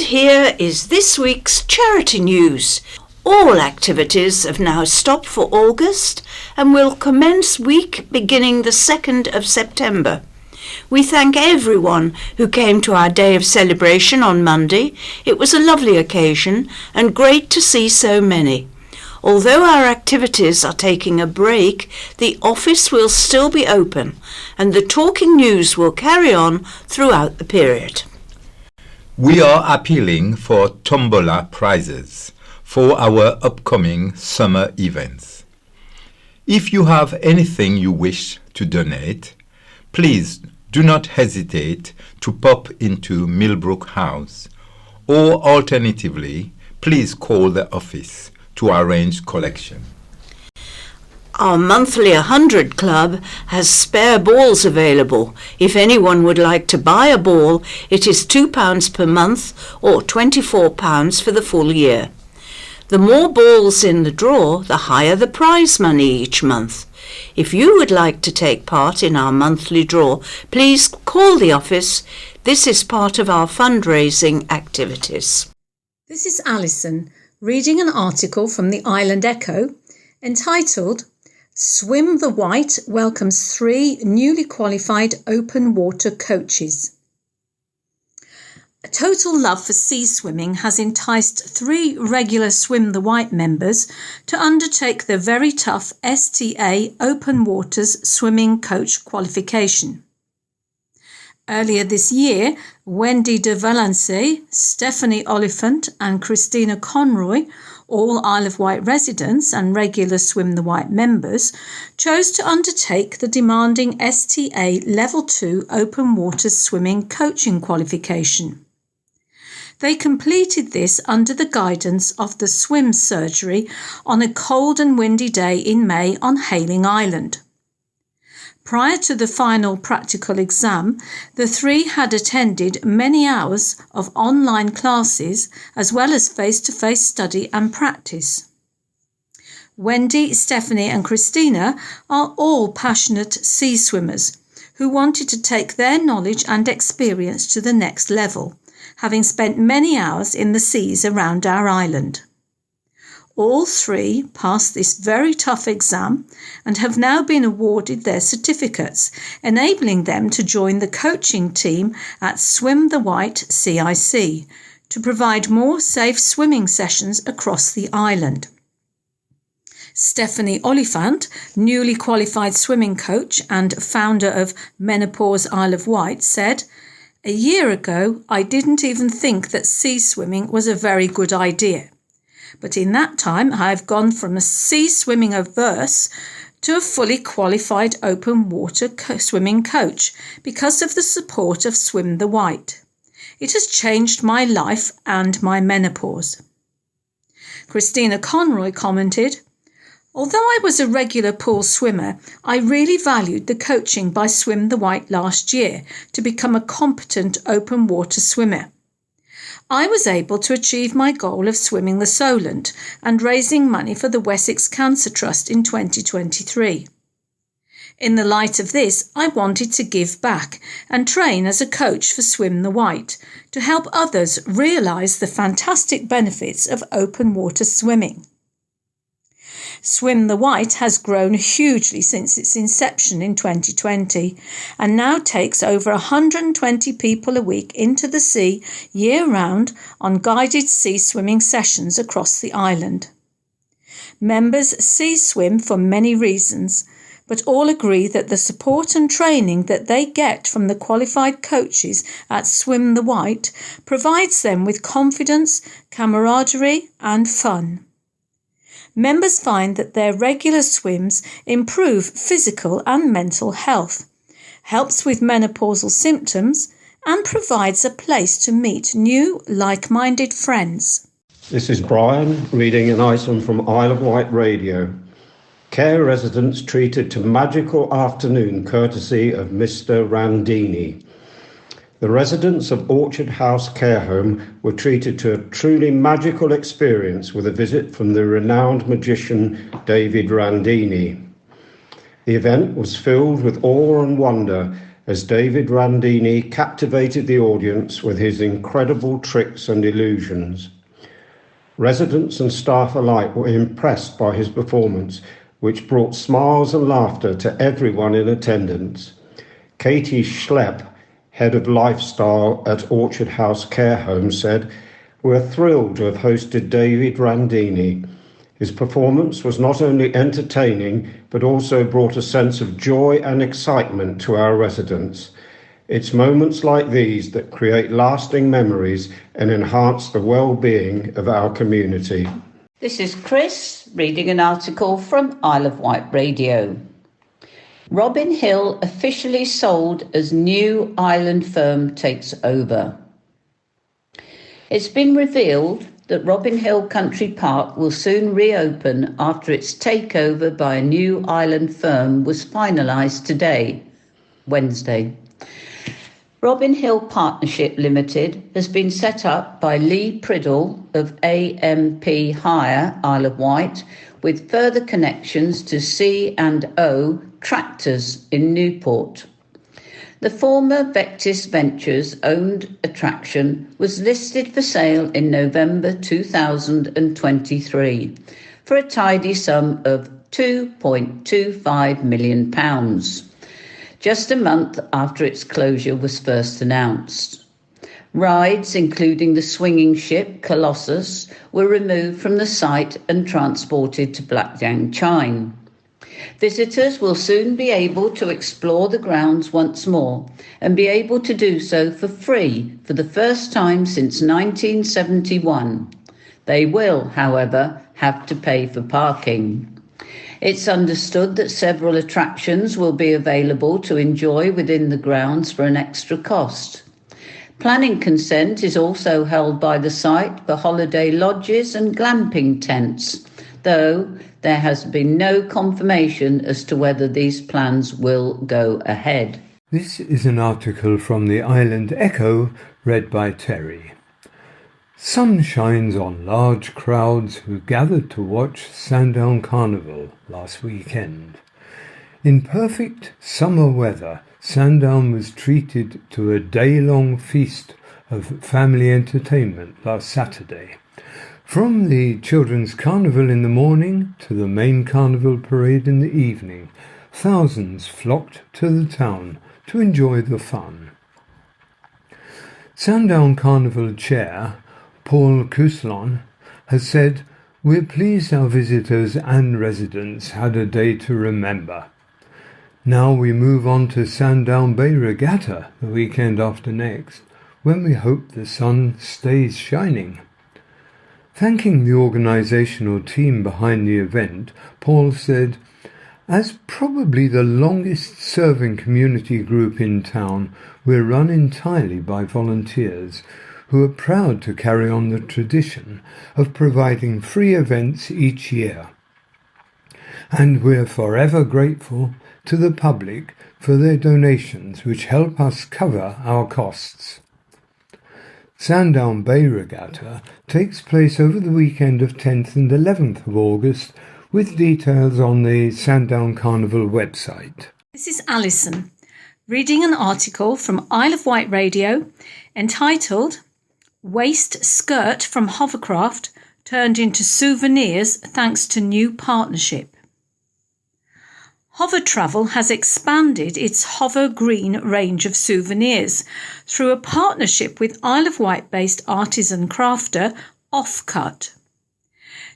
here is this week's charity news. All activities have now stopped for August and will commence week beginning the 2nd of September. We thank everyone who came to our day of celebration on Monday. It was a lovely occasion and great to see so many. Although our activities are taking a break, the office will still be open and the talking news will carry on throughout the period. We are appealing for tombola prizes for our upcoming summer events. If you have anything you wish to donate, please do not hesitate to pop into Millbrook House, or alternatively, please call the office to arrange collection. Our monthly 100 Club has spare balls available. If anyone would like to buy a ball, it is £2 per month or £24 for the full year. The more balls in the draw, the higher the prize money each month. If you would like to take part in our monthly draw, please call the office. This is part of our fundraising activities. This is Alison reading an article from the Island Echo entitled Swim the White welcomes 3 newly qualified open water coaches. A total love for sea swimming has enticed 3 regular Swim the White members to undertake the very tough STA Open Waters Swimming Coach qualification. Earlier this year, Wendy de Valençay, Stephanie Oliphant and Christina Conroy, all Isle of Wight residents and regular Swim the White members, chose to undertake the demanding STA Level 2 Open Waters Swimming Coaching qualification. They completed this under the guidance of the swim surgery on a cold and windy day in May on Hayling Island. Prior to the final practical exam, the 3 had attended many hours of online classes as well as face-to-face study and practice. Wendy, Stephanie and Christina are all passionate sea swimmers who wanted to take their knowledge and experience to the next level, having spent many hours in the seas around our island. All 3 passed this very tough exam and have now been awarded their certificates, enabling them to join the coaching team at Swim the White CIC to provide more safe swimming sessions across the island. Stephanie Oliphant, newly qualified swimming coach and founder of Menopause Isle of Wight, said, "A year ago, I didn't even think that sea swimming was a very good idea. But in that time, I have gone from a sea swimming averse to a fully qualified open water swimming coach because of the support of Swim the White. It has changed my life and my menopause." Christina Conroy commented, "Although I was a regular pool swimmer, I really valued the coaching by Swim the White last year to become a competent open water swimmer. I was able to achieve my goal of swimming the Solent and raising money for the Wessex Cancer Trust in 2023. In the light of this, I wanted to give back and train as a coach for Swim the White to help others realise the fantastic benefits of open water swimming. Swim the White has grown hugely since its inception in 2020 and now takes over 120 people a week into the sea year-round on guided sea swimming sessions across the island. Members sea swim for many reasons, but all agree that the support and training that they get from the qualified coaches at Swim the White provides them with confidence, camaraderie and fun. Members find that their regular swims improve physical and mental health, helps with menopausal symptoms, and provides a place to meet new, like-minded friends. This is Brian reading an item from Isle of Wight Radio. Care residents treated to magical afternoon courtesy of Mr. Randini. The residents of Orchard House Care Home were treated to a truly magical experience with a visit from the renowned magician David Randini. The event was filled with awe and wonder as David Randini captivated the audience with his incredible tricks and illusions. Residents and staff alike were impressed by his performance, which brought smiles and laughter to everyone in attendance. Katie Schlepp, head of lifestyle at Orchard House Care Home, said, "We're thrilled to have hosted David Randini. His performance was not only entertaining, but also brought a sense of joy and excitement to our residents. It's moments like these that create lasting memories and enhance the well-being of our community." This is Chris reading an article from Isle of Wight Radio. Robin Hill officially sold as new island firm takes over. It's been revealed that Robin Hill Country Park will soon reopen after its takeover by a new island firm was finalised today, Wednesday. Robin Hill Partnership Limited has been set up by Lee Priddle of AMP Hire, Isle of Wight, with further connections to C&O Tractors in Newport. The former Vectis Ventures owned attraction was listed for sale in November 2023 for a tidy sum of £2.25 million, just a month after its closure was first announced. Rides, including the swinging ship Colossus, were removed from the site and transported to Blackdown Chine. Visitors will soon be able to explore the grounds once more and be able to do so for free for the first time since 1971. They will, however, have to pay for parking. It's understood that several attractions will be available to enjoy within the grounds for an extra cost. Planning consent is also held by the site for holiday lodges and glamping tents, though there has been no confirmation as to whether these plans will go ahead. This is an article from the Island Echo, read by Terry. Sun shines on large crowds who gathered to watch Sandown Carnival last weekend. In perfect summer weather, Sandown was treated to a day-long feast of family entertainment last Saturday. From the Children's Carnival in the morning to the main carnival parade in the evening, thousands flocked to the town to enjoy the fun. Sandown Carnival Chair Paul Couslan has said, "We're pleased our visitors and residents had a day to remember. Now we move on to Sandown Bay Regatta the weekend after next, when we hope the sun stays shining." Thanking the organisational team behind the event, Paul said, "As probably the longest-serving community group in town, we're run entirely by volunteers who are proud to carry on the tradition of providing free events each year. And we're forever grateful to the public for their donations, which help us cover our costs." Sandown Bay Regatta takes place over the weekend of 10th and 11th of August, with details on the Sandown Carnival website. This is Alison, reading an article from Isle of Wight Radio entitled "Waste Skirt from Hovercraft Turned into Souvenirs Thanks to New Partnership." Hover Travel has expanded its Hover Green range of souvenirs through a partnership with Isle of Wight-based artisan crafter Offcut.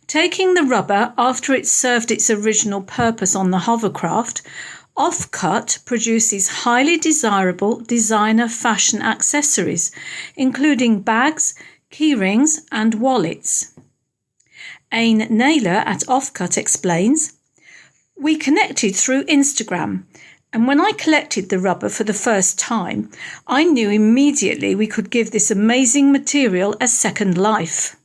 Taking the rubber after it served its original purpose on the hovercraft, Offcut produces highly desirable designer fashion accessories, including bags, keyrings and wallets. Aine Naylor at Offcut explains, "We connected through Instagram, and when I collected the rubber for the first time, I knew immediately we could give this amazing material a second life.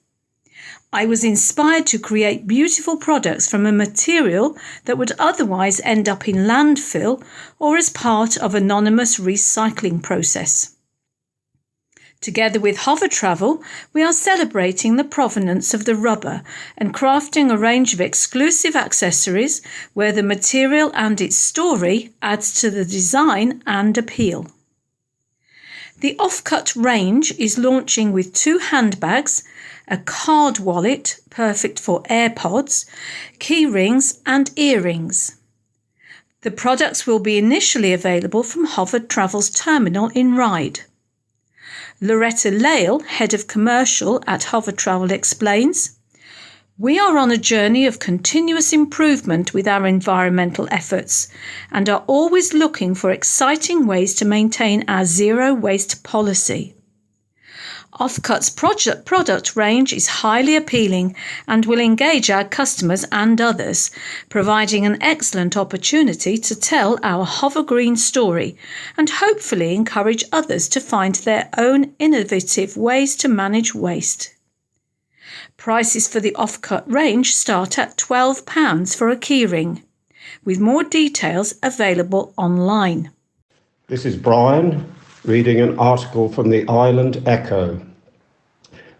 I was inspired to create beautiful products from a material that would otherwise end up in landfill or as part of an anonymous recycling process. Together with Hover Travel, we are celebrating the provenance of the rubber and crafting a range of exclusive accessories where the material and its story adds to the design and appeal. The Offcut range is launching with 2 handbags, a card wallet perfect for AirPods, key rings and earrings. The products will be initially available from Hover Travel's terminal in Ryde. Loretta Lale, Head of Commercial at Hover Travel, explains, "We are on a journey of continuous improvement with our environmental efforts and are always looking for exciting ways to maintain our zero waste policy. Offcut's product range is highly appealing and will engage our customers and others, providing an excellent opportunity to tell our Hover Green story and hopefully encourage others to find their own innovative ways to manage waste." Prices for the Offcut range start at £12 for a keyring, with more details available online. This is Brian reading an article from the Island Echo.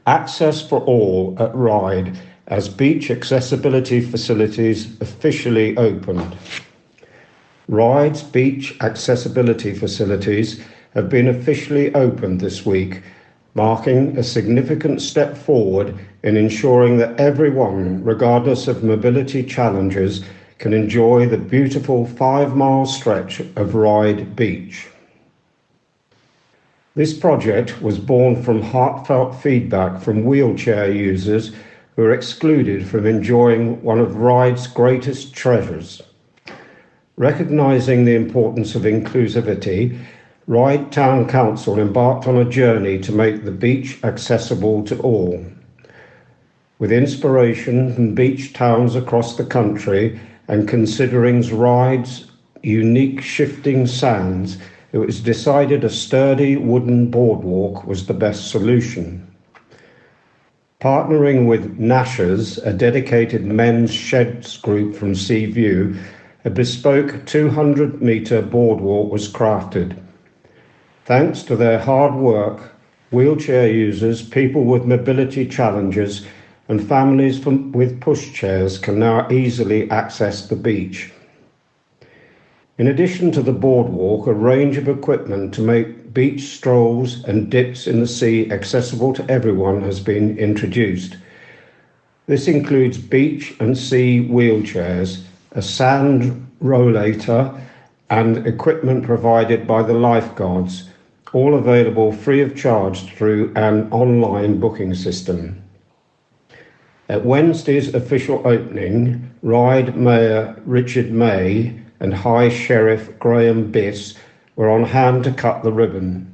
Access for all at Ryde as beach accessibility facilities officially opened. Ryde's beach accessibility facilities have been officially opened this week, marking a significant step forward in ensuring that everyone, regardless of mobility challenges, can enjoy the beautiful 5-mile stretch of Ryde Beach. This project was born from heartfelt feedback from wheelchair users who are excluded from enjoying one of Ryde's greatest treasures. Recognising the importance of inclusivity, Ryde Town Council embarked on a journey to make the beach accessible to all. With inspiration from beach towns across the country and considering Ryde's unique shifting sands, it was decided a sturdy wooden boardwalk was the best solution. Partnering with Nashers, a dedicated men's sheds group from Seaview, a bespoke 200-metre boardwalk was crafted. Thanks to their hard work, wheelchair users, people with mobility challenges, and families with pushchairs can now easily access the beach. In addition to the boardwalk, a range of equipment to make beach strolls and dips in the sea accessible to everyone has been introduced. This includes beach and sea wheelchairs, a sand rollator, and equipment provided by the lifeguards, all available free of charge through an online booking system. At Wednesday's official opening, Ryde Mayor Richard May and High Sheriff Graham Biss were on hand to cut the ribbon.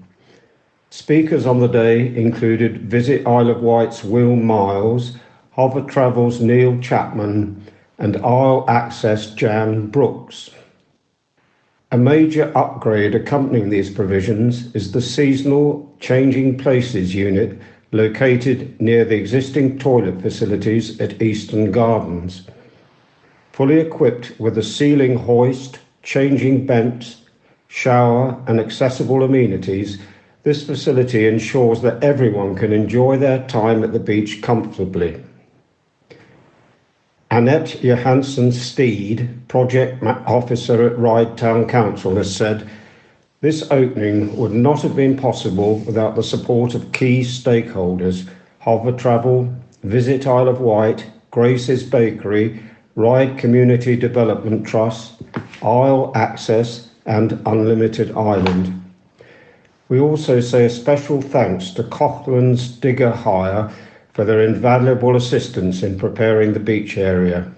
Speakers on the day included Visit Isle of Wight's Will Miles, Hover Travel's Neil Chapman, and Isle Access Jan Brooks. A major upgrade accompanying these provisions is the seasonal Changing Places unit located near the existing toilet facilities at Eastern Gardens. Fully equipped with a ceiling hoist, changing bench, shower and accessible amenities, this facility ensures that everyone can enjoy their time at the beach comfortably. Annette Johansson Steed, Project Officer at Ryde Town Council, has said, "This opening would not have been possible without the support of key stakeholders, Hover Travel, Visit Isle of Wight, Grace's Bakery, Ryde Community Development Trust, Isle Access and Unlimited Island." We also say a special thanks to Coughlan's Digger Hire for their invaluable assistance in preparing the beach area.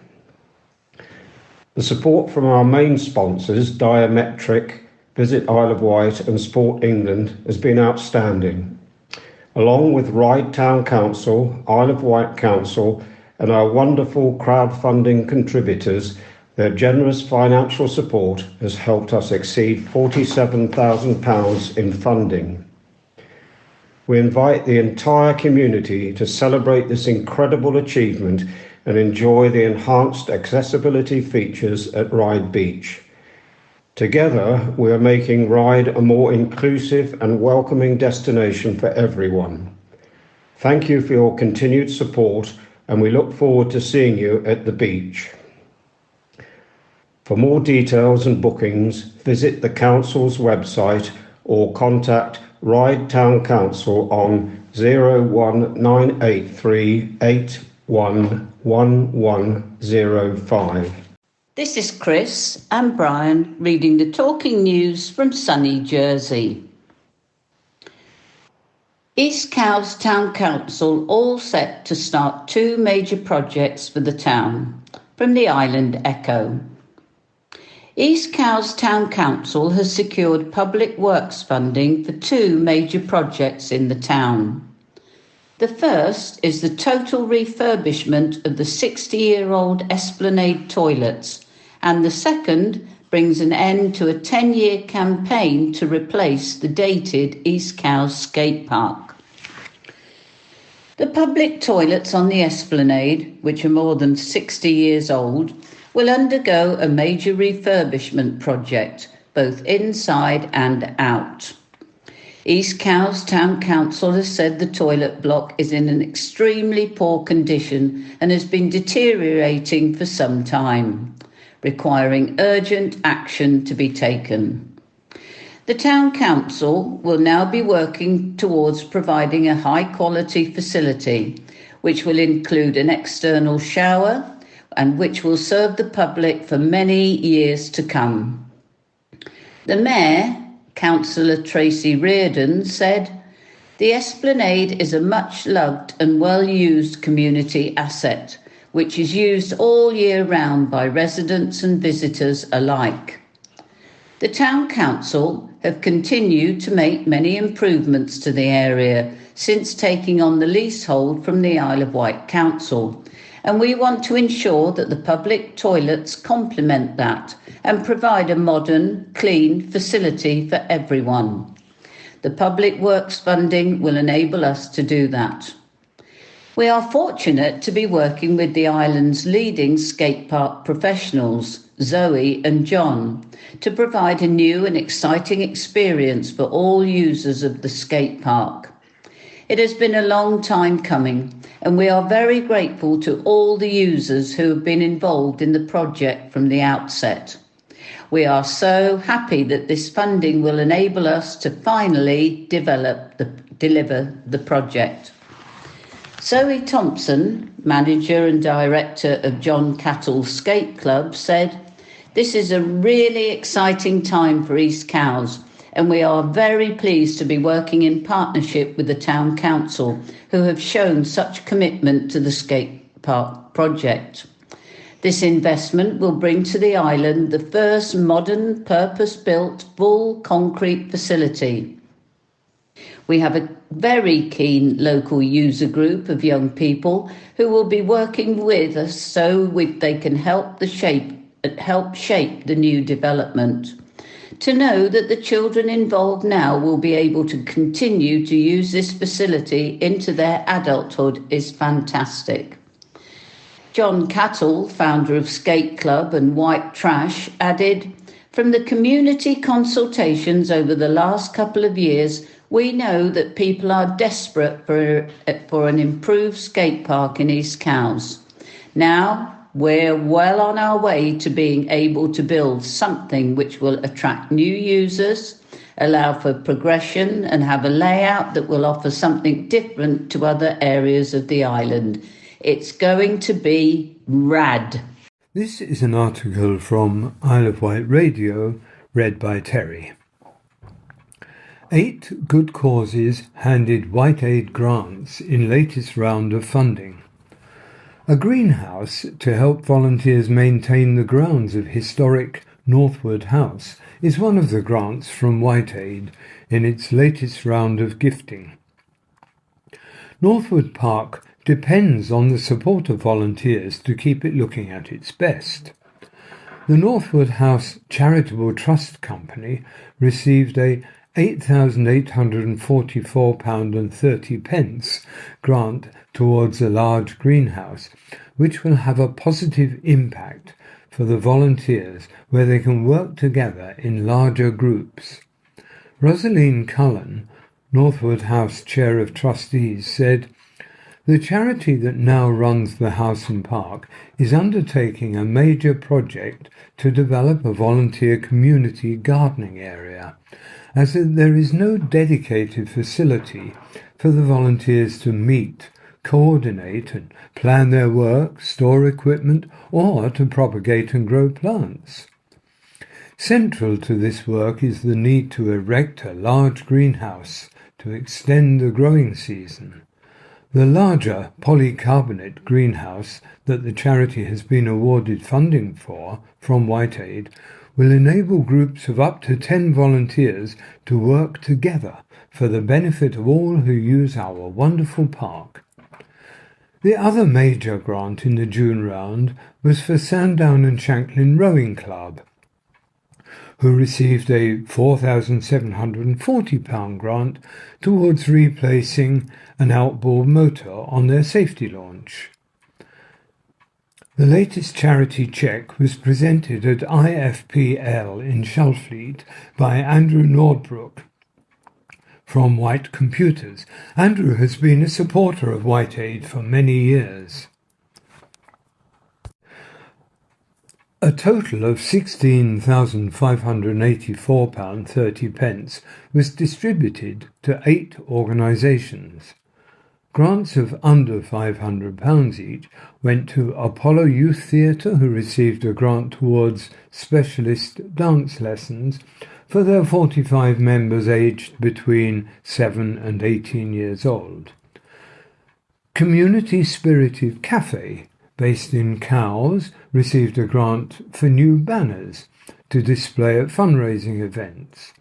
The support from our main sponsors, Diametric, Visit Isle of Wight and Sport England, has been outstanding. Along with Ryde Town Council, Isle of Wight Council and our wonderful crowdfunding contributors, their generous financial support has helped us exceed £47,000 in funding. We invite the entire community to celebrate this incredible achievement and enjoy the enhanced accessibility features at Ryde Beach. Together, we are making Ryde a more inclusive and welcoming destination for everyone. Thank you for your continued support, and we look forward to seeing you at the beach. For more details and bookings, visit the Council's website or contact Ryde Town Council on 01983 811105. This is Chris and Brian reading the Talking News from sunny Jersey. East Cowes Town Council all set to start 2 major projects for the town from the Island Echo. East Cowes Town Council has secured public works funding for 2 major projects in the town. The first is the total refurbishment of the 60-year-old Esplanade toilets, and the second brings an end to a 10-year campaign to replace the dated East Cowes skate park. The public toilets on the Esplanade, which are more than 60 years old, will undergo a major refurbishment project, both inside and out. East Cowes Town Council has said the toilet block is in an extremely poor condition and has been deteriorating for some time, requiring urgent action to be taken. The Town Council will now be working towards providing a high-quality facility, which will include an external shower and which will serve the public for many years to come. The Mayor, Councillor Tracy Reardon, said, "The Esplanade is a much-loved and well-used community asset, which is used all year round by residents and visitors alike. The Town Council have continued to make many improvements to the area since taking on the leasehold from the Isle of Wight Council, and we want to ensure that the public toilets complement that and provide a modern, clean facility for everyone. The public works funding will enable us to do that. We are fortunate to be working with the island's leading skate park professionals, Zoe and John, to provide a new and exciting experience for all users of the skate park. It has been a long time coming, and we are very grateful to all the users who have been involved in the project from the outset. We are so happy that this funding will enable us to finally deliver the project." Zoe Thompson, manager and director of John Cattle Skate Club, said, "This is a really exciting time for East Cowes, and we are very pleased to be working in partnership with the Town Council, who have shown such commitment to the skate park project. This investment will bring to the island the first modern, purpose-built, full concrete facility. We have a very keen local user group of young people who will be working with us so they can help shape the new development. To know that the children involved now will be able to continue to use this facility into their adulthood is fantastic." John Cattle, founder of Skate Club and White Trash, added, "From the community consultations over the last couple of years, we know that people are desperate for an improved skate park in East Cowes. Now we're well on our way to being able to build something which will attract new users, allow for progression, and have a layout that will offer something different to other areas of the island. It's going to be rad." This is an article from Isle of Wight Radio, read by Terry. 8 good causes handed White Aid grants in latest round of funding. A greenhouse to help volunteers maintain the grounds of historic Northwood House is one of the grants from White Aid in its latest round of gifting. Northwood Park depends on the support of volunteers to keep it looking at its best. The Northwood House Charitable Trust Company received a £8,844.30 grant towards a large greenhouse, which will have a positive impact for the volunteers where they can work together in larger groups. Rosaline Cullen, Northwood House Chair of Trustees, said, "The charity that now runs the house and park is undertaking a major project to develop a volunteer community gardening area, as there is no dedicated facility for the volunteers to meet, coordinate and plan their work, store equipment, or to propagate and grow plants. Central to this work is the need to erect a large greenhouse to extend the growing season. The larger polycarbonate greenhouse that the charity has been awarded funding for from WhiteAid will enable groups of up to 10 volunteers to work together for the benefit of all who use our wonderful park." The other major grant in the June round was for Sandown and Shanklin Rowing Club, who received a £4,740 grant towards replacing an outboard motor on their safety launch. The latest charity cheque was presented at IFPL in Shalfleet by Andrew Nordbrook from White Computers. Andrew has been a supporter of WhiteAid for many years. A total of £16,584.30 was distributed to 8 organisations. Grants of under £500 each went to Apollo Youth Theatre, who received a grant towards specialist dance lessons for their 45 members aged between 7 and 18 years old. Community Spirited Cafe, based in Cowes, received a grant for new banners to display at fundraising events.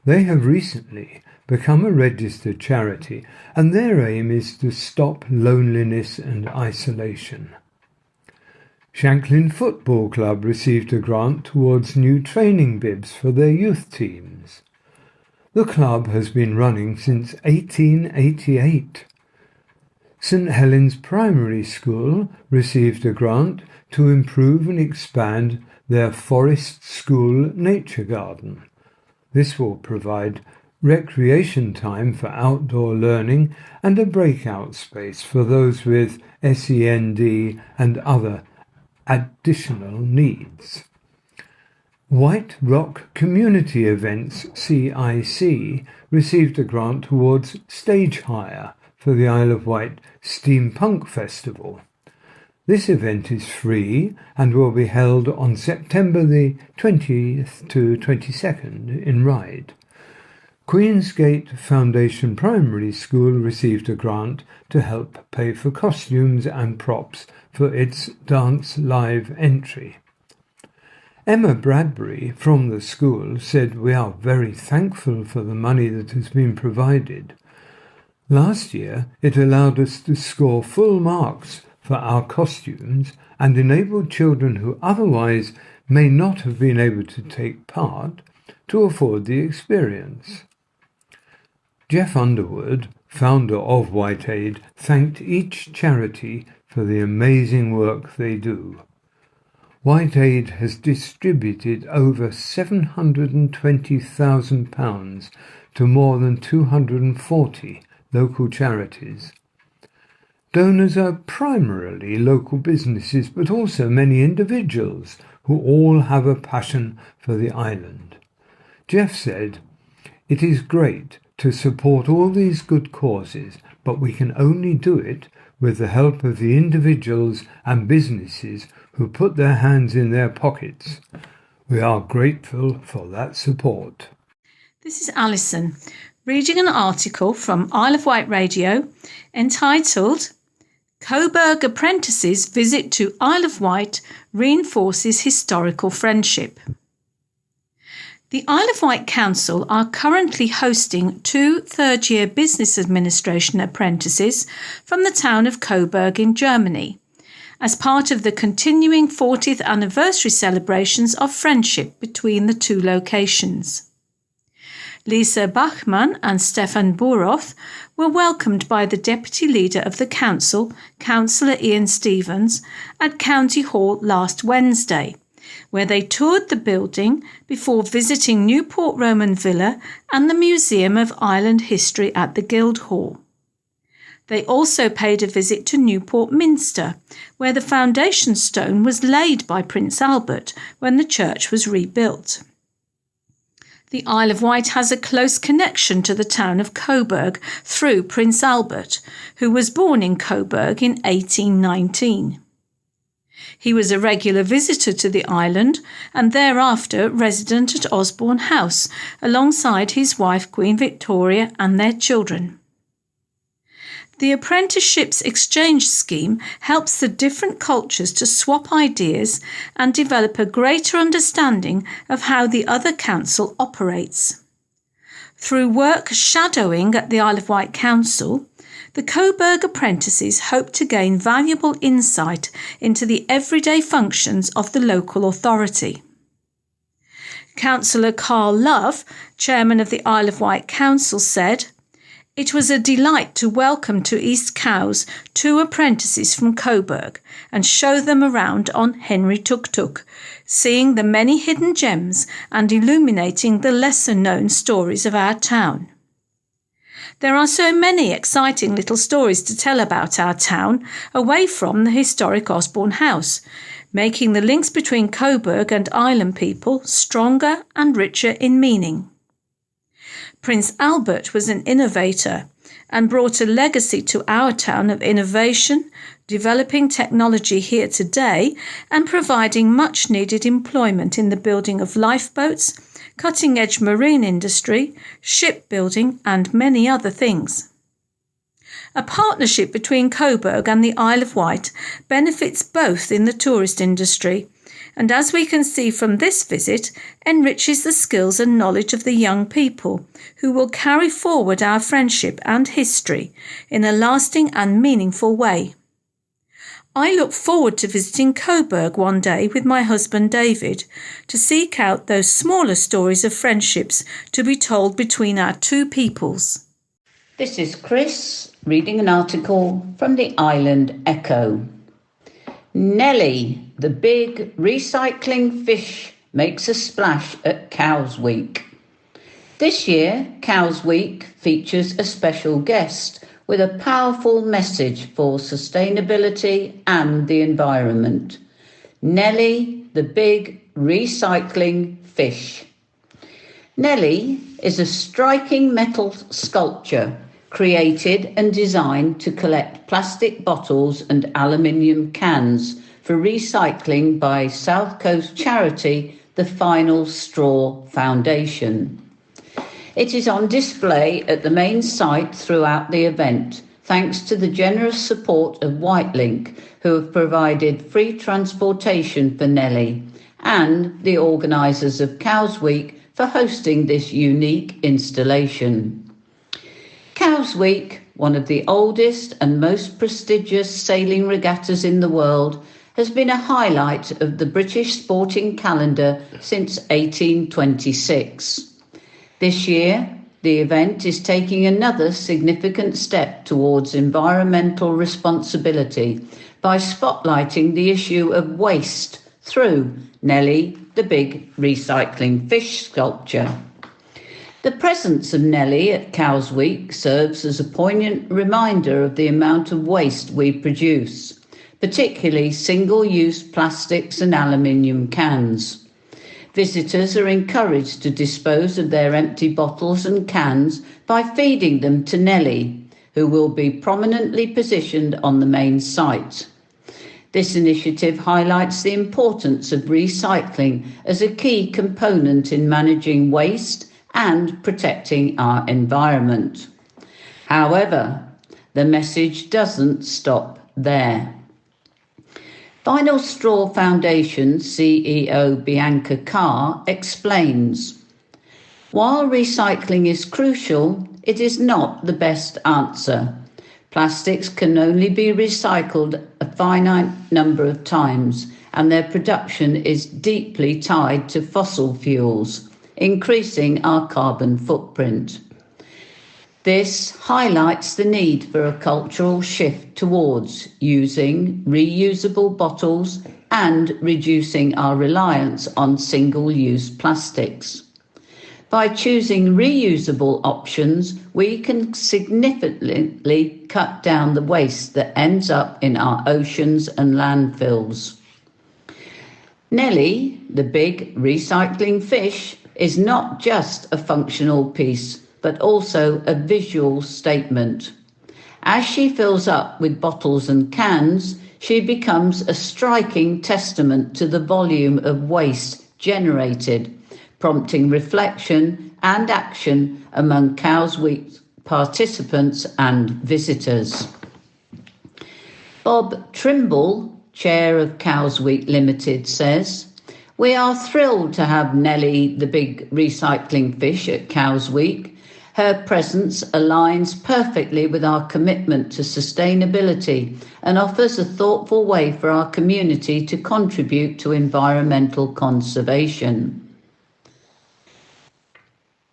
They have recently become a registered charity, and their aim is to stop loneliness and isolation. Shanklin Football Club received a grant towards new training bibs for their youth teams. The club has been running since 1888. St Helens Primary School received a grant to improve and expand their Forest School Nature Garden. This will provide recreation time for outdoor learning and a breakout space for those with SEND and other additional needs. White Rock Community Events CIC received a grant towards stage hire for the Isle of Wight Steampunk Festival. This event is free and will be held on September the 20th to 22nd in Ryde. Queensgate Foundation Primary School received a grant to help pay for costumes and props for its Dance Live entry. Emma Bradbury from the school said, "We are very thankful for the money that has been provided. Last year it allowed us to score full marks for our costumes and enabled children who otherwise may not have been able to take part to afford the experience." Jeff Underwood, founder of WhiteAid, thanked each charity for the amazing work they do. WhiteAid has distributed over £720,000 to more than 240 local charities. Donors are primarily local businesses, but also many individuals who all have a passion for the island. Jeff said, "It is great to support all these good causes, but we can only do it with the help of the individuals and businesses who put their hands in their pockets. We are grateful for that support." This is Alison reading an article from Isle of Wight Radio entitled "Coburg Apprentices Visit to Isle of Wight Reinforces Historical Friendship." The Isle of Wight Council are currently hosting 2 third-year business administration apprentices from the town of Coburg in Germany, as part of the continuing 40th anniversary celebrations of friendship between the 2 locations. Lisa Bachmann and Stefan Buroth were welcomed by the Deputy Leader of the Council, Councillor Ian Stevens, at County Hall last Wednesday, where they toured the building before visiting Newport Roman Villa and the Museum of Island History at the Guildhall. They also paid a visit to Newport Minster, where the foundation stone was laid by Prince Albert when the church was rebuilt. The Isle of Wight has a close connection to the town of Coburg through Prince Albert, who was born in Coburg in 1819. He was a regular visitor to the island and thereafter resident at Osborne House alongside his wife Queen Victoria and their children. The Apprenticeships Exchange Scheme helps the different cultures to swap ideas and develop a greater understanding of how the other council operates. Through work shadowing at the Isle of Wight Council, the Coburg apprentices hope to gain valuable insight into the everyday functions of the local authority. Councillor Carl Love, chairman of the Isle of Wight Council, said, "It was a delight to welcome to East Cowes 2 apprentices from Coburg and show them around on Henry Tuk Tuk, seeing the many hidden gems and illuminating the lesser-known stories of our town. There are so many exciting little stories to tell about our town away from the historic Osborne House, making the links between Coburg and Island people stronger and richer in meaning. Prince Albert was an innovator and brought a legacy to our town of innovation, developing technology here today and providing much needed employment in the building of lifeboats, cutting-edge marine industry, shipbuilding and many other things. A partnership between Coburg and the Isle of Wight benefits both in the tourist industry and, as we can see from this visit, enriches the skills and knowledge of the young people who will carry forward our friendship and history in a lasting and meaningful way. I look forward to visiting Coburg one day with my husband David to seek out those smaller stories of friendships to be told between our two peoples." This is Chris reading an article from the Island Echo. Nellie, the big recycling fish, makes a splash at Cows Week. This year, Cows Week features a special guest with a powerful message for sustainability and the environment. Nellie, the big recycling fish. Nellie is a striking metal sculpture created and designed to collect plastic bottles and aluminium cans for recycling by South Coast charity, the Final Straw Foundation. It is on display at the main site throughout the event, thanks to the generous support of Whitelink, who have provided free transportation for Nellie, and the organisers of Cows Week for hosting this unique installation. Cows Week, one of the oldest and most prestigious sailing regattas in the world, has been a highlight of the British sporting calendar since 1826. This year, the event is taking another significant step towards environmental responsibility by spotlighting the issue of waste through Nellie, the big recycling fish sculpture. The presence of Nellie at Cows Week serves as a poignant reminder of the amount of waste we produce, particularly single-use plastics and aluminium cans. Visitors are encouraged to dispose of their empty bottles and cans by feeding them to Nellie, who will be prominently positioned on the main site. This initiative highlights the importance of recycling as a key component in managing waste and protecting our environment. However, the message doesn't stop there. Final Straw Foundation CEO Bianca Carr explains, "While recycling is crucial, it is not the best answer. Plastics can only be recycled a finite number of times, and their production is deeply tied to fossil fuels, increasing our carbon footprint. This highlights the need for a cultural shift towards using reusable bottles and reducing our reliance on single-use plastics. By choosing reusable options, we can significantly cut down the waste that ends up in our oceans and landfills. Nellie, the big recycling fish, is not just a functional piece, but also a visual statement. As she fills up with bottles and cans, she becomes a striking testament to the volume of waste generated, prompting reflection and action among Cows Week participants and visitors. Bob Trimble, chair of Cows Week Limited, says, "We are thrilled to have Nellie, the big recycling fish, at Cows Week. Her presence aligns perfectly with our commitment to sustainability and offers a thoughtful way for our community to contribute to environmental conservation."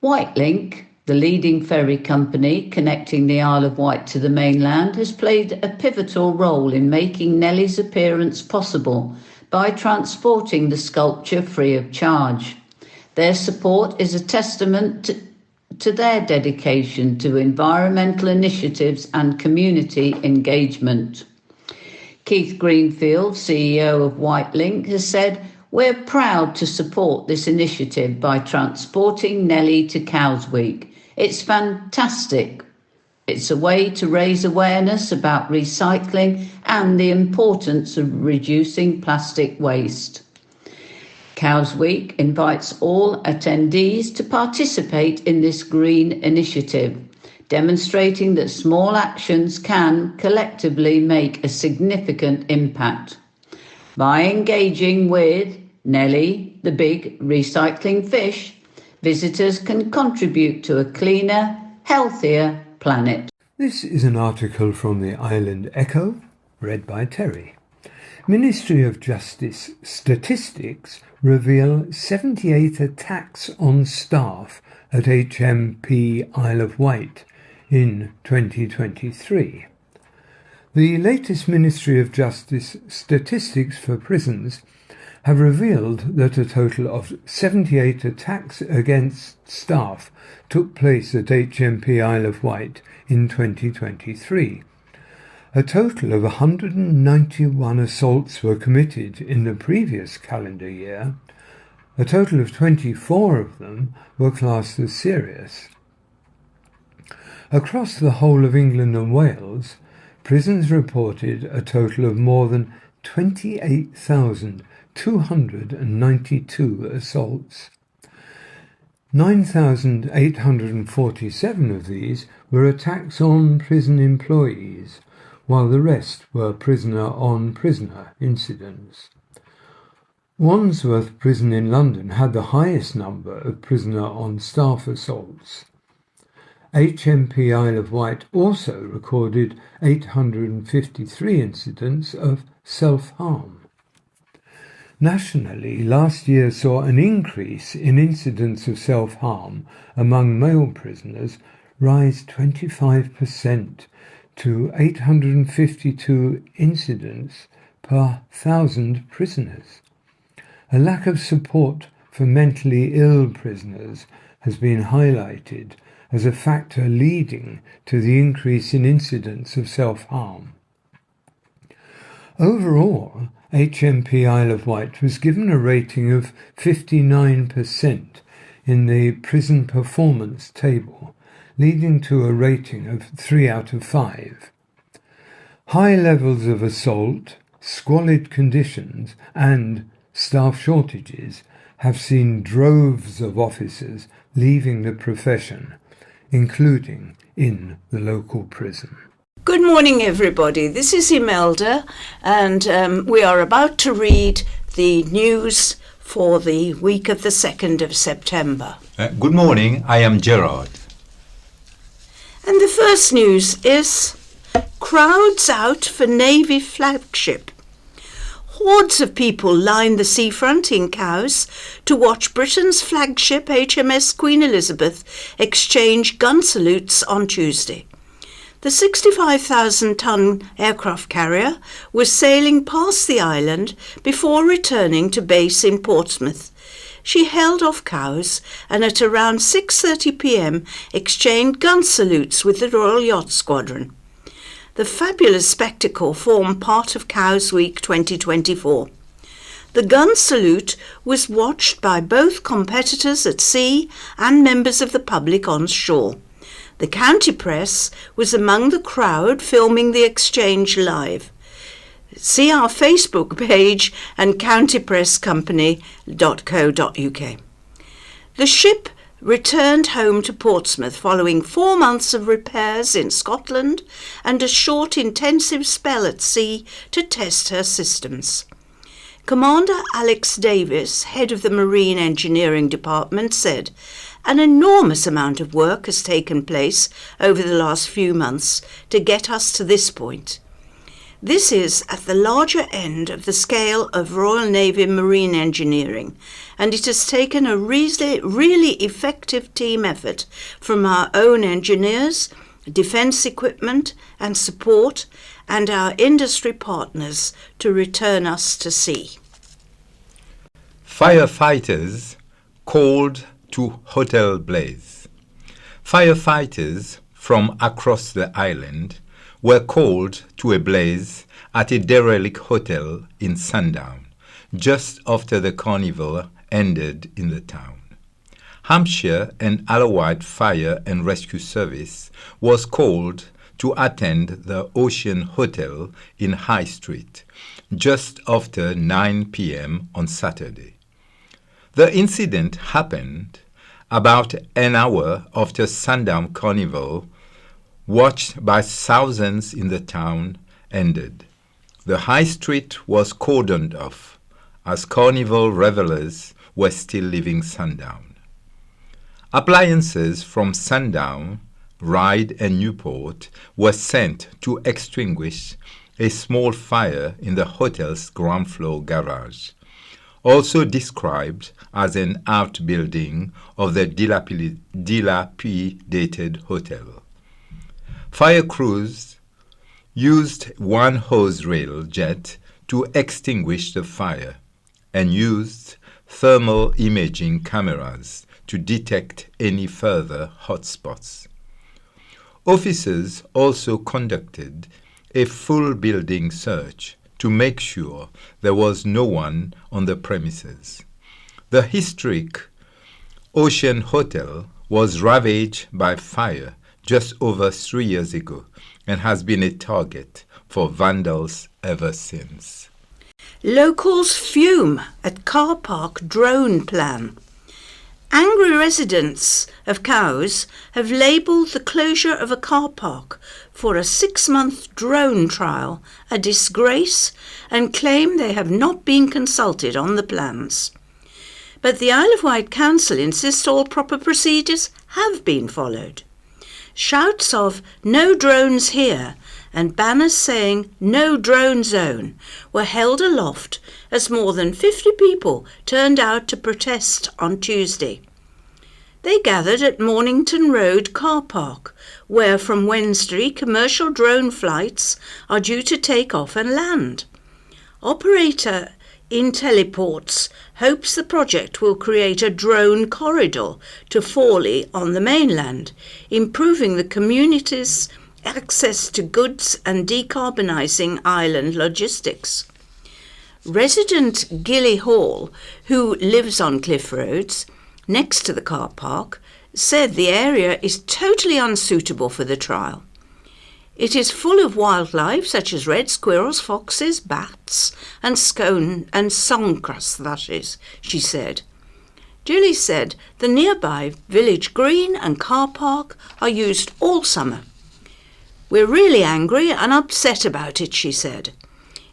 Whitelink, the leading ferry company connecting the Isle of Wight to the mainland, has played a pivotal role in making Nellie's appearance possible by transporting the sculpture free of charge. Their support is a testament to their dedication to environmental initiatives and community engagement. Keith Greenfield, CEO of Whitelink, has said, "We're proud to support this initiative by transporting Nellie to Cows Week. It's fantastic. It's a way to raise awareness about recycling and the importance of reducing plastic waste." Cows Week invites all attendees to participate in this green initiative, demonstrating that small actions can collectively make a significant impact. By engaging with Nellie, the big recycling fish, visitors can contribute to a cleaner, healthier planet. This is an article from the Island Echo, read by Terry. Ministry of Justice statistics reveal 78 attacks on staff at HMP Isle of Wight in 2023. The latest Ministry of Justice statistics for prisons have revealed that a total of 78 attacks against staff took place at HMP Isle of Wight in 2023. A total of 191 assaults were committed in the previous calendar year. A total of 24 of them were classed as serious. Across the whole of England and Wales, prisons reported a total of more than 28,292 assaults. 9,847 of these were attacks on prison employees, while the rest were prisoner-on-prisoner incidents. Wandsworth Prison in London had the highest number of prisoner-on-staff assaults. HMP Isle of Wight also recorded 853 incidents of self-harm. Nationally, last year saw an increase in incidents of self-harm among male prisoners rise 25% to 852 incidents per 1,000 prisoners. A lack of support for mentally ill prisoners has been highlighted as a factor leading to the increase in incidents of self-harm. Overall, HMP Isle of Wight was given a rating of 59% in the Prison Performance Table, leading to a rating of 3 out of 5. High levels of assault, squalid conditions and staff shortages have seen droves of officers leaving the profession, including in the local prison. Good morning, everybody. This is Imelda, and we are about to read the news for the week of the 2nd of September. Good morning, I am Gerard. And the first news is crowds out for Navy flagship. Hordes of people lined the seafront in Cowes to watch Britain's flagship HMS Queen Elizabeth exchange gun salutes on Tuesday. The 65,000-ton aircraft carrier was sailing past the island before returning to base in Portsmouth. She held off Cowes and at around 6:30 p.m. exchanged gun salutes with the Royal Yacht Squadron. The fabulous spectacle formed part of Cowes Week 2024. The gun salute was watched by both competitors at sea and members of the public on shore. The county press was among the crowd filming the exchange live. See our Facebook page and countypresscompany.co.uk. The ship returned home to Portsmouth following 4 months of repairs in Scotland and a short intensive spell at sea to test her systems. Commander Alex Davis, head of the Marine Engineering Department, said, "An enormous amount of work has taken place over the last few months to get us to this point. This is at the larger end of the scale of Royal Navy Marine Engineering, and it has taken a really effective team effort from our own engineers, defence equipment and support, and our industry partners to return us to sea." Firefighters called to hotel blaze. Firefighters from across the island were called to a blaze at a derelict hotel in Sundown, just after the carnival ended in the town. Hampshire and Isle of Wight Fire and Rescue Service was called to attend the Ocean Hotel in High Street, just after 9 p.m. on Saturday. The incident happened about an hour after Sundown Carnival, watched by thousands in the town, ended. The high street was cordoned off as carnival revelers were still leaving Sundown. Appliances from Sundown, Ryde and Newport were sent to extinguish a small fire in the hotel's ground floor garage, also described as an outbuilding of the dilapidated hotel. Fire crews used one hose rail jet to extinguish the fire and used thermal imaging cameras to detect any further hotspots. Officers also conducted a full building search to make sure there was no one on the premises. The historic Ocean Hotel was ravaged by fire just over 3 years ago and has been a target for vandals ever since. Locals fume at car park drone plan. Angry residents of Cowes have labelled the closure of a car park for a 6-month drone trial a disgrace and claim they have not been consulted on the plans. But the Isle of Wight Council insists all proper procedures have been followed. Shouts of "no drones here" and banners saying "no drone zone" were held aloft as more than 50 people turned out to protest on Tuesday. They gathered at Mornington Road car park, where from Wednesday commercial drone flights are due to take off and land. Operator Inteliports hopes the project will create a drone corridor to Forley on the mainland, improving the community's access to goods and decarbonising island logistics. Resident Gilly Hall, who lives on Cliff Roads, next to the car park, said the area is totally unsuitable for the trial. It is full of wildlife such as red squirrels, foxes, bats and songcrus thrushes, she said. Julie said the nearby village green and car park are used all summer. "We're really angry and upset about it," she said.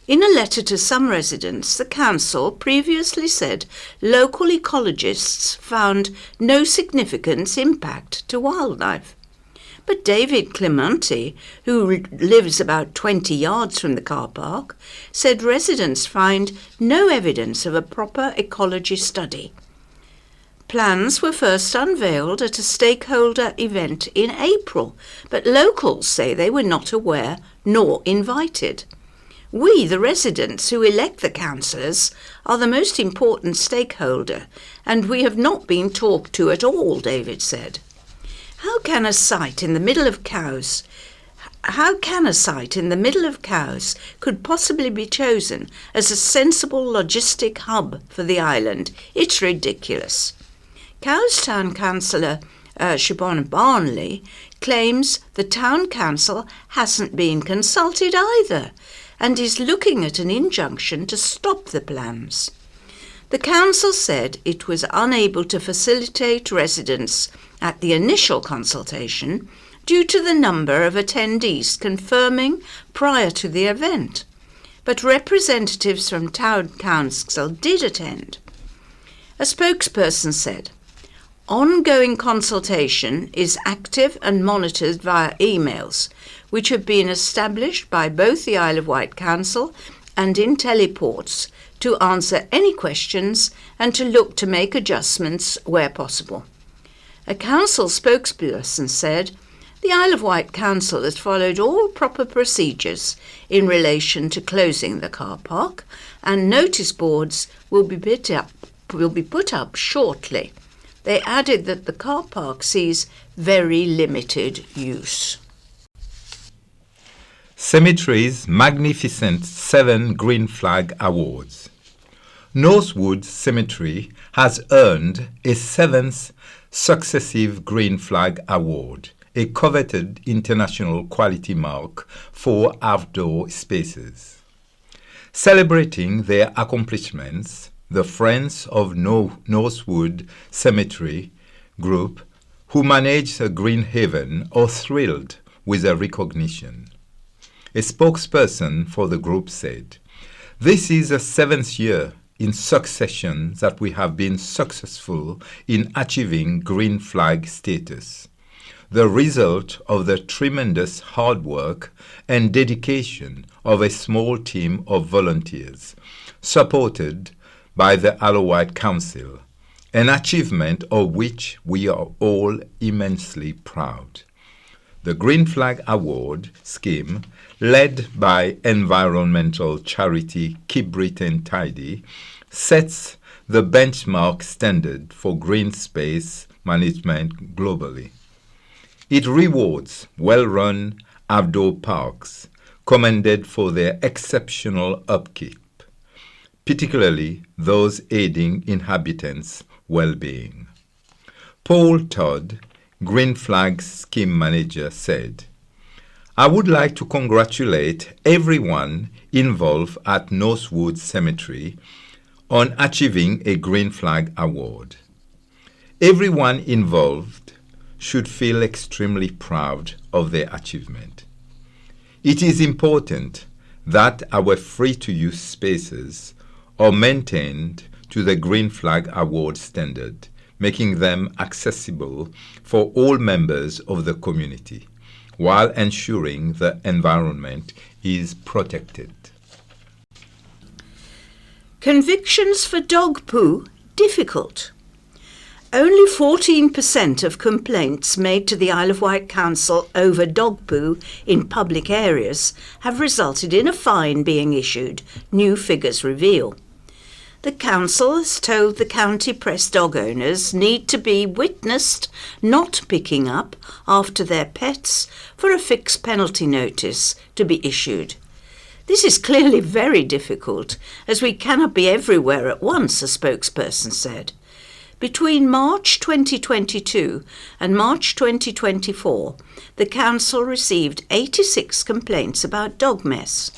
In a letter to some residents, the council previously said local ecologists found no significant impact to wildlife. But David Clemente, who lives about 20 yards from the car park, said residents find no evidence of a proper ecology study. Plans were first unveiled at a stakeholder event in April, but locals say they were not aware nor invited. We, the residents who elect the councillors, are the most important stakeholder, and we have not been talked to at all, David said. How can a site in the middle of cows could possibly be chosen as a sensible logistic hub for the island? It's ridiculous. Cowstown councillor Siobhan Barnley claims the town council hasn't been consulted either and is looking at an injunction to stop the plans. The council said it was unable to facilitate residents at the initial consultation due to the number of attendees confirming prior to the event, but representatives from town council did attend. A spokesperson said, "Ongoing consultation is active and monitored via emails, which have been established by both the Isle of Wight Council and IntelliPorts to answer any questions and to look to make adjustments where possible." A council spokesperson said, "The Isle of Wight Council has followed all proper procedures in relation to closing the car park, and notice boards will be put up shortly." They added that the car park sees very limited use. Cemetery's magnificent 7 Green Flag Awards. Northwood Cemetery has earned a 7th successive Green Flag Award, a coveted international quality mark for outdoor spaces. Celebrating their accomplishments, the Friends of Northwood Cemetery group, who manage a green haven, are thrilled with the recognition. A spokesperson for the group said, "This is the 7th year in succession that we have been successful in achieving Green Flag status, the result of the tremendous hard work and dedication of a small team of volunteers, supported by the Isle of Wight Council, an achievement of which we are all immensely proud." The Green Flag Award scheme, led by environmental charity Keep Britain Tidy, sets the benchmark standard for green space management globally. It rewards well-run outdoor parks commended for their exceptional upkeep, particularly those aiding inhabitants' well-being. Paul Todd, Green Flag Scheme Manager, said, "I would like to congratulate everyone involved at Northwood Cemetery on achieving a Green Flag Award. Everyone involved should feel extremely proud of their achievement. It is important that our free-to-use spaces are maintained to the Green Flag Award standard, making them accessible for all members of the community, while ensuring the environment is protected." Convictions for dog poo difficult. Only 14% of complaints made to the Isle of Wight Council over dog poo in public areas have resulted in a fine being issued, new figures reveal. The council has told the county press dog owners need to be witnessed not picking up after their pets for a fixed penalty notice to be issued. This is clearly very difficult, as we cannot be everywhere at once, a spokesperson said. Between March 2022 and March 2024, the council received 86 complaints about dog mess.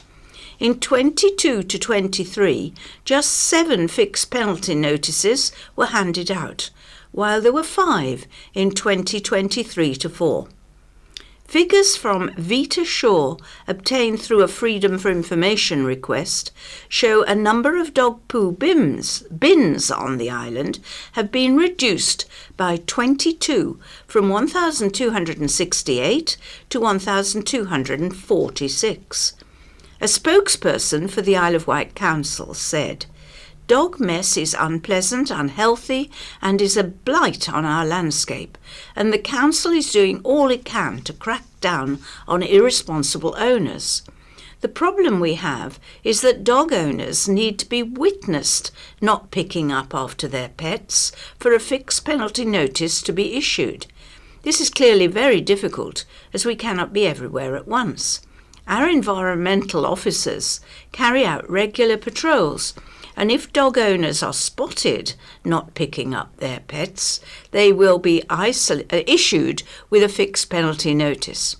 In 22 to 23, just 7 fixed penalty notices were handed out, while there were 5 in 2023 to 4. Figures from Vita Shaw, obtained through a Freedom for Information request, show a number of dog poo bins on the island have been reduced by 22, from 1,268 to 1,246. A spokesperson for the Isle of Wight Council said, "Dog mess is unpleasant, unhealthy, and is a blight on our landscape, and the council is doing all it can to crack down on irresponsible owners. The problem we have is that dog owners need to be witnessed not picking up after their pets for a fixed penalty notice to be issued. This is clearly very difficult, as we cannot be everywhere at once. Our environmental officers carry out regular patrols, and if dog owners are spotted not picking up their pets, they will be issued with a fixed penalty notice.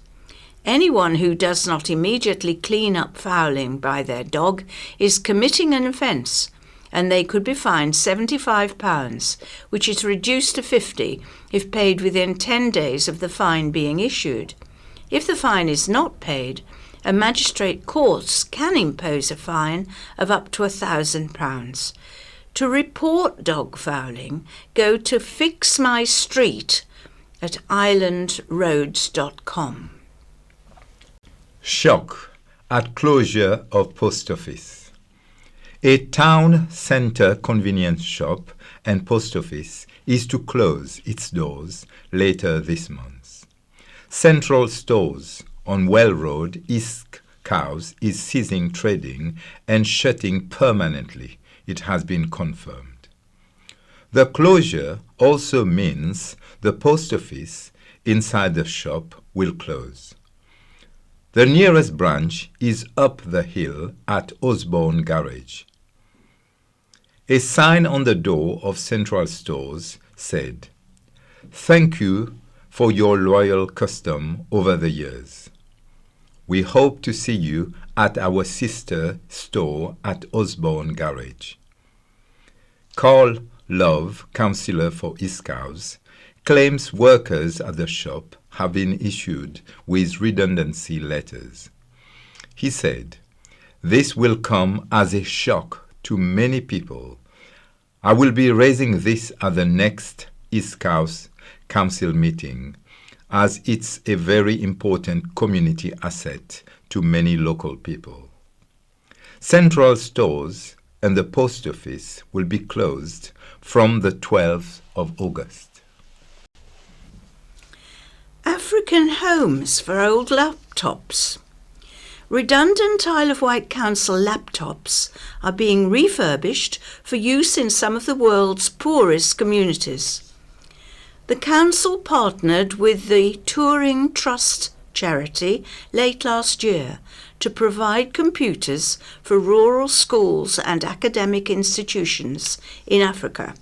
Anyone who does not immediately clean up fouling by their dog is committing an offence, and they could be fined £75, which is reduced to £50 if paid within 10 days of the fine being issued. If the fine is not paid, a magistrate court can impose a fine of up to £1,000. To report dog fouling, go to Fix My Street at islandroads.com. Shock at closure of post office. A town centre convenience shop and post office is to close its doors later this month. Central Stores on Well Road, East Cowes, is ceasing trading and shutting permanently. It has been confirmed. The closure also means the post office inside the shop will close. The nearest branch is up the hill at Osborne Garage. A sign on the door of Central Stores said, "Thank you for your loyal custom over the years. We hope to see you at our sister store at Osborne Garage." Carl Love, councillor for East Cowes, claims workers at the shop have been issued with redundancy letters. He said, "This will come as a shock to many people. I will be raising this at the next East Cowes Council meeting, as it's a very important community asset to many local people." Central Stores and the post office will be closed from the 12th of August. African homes for old laptops. Redundant Isle of Wight Council laptops are being refurbished for use in some of the world's poorest communities. The council partnered with the Turing Trust charity late last year to provide computers for rural schools and academic institutions in Africa.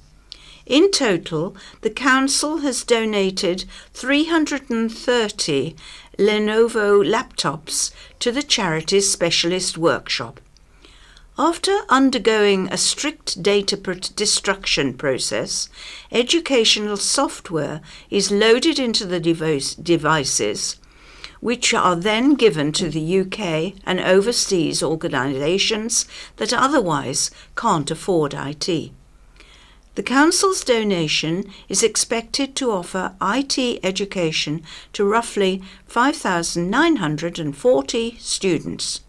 In total, the council has donated 330 Lenovo laptops to the charity's specialist workshop. After undergoing a strict data destruction process, educational software is loaded into the devices, which are then given to the UK and overseas organisations that otherwise can't afford IT. The Council's donation is expected to offer IT education to roughly 5,940 students.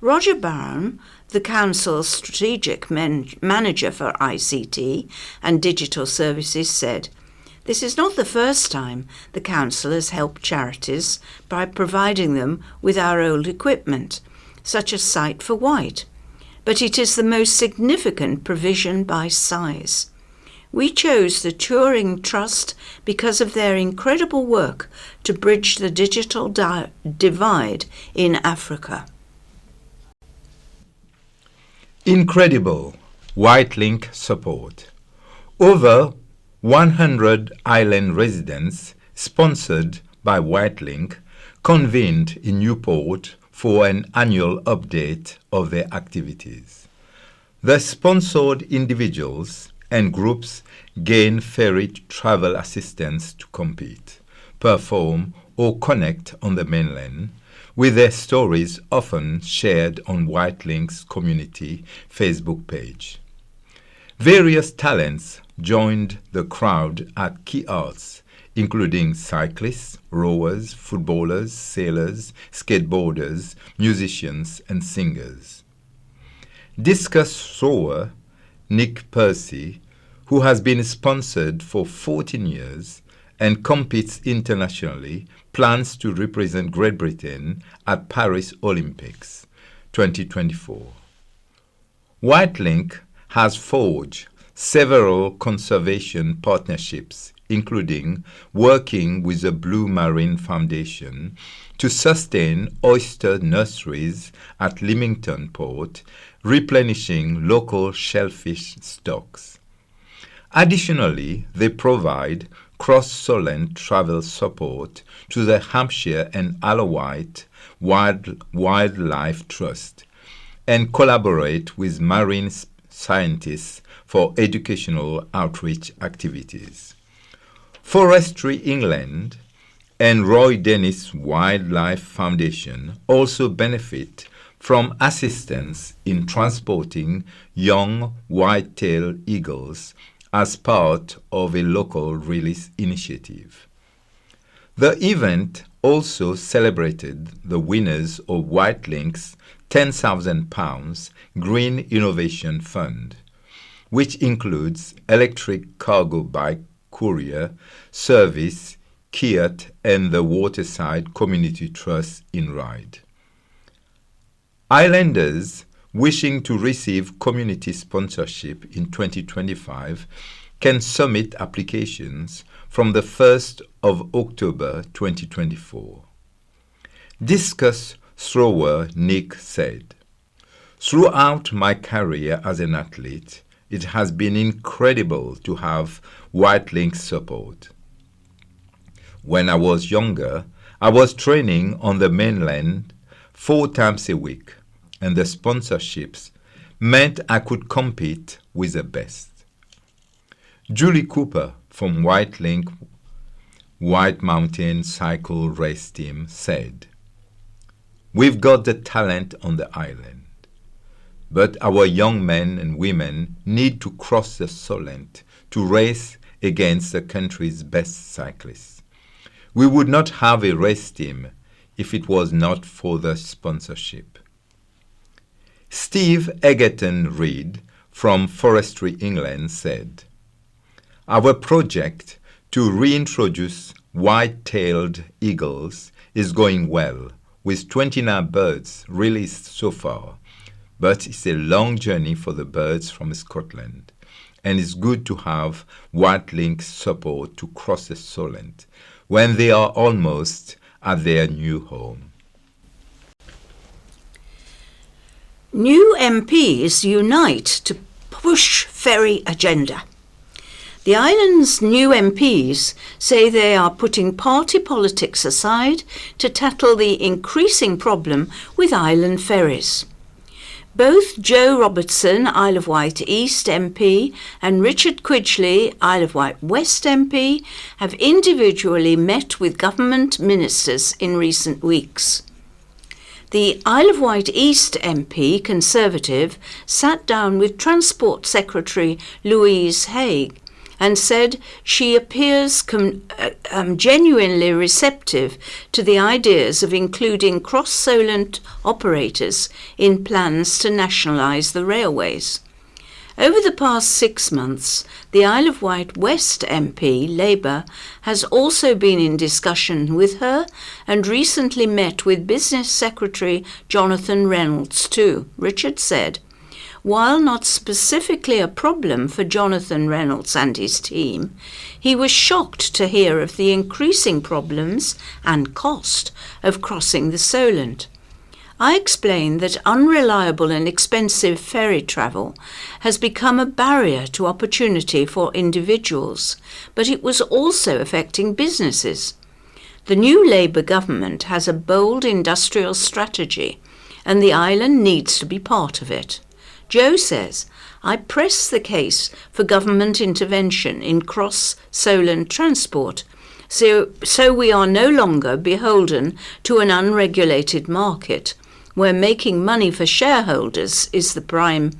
Roger Brown, the Council's Strategic Manager for ICT and Digital Services, said, "This is not the first time the Council has helped charities by providing them with our old equipment, such as Sight for Wight, but it is the most significant provision by size. We chose the Turing Trust because of their incredible work to bridge the digital divide in Africa." Incredible Whitelink support. Over 100 island residents, sponsored by Whitelink, convened in Newport for an annual update of their activities. The sponsored individuals and groups gain ferry travel assistance to compete, perform, or connect on the mainland, with their stories often shared on Whitelink's community Facebook page. Various talents joined the crowd at key arts, including cyclists, rowers, footballers, sailors, skateboarders, musicians, and singers. Discus thrower Nick Percy, who has been sponsored for 14 years and competes internationally, plans to represent Great Britain at Paris Olympics 2024. Whitelink has forged several conservation partnerships, including working with the Blue Marine Foundation to sustain oyster nurseries at Leamington Port, replenishing local shellfish stocks. Additionally, they provide cross-Solent travel support to the Hampshire and Isle of Wight Wildlife Trust and collaborate with marine scientists for educational outreach activities. Forestry England and Roy Dennis Wildlife Foundation also benefit from assistance in transporting young white-tailed eagles as part of a local release initiative. The event also celebrated the winners of Whitelink's £10,000 Green Innovation Fund, which includes electric cargo bike courier service, Kiat, and the Waterside Community Trust in Ryde. Islanders wishing to receive community sponsorship in 2025 can submit applications from the 1st of October 2024. Discus thrower Nick said, "Throughout my career as an athlete, it has been incredible to have Whitelink support. When I was younger, I was training on the mainland 4 times a week, and the sponsorships meant I could compete with the best." Julie Cooper from Whitelink White Mountain Cycle Race Team said, "We've got the talent on the island, but our young men and women need to cross the Solent to race against the country's best cyclists. We would not have a race team if it was not for the sponsorship." Steve Egerton Reid from Forestry England said, "Our project to reintroduce white-tailed eagles is going well, with 29 birds released so far, but it's a long journey for the birds from Scotland, and it's good to have Whitelink's support to cross the Solent when they are almost at their new home." New MPs unite to push ferry agenda. The island's new MPs say they are putting party politics aside to tackle the increasing problem with island ferries. Both Joe Robertson, Isle of Wight East MP, and Richard Quidgley, Isle of Wight West MP, have individually met with government ministers in recent weeks. The Isle of Wight East MP, Conservative, sat down with Transport Secretary Louise Haigh and said she appears genuinely receptive to the ideas of including cross-Solent operators in plans to nationalise the railways. Over the past 6 months, the Isle of Wight West MP, Labour, has also been in discussion with her and recently met with Business Secretary Jonathan Reynolds too, Richard said. While not specifically a problem for Jonathan Reynolds and his team, he was shocked to hear of the increasing problems and cost of crossing the Solent. I explained that unreliable and expensive ferry travel has become a barrier to opportunity for individuals, but it was also affecting businesses. The new Labour government has a bold industrial strategy, and the island needs to be part of it. Joe says, "I press the case for government intervention in cross-Solent transport So we are no longer beholden to an unregulated market, where making money for shareholders is the prime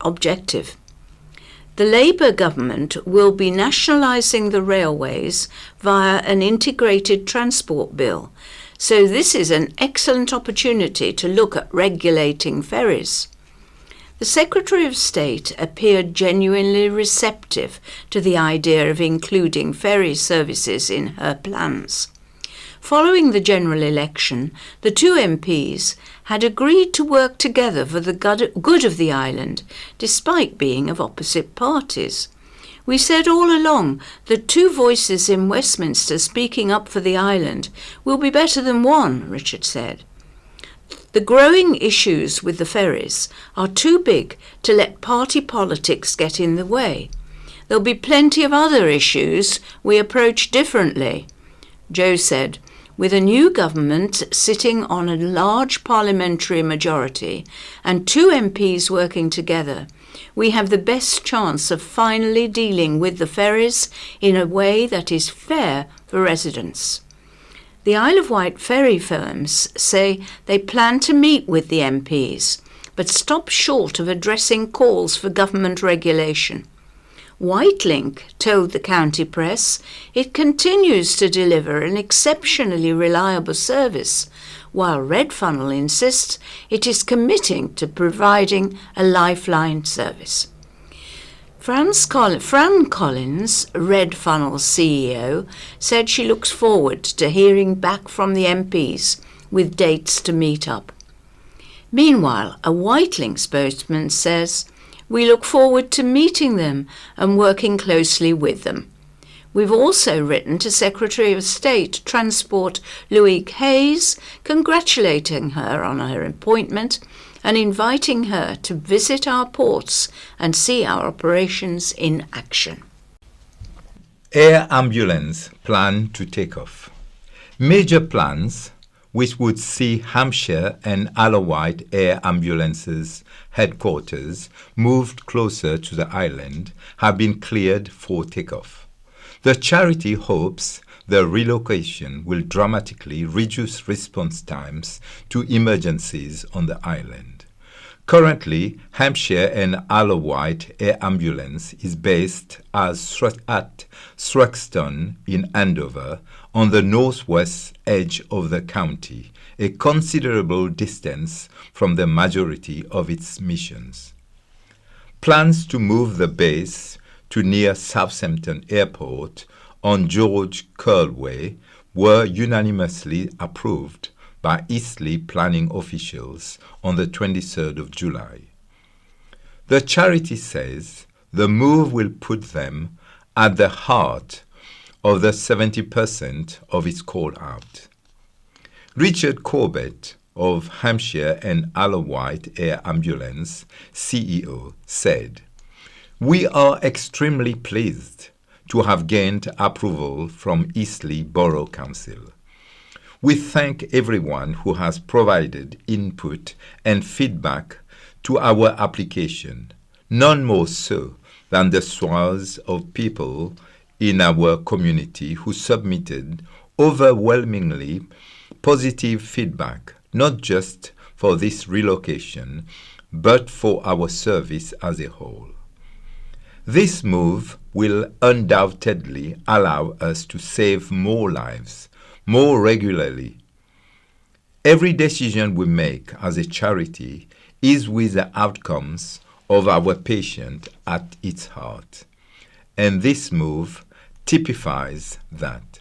objective. The Labour government will be nationalising the railways via an integrated transport bill, so this is an excellent opportunity to look at regulating ferries. The Secretary of State appeared genuinely receptive to the idea of including ferry services in her plans. Following the general election, the two MPs had agreed to work together for the good of the island, despite being of opposite parties. We said all along that two voices in Westminster speaking up for the island will be better than one, Richard said. The growing issues with the ferries are too big to let party politics get in the way. There'll be plenty of other issues we approach differently. Joe said, with a new government sitting on a large parliamentary majority and two MPs working together, we have the best chance of finally dealing with the ferries in a way that is fair for residents. The Isle of Wight ferry firms say they plan to meet with the MPs, but stop short of addressing calls for government regulation. Whitelink told the county press it continues to deliver an exceptionally reliable service, while Red Funnel insists it is committing to providing a lifeline service. Fran Collins, Red Funnel's CEO, said she looks forward to hearing back from the MPs with dates to meet up. Meanwhile, a Whitelink spokesman says, "We look forward to meeting them and working closely with them." We've also written to Secretary of State Transport Louise Hayes, congratulating her on her appointment and inviting her to visit our ports and see our operations in action. Air ambulance plan to take off. Major plans which would see Hampshire and Isle of Wight Air Ambulance's headquarters moved closer to the island have been cleared for takeoff. The charity hopes the relocation will dramatically reduce response times to emergencies on the island. Currently, Hampshire and Isle of Wight Air Ambulance is based at Thruxton in Andover, on the northwest edge of the county, a considerable distance from the majority of its missions. Plans to move the base to near Southampton Airport on George Curl Way were unanimously approved by Eastleigh planning officials on the 23rd of July. The charity says the move will put them at the heart of the 70% of its call out. Richard Corbett of Hampshire and Isle of Wight Air Ambulance, CEO, said, "We are extremely pleased to have gained approval from Eastleigh Borough Council. We thank everyone who has provided input and feedback to our application, none more so than the swathes of people in our community who submitted overwhelmingly positive feedback, not just for this relocation, but for our service as a whole. This move will undoubtedly allow us to save more lives, more regularly. Every decision we make as a charity is with the outcomes of our patient at its heart, and this move typifies that."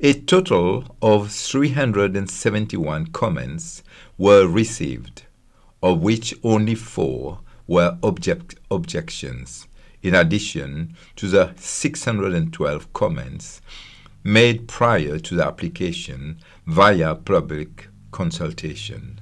A total of 371 comments were received, of which only 4 were objections, in addition to the 612 comments made prior to the application via public consultation.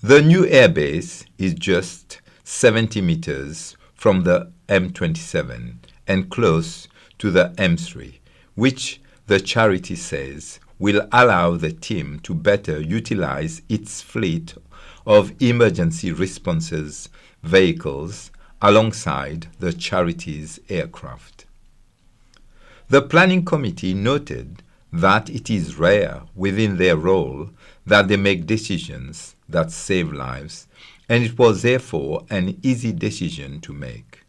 The new airbase is just 70 meters from the M27 and close to the M3, which the charity says will allow the team to better utilize its fleet of emergency responses vehicles alongside the charity's aircraft. The planning committee noted that it is rare within their role that they make decisions that save lives, and it was therefore an easy decision to make.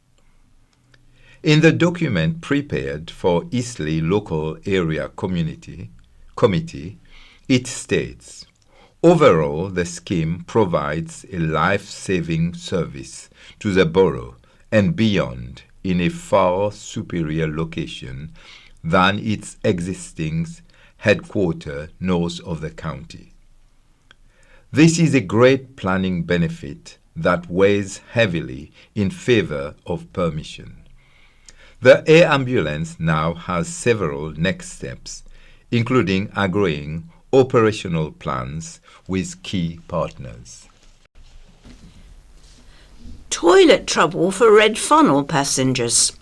In the document prepared for Eastleigh Local Area Committee, it states, overall, the scheme provides a life-saving service to the borough and beyond in a far superior location than its existing headquarters north of the county. This is a great planning benefit that weighs heavily in favor of permission. The air ambulance now has several next steps, including agreeing operational plans with key partners. Toilet trouble for Red Funnel passengers.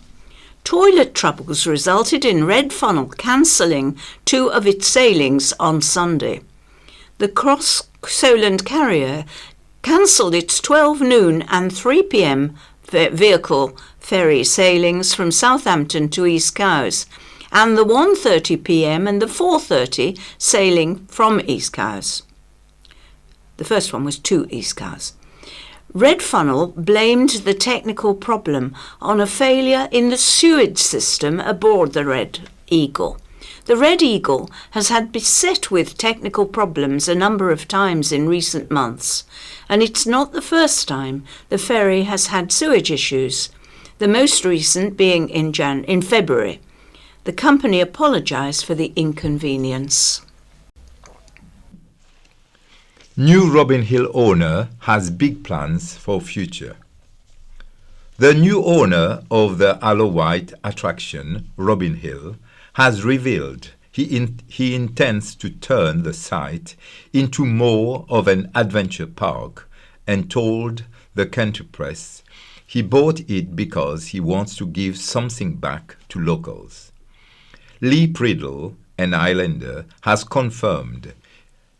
Toilet troubles resulted in Red Funnel cancelling 2 of its sailings on Sunday. The Cross Solent Carrier cancelled its 12 noon and 3 p.m. vehicle ferry sailings from Southampton to East Cowes, and the 1:30 p.m. and the 4:30 sailing from East Cowes. The first one was to East Cowes. Red Funnel blamed the technical problem on a failure in the sewage system aboard the Red Eagle. The Red Eagle has had beset with technical problems a number of times in recent months, and it's not the first time the ferry has had sewage issues, the most recent being in February. The company apologised for the inconvenience. New Robin Hill owner has big plans for future. The new owner of the Isle of Wight attraction, Robin Hill, has revealed he intends to turn the site into more of an adventure park and told the Country Press he bought it because he wants to give something back to locals. Lee Priddle, an islander, has confirmed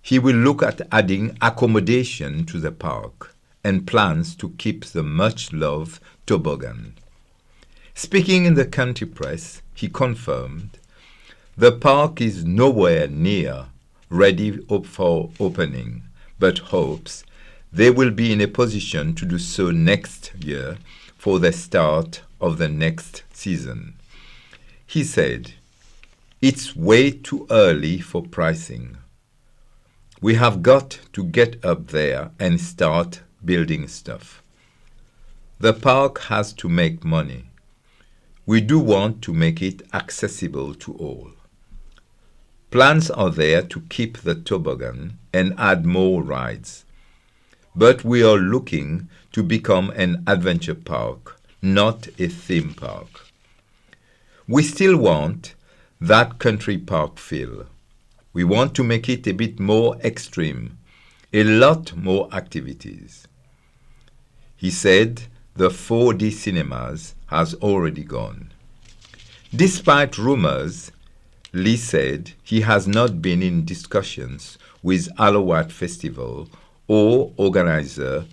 he will look at adding accommodation to the park and plans to keep the much-loved toboggan. Speaking in the Country Press, he confirmed the park is nowhere near ready for opening, but hopes they will be in a position to do so next year for the start of the next season. He said, "It's way too early for pricing. We have got to get up there and start building stuff. The park has to make money. We do want to make it accessible to all. Plans are there to keep the toboggan and add more rides. But we are looking to become an adventure park, not a theme park. We still want that country park feel. We want to make it a bit more extreme, a lot more activities." He said the 4D cinemas has already gone. Despite rumors, Lee said he has not been in discussions with Isle of Wight Festival or organizer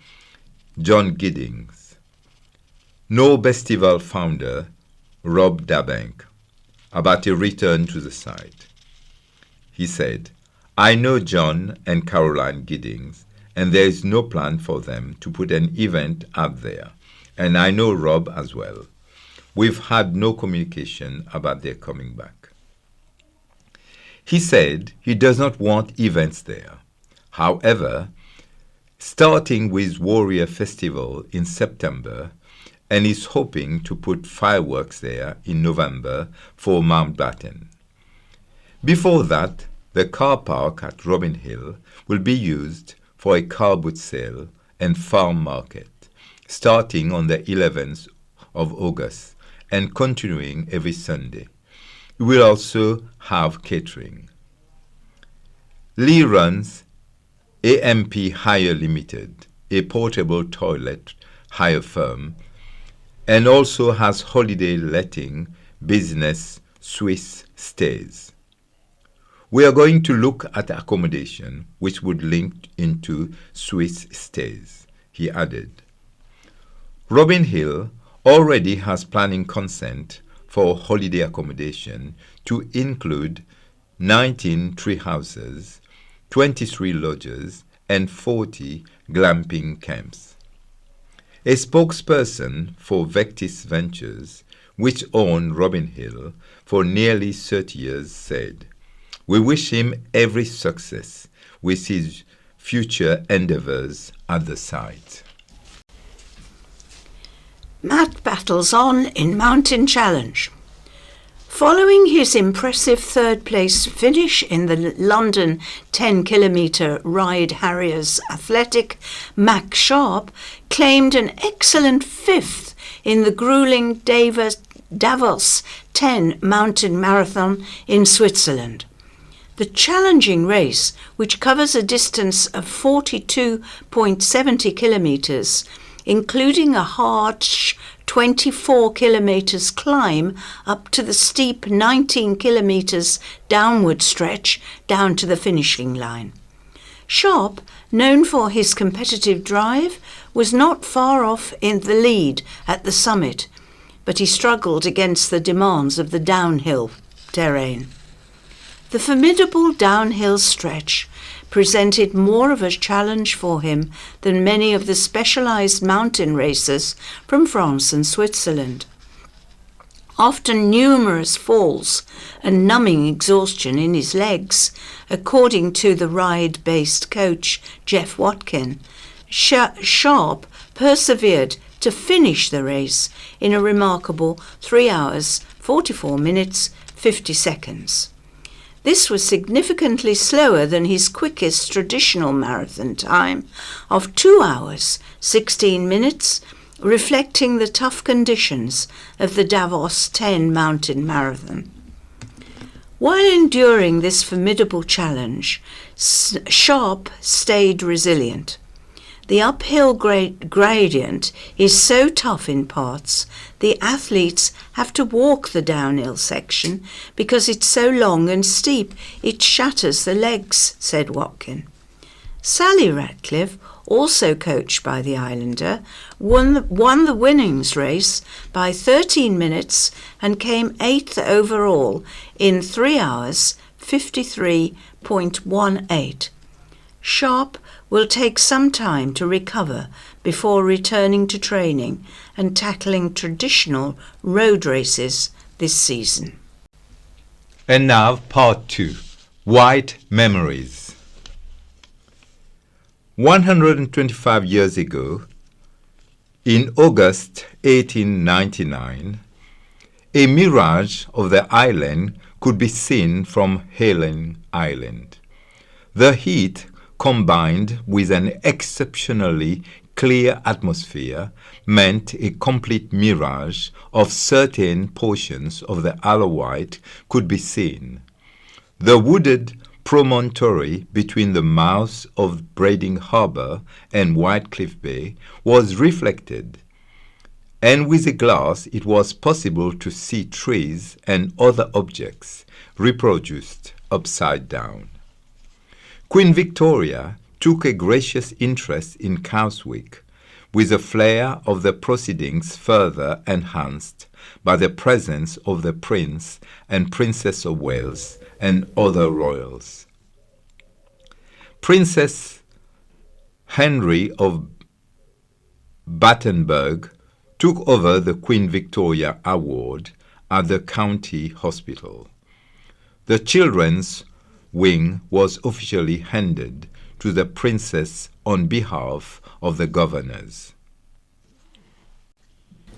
John Giddings, nor Bestival founder Rob Dabank about a return to the site. He said, "I know John and Caroline Giddings, and there is no plan for them to put an event out there. And I know Rob as well. We've had no communication about their coming back." He said he does not want events there. However, starting with Warrior Festival in September, and is hoping to put fireworks there in November for Mountbatten. Before that, the car park at Robin Hill will be used for a car boot sale and farm market, starting on the 11th of August and continuing every Sunday. It will also have catering. Lee runs AMP Hire Limited, a portable toilet hire firm, and also has holiday letting business Swiss Stays. We are going to look at accommodation which would link into Swiss Stays, he added. Robin Hill already has planning consent for holiday accommodation to include 19 tree houses, 23 lodges, and 40 glamping camps. A spokesperson for Vectis Ventures, which owned Robin Hill for nearly 30 years, said, "We wish him every success with his future endeavours at the site." Matt battles on in Mountain Challenge. Following his impressive third-place finish in the London 10-kilometre Ride Harriers Athletic, Mac Sharp claimed an excellent fifth in the gruelling Davos 10 mountain marathon in Switzerland. The challenging race, which covers a distance of 42.70 kilometres, including a harsh 24 kilometres climb up to the steep 19 kilometres downward stretch down to the finishing line. Sharp, known for his competitive drive, was not far off in the lead at the summit, but he struggled against the demands of the downhill terrain. The formidable downhill stretch presented more of a challenge for him than many of the specialised mountain racers from France and Switzerland. After numerous falls and numbing exhaustion in his legs, according to the ride-based coach Jeff Watkin, Sharp persevered to finish the race in a remarkable 3 hours, 44 minutes, 50 seconds. This was significantly slower than his quickest traditional marathon time of 2 hours, 16 minutes, reflecting the tough conditions of the Davos 10 mountain marathon. While enduring this formidable challenge, Sharp stayed resilient. The uphill gradient is so tough in parts, the athletes have to walk the downhill section because it's so long and steep it shatters the legs, said Watkin. Sally Ratcliffe, also coached by the Islander, won the winnings race by 13 minutes and came 8th overall in 3 hours 53.18. Sharp will take some time to recover before returning to training and tackling traditional road races this season. And now part 2, White Memories. 125 years ago, in August 1899, a mirage of the island could be seen from Helen Island. The heat, combined with an exceptionally clear atmosphere, meant a complete mirage of certain portions of the Isle of Wight could be seen. The wooded promontory between the mouths of Brading Harbour and Whitecliff Bay was reflected, and with a glass it was possible to see trees and other objects reproduced upside down. Queen Victoria took a gracious interest in Cowswick, with the flair of the proceedings further enhanced by the presence of the Prince and Princess of Wales and other royals. Princess Henry of Battenberg took over the Queen Victoria Award at the County Hospital. The children's wing was officially handed to the Princess on behalf of the governors.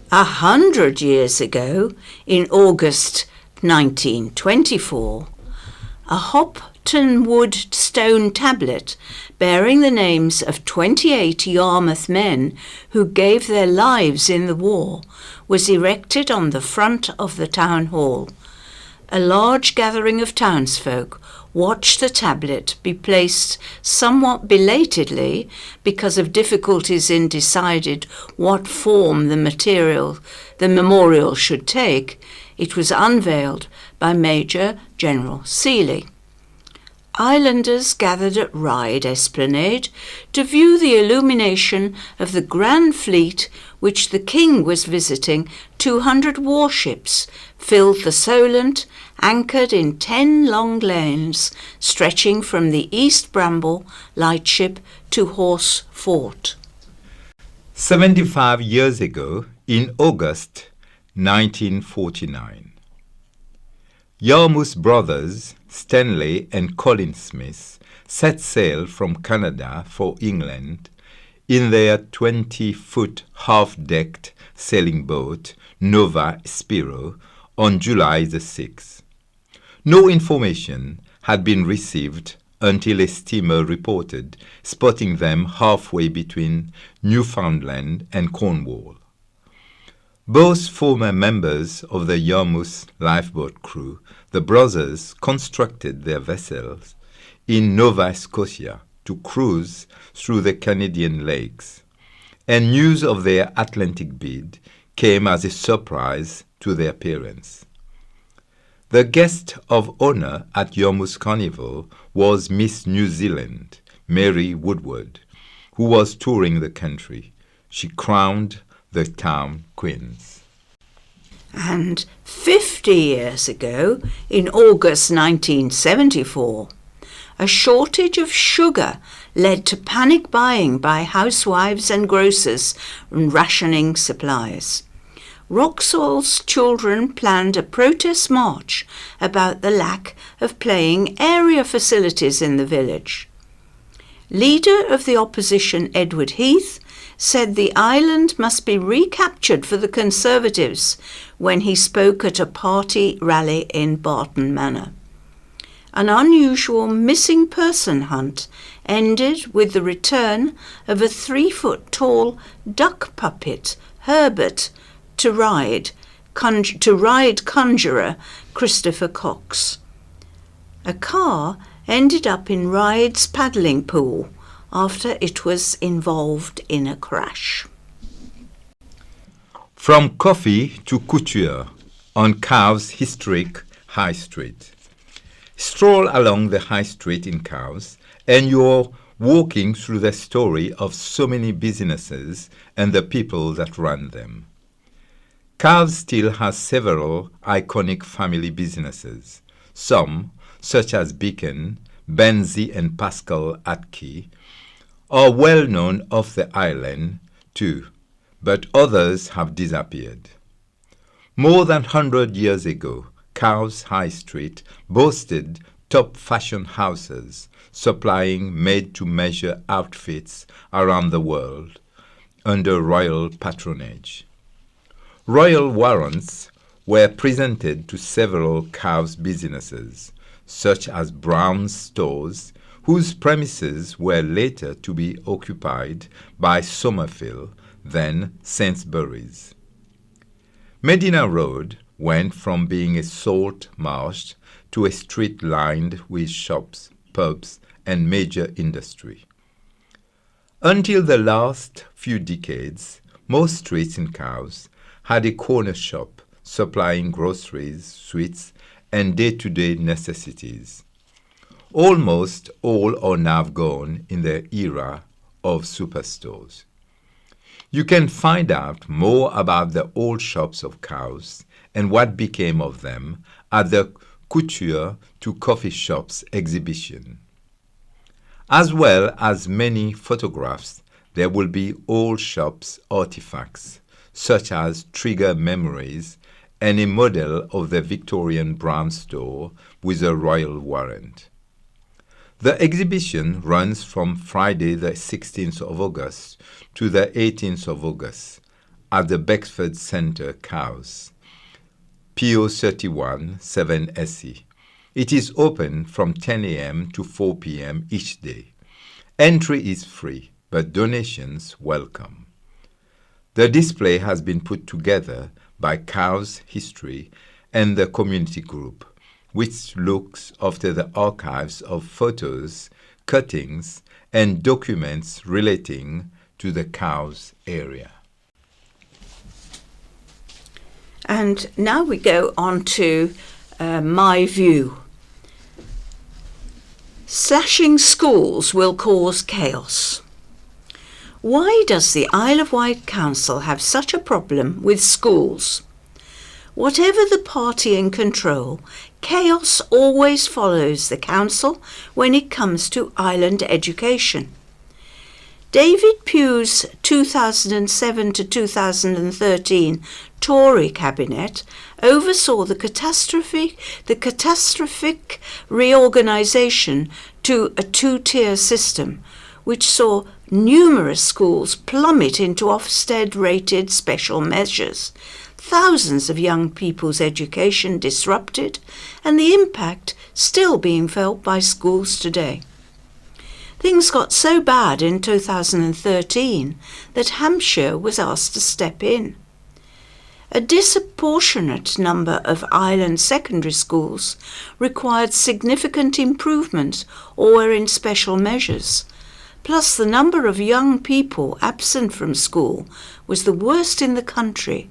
100 years ago, in August 1924, a Hopton wood stone tablet bearing the names of 28 Yarmouth men who gave their lives in the war was erected on the front of the town hall. A large gathering of townsfolk watched the tablet be placed somewhat belatedly because of difficulties in deciding what form the memorial should take. It was unveiled by Major General Seeley. Islanders gathered at Ryde Esplanade to view the illumination of the Grand Fleet which the King was visiting. 200 warships filled the Solent, anchored in 10 long lanes stretching from the East Bramble lightship to Horse Fort. 75 years ago, in August 1949, Yarmouth brothers Stanley and Colin Smith set sail from Canada for England in their 20-foot half-decked sailing boat Nova Spiro on July the 6th. No information had been received until a steamer reported spotting them halfway between Newfoundland and Cornwall. Both former members of the Yarmouth lifeboat crew, the brothers constructed their vessels in Nova Scotia to cruise through the Canadian lakes, and news of their Atlantic bid came as a surprise to their parents. The guest of honor at Yarmouth Carnival was Miss New Zealand, Mary Woodward, who was touring the country. She crowned the town queens. And 50 years ago, in August 1974, a shortage of sugar led to panic buying by housewives and grocers and rationing supplies. Wroxall's children planned a protest march about the lack of playing area facilities in the village. Leader of the opposition Edward Heath said the island must be recaptured for the Conservatives when he spoke at a party rally in Barton Manor. An unusual missing person hunt ended with the return of a 3-foot-tall duck puppet, Herbert, to ride conjurer Christopher Cox. A car ended up in Ryde's paddling pool after it was involved in a crash. From coffee to couture on Cowes historic High Street. Stroll along the High Street in Cowes and you're walking through the story of so many businesses and the people that run them. Cowes still has several iconic family businesses. Some, such as Beacon, Benzie and Pascal Atke, are well known off the island too, but others have disappeared. More than 100 years ago, Cowes High Street boasted top fashion houses supplying made-to-measure outfits around the world under royal patronage. Royal warrants were presented to several Cowes businesses, such as Brown's Stores, whose premises were later to be occupied by Somerville, then Sainsbury's. Medina Road went from being a salt marsh to a street lined with shops, pubs, and major industry. Until the last few decades, most streets in Cowes had a corner shop supplying groceries, sweets, and day-to-day necessities. Almost all are now gone in the era of superstores. You can find out more about the old shops of Cowes and what became of them at the Couture to Coffee Shops exhibition. As well as many photographs, there will be old shops artifacts, such as trigger memories and a model of the Victorian Brown store with a royal warrant. The exhibition runs from Friday the 16th of August to the 18th of August at the Beckford Centre, Cowes, PO 31 7SE. It is open from 10 a.m. to 4 p.m. each day. Entry is free, but donations welcome. The display has been put together by Cowes History and the community group, which looks after the archives of photos, cuttings, and documents relating to the Cowes area. And now we go on to My View. Slashing schools will cause chaos. Why does the Isle of Wight Council have such a problem with schools? Whatever the party in control, chaos always follows the council when it comes to island education. David Pugh's 2007 to 2013 Tory cabinet oversaw the catastrophic reorganisation to a two-tier system, which saw numerous schools plummet into Ofsted-rated special measures, thousands of young people's education disrupted, and the impact still being felt by schools today. Things got so bad in 2013 that Hampshire was asked to step in. A disproportionate number of island secondary schools required significant improvement or were in special measures. Plus, the number of young people absent from school was the worst in the country.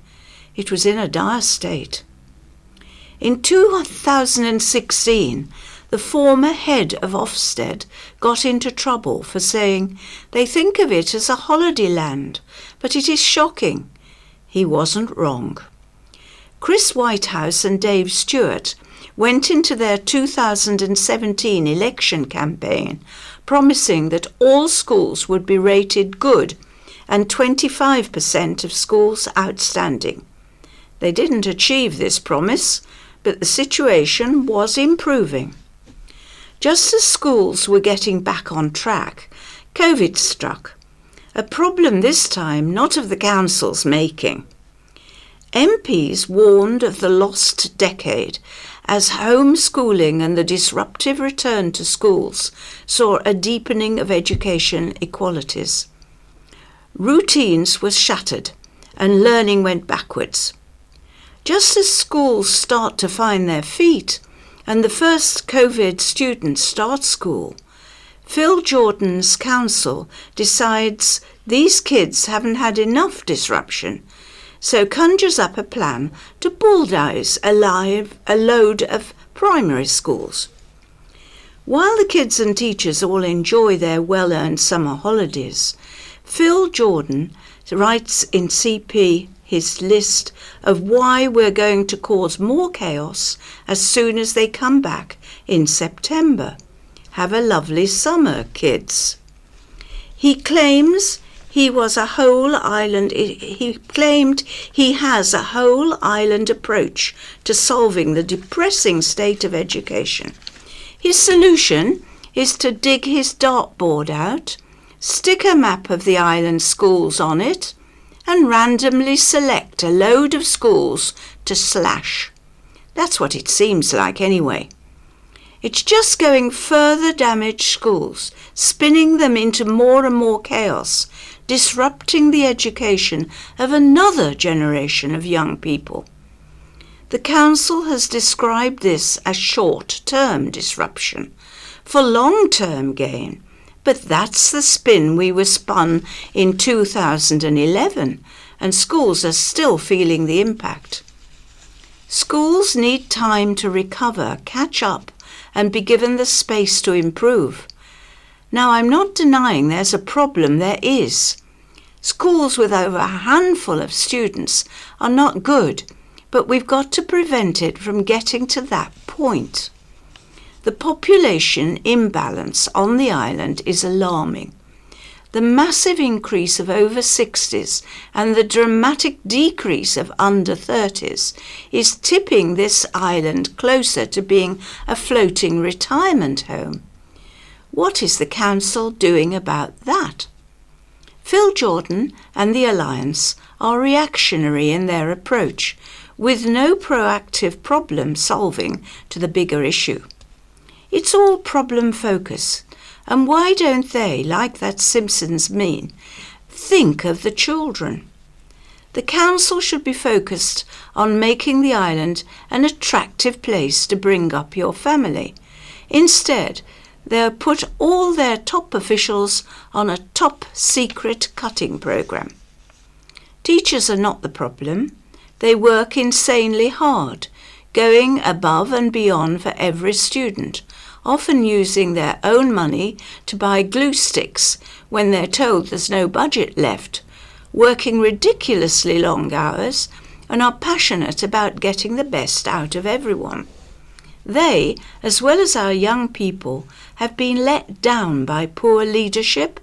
It was in a dire state. In 2016, the former head of Ofsted got into trouble for saying they think of it as a holiday land, but it is shocking. He wasn't wrong. Chris Whitehouse and Dave Stewart went into their 2017 election campaign promising that all schools would be rated good and 25% of schools outstanding. They didn't achieve this promise, but the situation was improving. Just as schools were getting back on track, COVID struck, a problem this time not of the council's making. MPs warned of the lost decade as homeschooling and the disruptive return to schools saw a deepening of education inequalities. Routines were shattered and learning went backwards. Just as schools start to find their feet and the first COVID students start school, Phil Jordan's council decides these kids haven't had enough disruption, so conjures up a plan to bulldoze a load of primary schools. While the kids and teachers all enjoy their well-earned summer holidays, Phil Jordan writes in CP his list of why we're going to cause more chaos as soon as they come back in September. Have a lovely summer, kids. He claims he has a whole island approach to solving the depressing state of education. His solution is to dig his dartboard out, stick a map of the island schools on it, and randomly select a load of schools to slash. That's what it seems like anyway. It's just going further damage schools, spinning them into more and more chaos, disrupting the education of another generation of young people. The council has described this as short-term disruption for long-term gain, but that's the spin we were spun in 2011, and schools are still feeling the impact. Schools need time to recover, catch up, and be given the space to improve. Now, I'm not denying there's a problem, there is. Schools with over a handful of students are not good, but we've got to prevent it from getting to that point. The population imbalance on the island is alarming. The massive increase of over 60s and the dramatic decrease of under 30s is tipping this island closer to being a floating retirement home. What is the council doing about that? Phil Jordan and the Alliance are reactionary in their approach, with no proactive problem solving to the bigger issue. It's all problem focus, and why don't they, like that Simpsons meme, think of the children? The council should be focused on making the island an attractive place to bring up your family. Instead, they put all their top officials on a top-secret cutting program. Teachers are not the problem. They work insanely hard, going above and beyond for every student, often using their own money to buy glue sticks when they're told there's no budget left, working ridiculously long hours, and are passionate about getting the best out of everyone. They, as well as our young people, have been let down by poor leadership,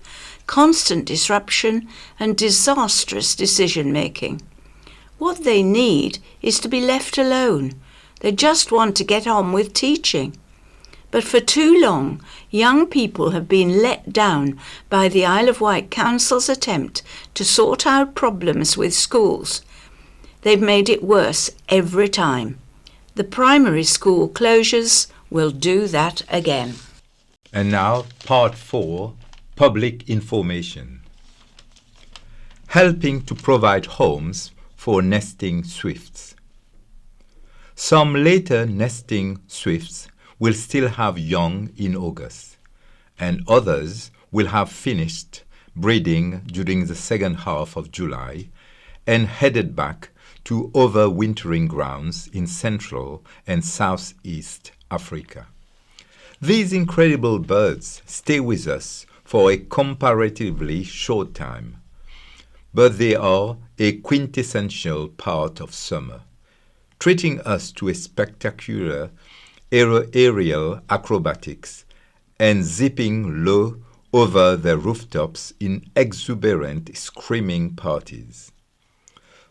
constant disruption, and disastrous decision-making. What they need is to be left alone. They just want to get on with teaching. But for too long, young people have been let down by the Isle of Wight Council's attempt to sort out problems with schools. They've made it worse every time. The primary school closures will do that again. And now, part 4, public information. Helping to provide homes for nesting swifts. Some later nesting swifts will still have young in August, and others will have finished breeding during the second half of July and headed back to overwintering grounds in Central and Southeast Africa. These incredible birds stay with us for a comparatively short time, but they are a quintessential part of summer, treating us to a spectacular aerial acrobatics and zipping low over the rooftops in exuberant screaming parties.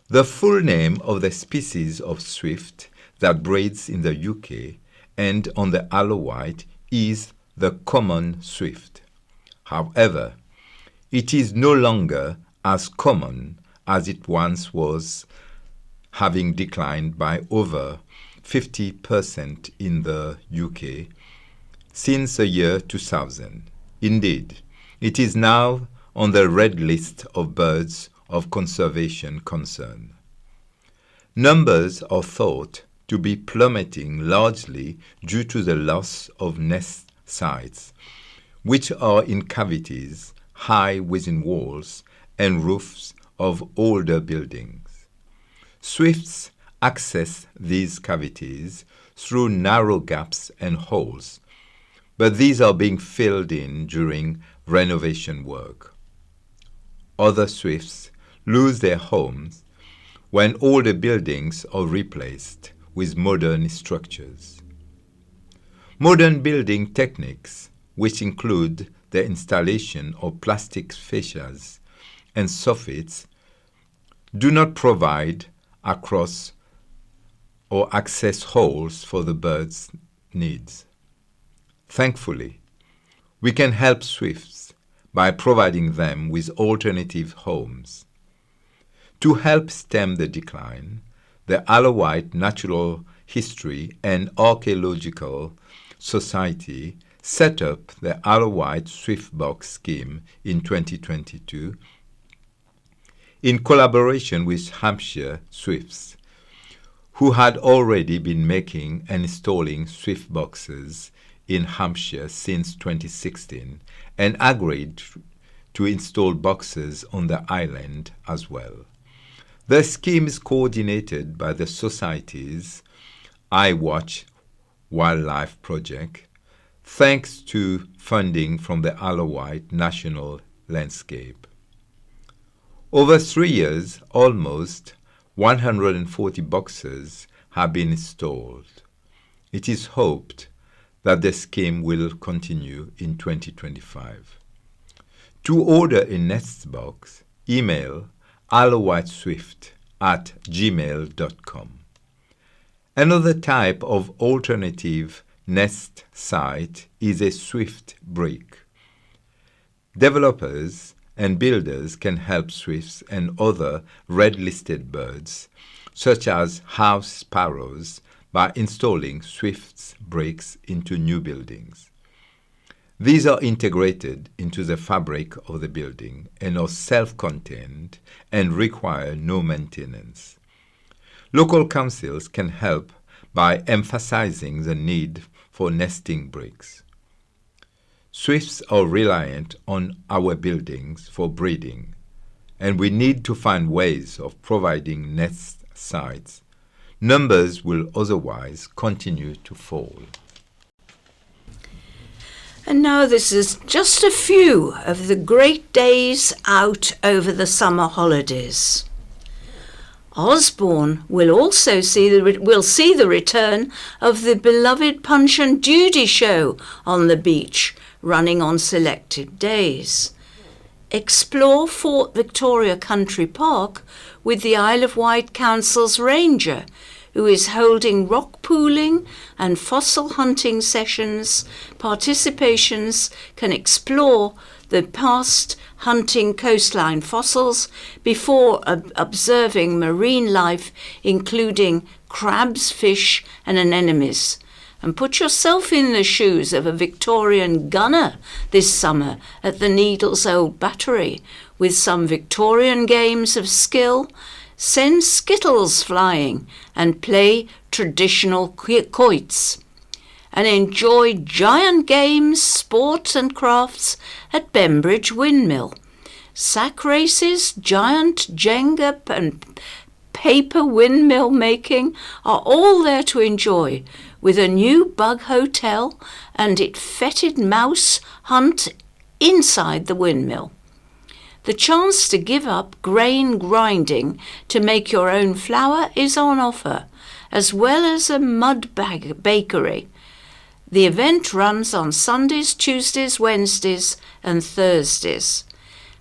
The full name of the species of swift that breeds in the UK and on the Isle of Wight is the common swift. However, it is no longer as common as it once was, having declined by over 50% in the UK since the year 2000. Indeed, it is now on the red list of birds of conservation concern. Numbers are thought to be plummeting largely due to the loss of nest sites, which are in cavities high within walls and roofs of older buildings. Swifts access these cavities through narrow gaps and holes, but these are being filled in during renovation work. Other swifts lose their homes when older buildings are replaced with modern structures. Modern building techniques, which include the installation of plastic fascias and soffits, do not provide across or access holes for the birds' needs. Thankfully, we can help swifts by providing them with alternative homes. To help stem the decline, the Isle of Wight Natural History and Archaeological Society set up the Isle of Wight Swift Box Scheme in 2022 in collaboration with Hampshire Swifts, who had already been making and installing swift boxes in Hampshire since 2016 and agreed to install boxes on the island as well. The scheme is coordinated by the Society's iWatch Wildlife Project, thanks to funding from the Isle of Wight National Landscape. Over 3 years, almost 140 boxes have been installed. It is hoped that the scheme will continue in 2025. To order a nest box, email isleofwightswift@gmail.com. Another type of alternative nest site is a swift brick. Developers and builders can help swifts and other red-listed birds, such as house sparrows, by installing swifts bricks into new buildings. These are integrated into the fabric of the building and are self-contained and require no maintenance. Local councils can help by emphasizing the need for nesting bricks. Swifts are reliant on our buildings for breeding, and we need to find ways of providing nest sites. Numbers will otherwise continue to fall. And now this is just a few of the great days out over the summer holidays. Osborne will also see the return of the beloved Punch and Judy show on the beach, running on selected days. Explore Fort Victoria Country Park with the Isle of Wight Council's ranger, who is holding rock pooling and fossil hunting sessions. Participations can explore the past hunting coastline fossils before observing marine life, including crabs, fish and anemones. And put yourself in the shoes of a Victorian gunner this summer at the Needles Old Battery with some Victorian games of skill. Send skittles flying and play traditional quoits. And enjoy giant games, sports and crafts at Bembridge Windmill. Sack races, giant Jenga and paper windmill making are all there to enjoy, with a new bug hotel and its fetid mouse hunt inside the windmill. The chance to give up grain grinding to make your own flour is on offer, as well as a mud bakery. The event runs on Sundays, Tuesdays, Wednesdays and Thursdays.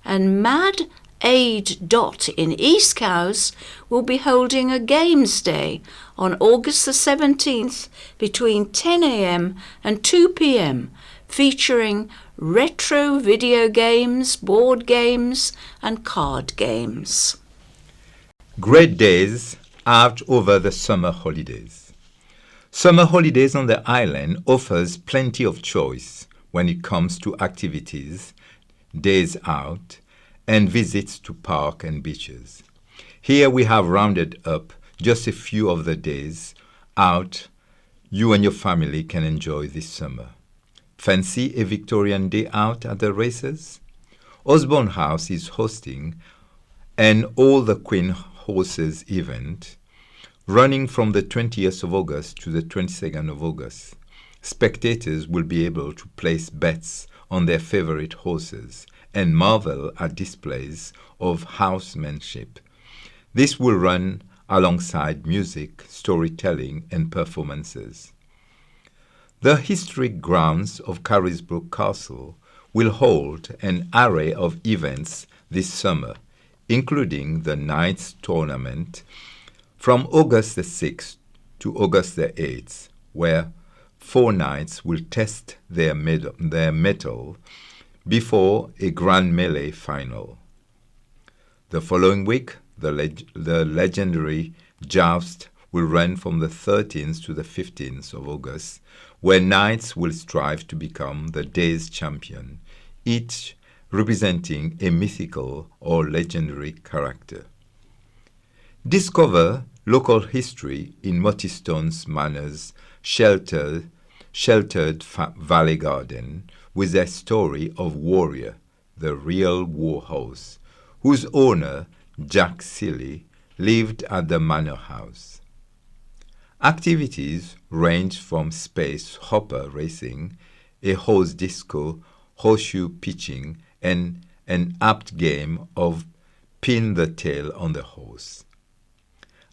And Mad Aid Dot in East Cowes will be holding a Games Day on August the 17th between 10 a.m. and 2 p.m, featuring retro video games, board games and card games. Great days out over the summer holidays. Summer holidays on the island offers plenty of choice when it comes to activities, days out, and visits to park and beaches. Here we have rounded up just a few of the days out you and your family can enjoy this summer. Fancy a Victorian day out at the races? Osborne House is hosting an All the Queen Horses event running from the 20th of August to the 22nd of August. Spectators will be able to place bets on their favorite horses and marvel at displays of horsemanship. This will run alongside music, storytelling and performances. The historic grounds of Carisbrooke Castle will hold an array of events this summer, including the Knights Tournament from August the 6th to August the 8th, where 4 knights will test their mettle before a grand melee final. The following week, the legendary joust will run from the 13th to the 15th of August, where knights will strive to become the day's champion, each representing a mythical or legendary character. Discover local history in Mottystones Manor's sheltered valley garden with a story of Warrior, the real war horse, whose owner, Jack Seeley, lived at the manor house. Activities range from space hopper racing, a horse disco, horseshoe pitching, and an apt game of pin the tail on the horse.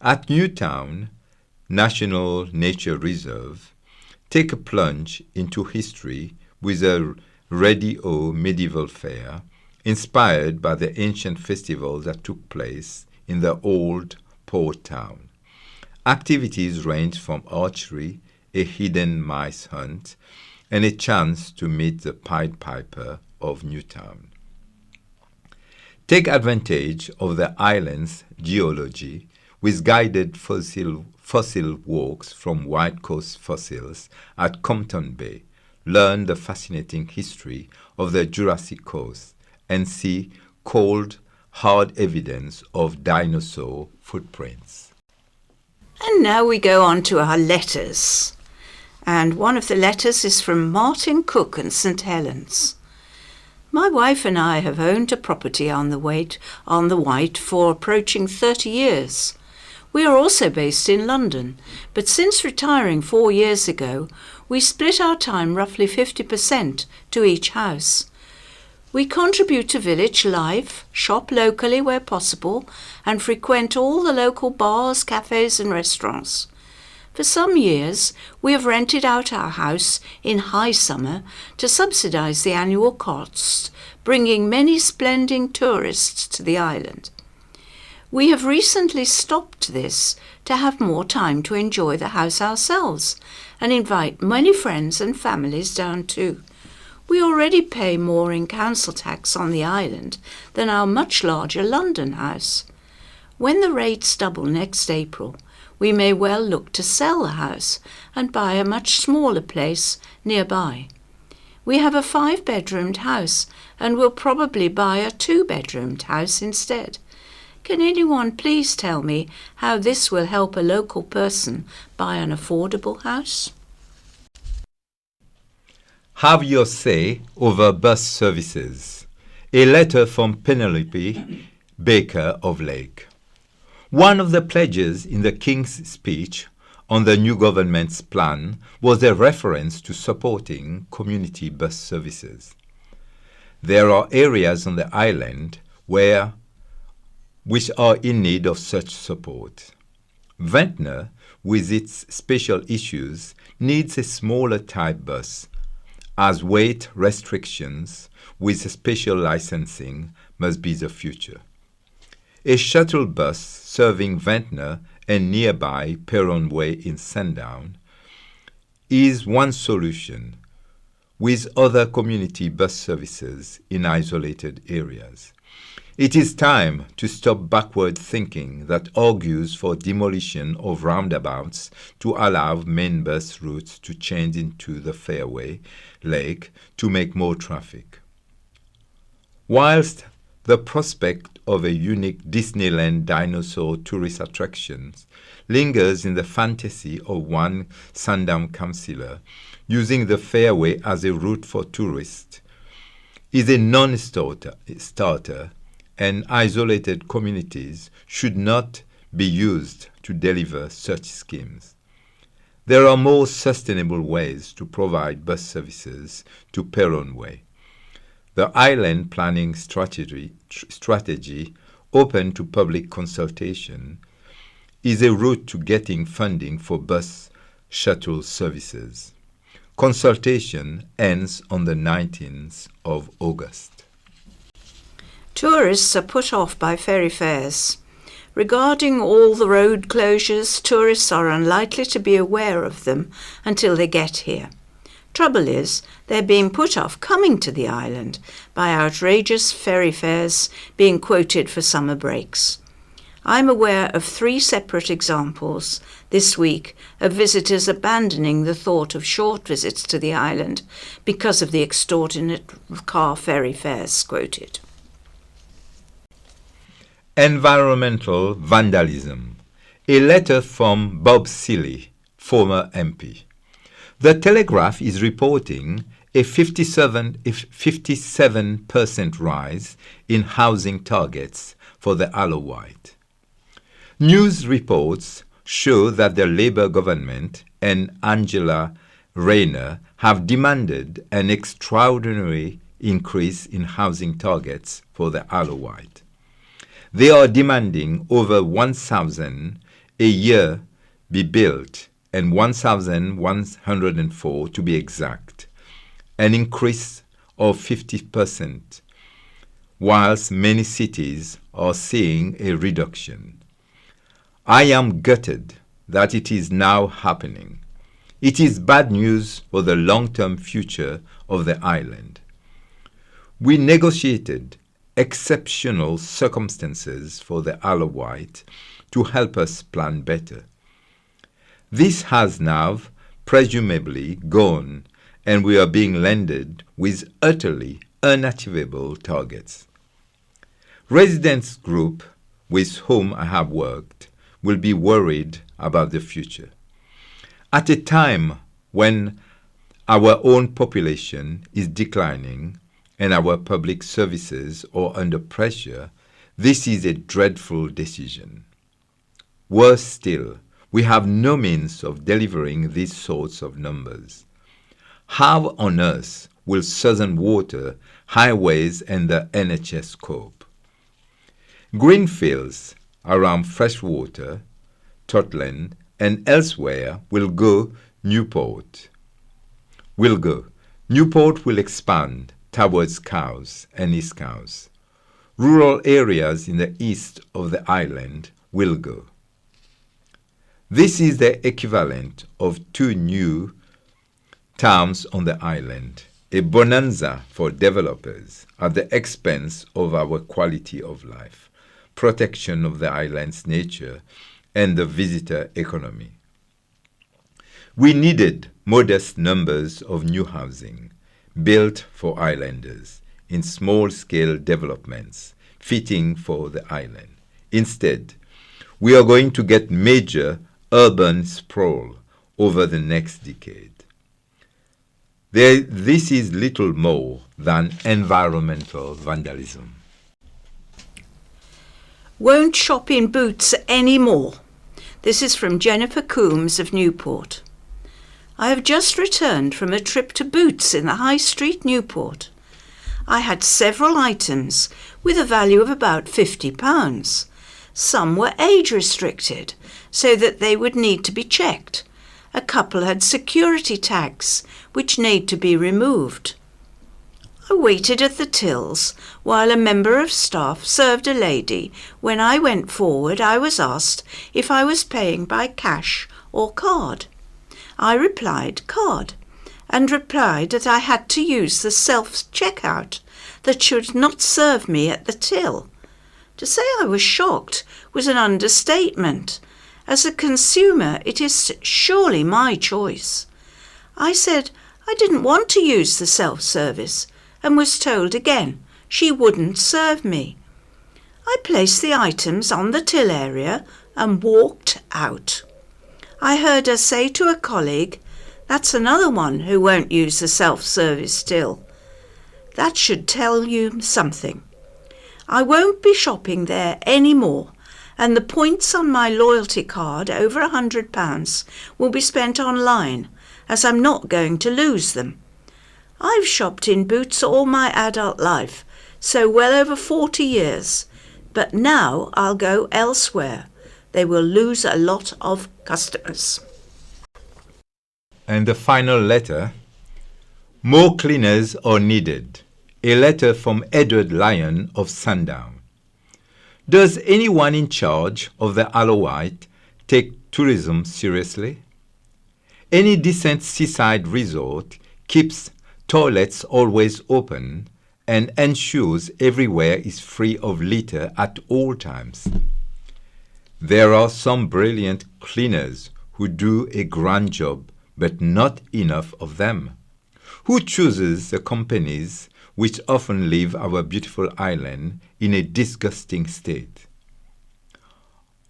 At Newtown National Nature Reserve, take a plunge into history with a radio medieval fair inspired by the ancient festival that took place in the old port town. Activities range from archery, a hidden mice hunt, and a chance to meet the Pied Piper of Newtown. Take advantage of the island's geology with guided fossil walks from White Coast Fossils at Compton Bay. Learn the fascinating history of the Jurassic Coast and see cold, hard evidence of dinosaur footprints. And now we go on to our letters. And one of the letters is from Martin Cook and St Helens. My wife and I have owned a property on the Wight for approaching 30 years. We are also based in London, but since retiring 4 years ago, we split our time roughly 50% to each house. We contribute to village life, shop locally where possible, and frequent all the local bars, cafes and restaurants. For some years, we have rented out our house in high summer to subsidise the annual costs, bringing many splendid tourists to the island. We have recently stopped this to have more time to enjoy the house ourselves and invite many friends and families down too. We already pay more in council tax on the island than our much larger London house. When the rates double next April, we may well look to sell the house and buy a much smaller place nearby. We have a 5-bedroomed house and will probably buy a 2-bedroomed house instead. Can anyone please tell me how this will help a local person buy an affordable house? Have your say over bus services. A letter from Penelope Baker of Lake. One of the pledges in the King's speech on the new government's plan was a reference to supporting community bus services. There are areas on the island which are in need of such support. Ventnor, with its special issues, needs a smaller type bus, as weight restrictions with special licensing must be the future. A shuttle bus serving Ventnor and nearby Perron Way in Sandown is one solution, with other community bus services in isolated areas. It is time to stop backward thinking that argues for demolition of roundabouts to allow main bus routes to change into the Fairway Lake to make more traffic. Whilst the prospect of a unique Disneyland dinosaur tourist attractions lingers in the fantasy of one Sandown councillor, using the Fairway as a route for tourists is a non-starter, and isolated communities should not be used to deliver such schemes. There are more sustainable ways to provide bus services to Perron Way. The island planning strategy open to public consultation is a route to getting funding for bus shuttle services. Consultation ends on the 19th of August. Tourists are put off by ferry fares. Regarding all the road closures, tourists are unlikely to be aware of them until they get here. Trouble is, they're being put off coming to the island by outrageous ferry fares being quoted for summer breaks. I'm aware of 3 separate examples this week of visitors abandoning the thought of short visits to the island because of the extortionate car ferry fares quoted. Environmental vandalism. A letter from Bob Seeley, former MP. The Telegraph is reporting a 57% rise in housing targets for the Isle of Wight. News reports show that the Labour government and Angela Rayner have demanded an extraordinary increase in housing targets for the Isle of Wight. They are demanding over 1,000 a year be built and 1,104 to be exact, an increase of 50%, whilst many cities are seeing a reduction. I am gutted that it is now happening. It is bad news for the long-term future of the island. We negotiated exceptional circumstances for the Isle of Wight to help us plan better. This has now presumably gone, and we are being landed with utterly unachievable targets. Residents group with whom I have worked will be worried about the future. At a time when our own population is declining and our public services are under pressure, this is a dreadful decision. Worse still, we have no means of delivering these sorts of numbers. How on earth will Southern Water, Highways and the NHS cope? Greenfields around Freshwater, Totland and elsewhere will go. Newport will expand towards Cowes and East Cowes. Rural areas in the east of the island will go. This is the equivalent of 2 new towns on the island, a bonanza for developers at the expense of our quality of life, protection of the island's nature, and the visitor economy. We needed modest numbers of new housing built for islanders in small-scale developments fitting for the island. Instead, we are going to get major urban sprawl over the next decade. This is little more than environmental vandalism. Won't shop in Boots anymore. This is from Jennifer Coombs of Newport. I have just returned from a trip to Boots in the High Street, Newport. I had several items with a value of about £50. Some were age restricted, so that they would need to be checked. A couple had security tags, which need to be removed. I waited at the tills while a member of staff served a lady. When I went forward, I was asked if I was paying by cash or card. I replied card, and replied that I had to use the self-checkout that should not serve me at the till. To say I was shocked was an understatement. As a consumer, it is surely my choice. I said I didn't want to use the self-service and was told again she wouldn't serve me. I placed the items on the till area and walked out. I heard her say to a colleague, "That's another one who won't use the self-service till." That should tell you something. I won't be shopping there any more, and the points on my loyalty card over £100 will be spent online, as I'm not going to lose them. I've shopped in Boots all my adult life, so well over 40 years, but now I'll go elsewhere. They will lose a lot of customers. And the final letter, more cleaners are needed. A letter from Edward Lyon of Sundown. Does anyone in charge of the Isle of Wight take tourism seriously? Any decent seaside resort keeps toilets always open and ensures everywhere is free of litter at all times. There are some brilliant cleaners who do a grand job, but not enough of them. Who chooses the companies which often leave our beautiful island in a disgusting state?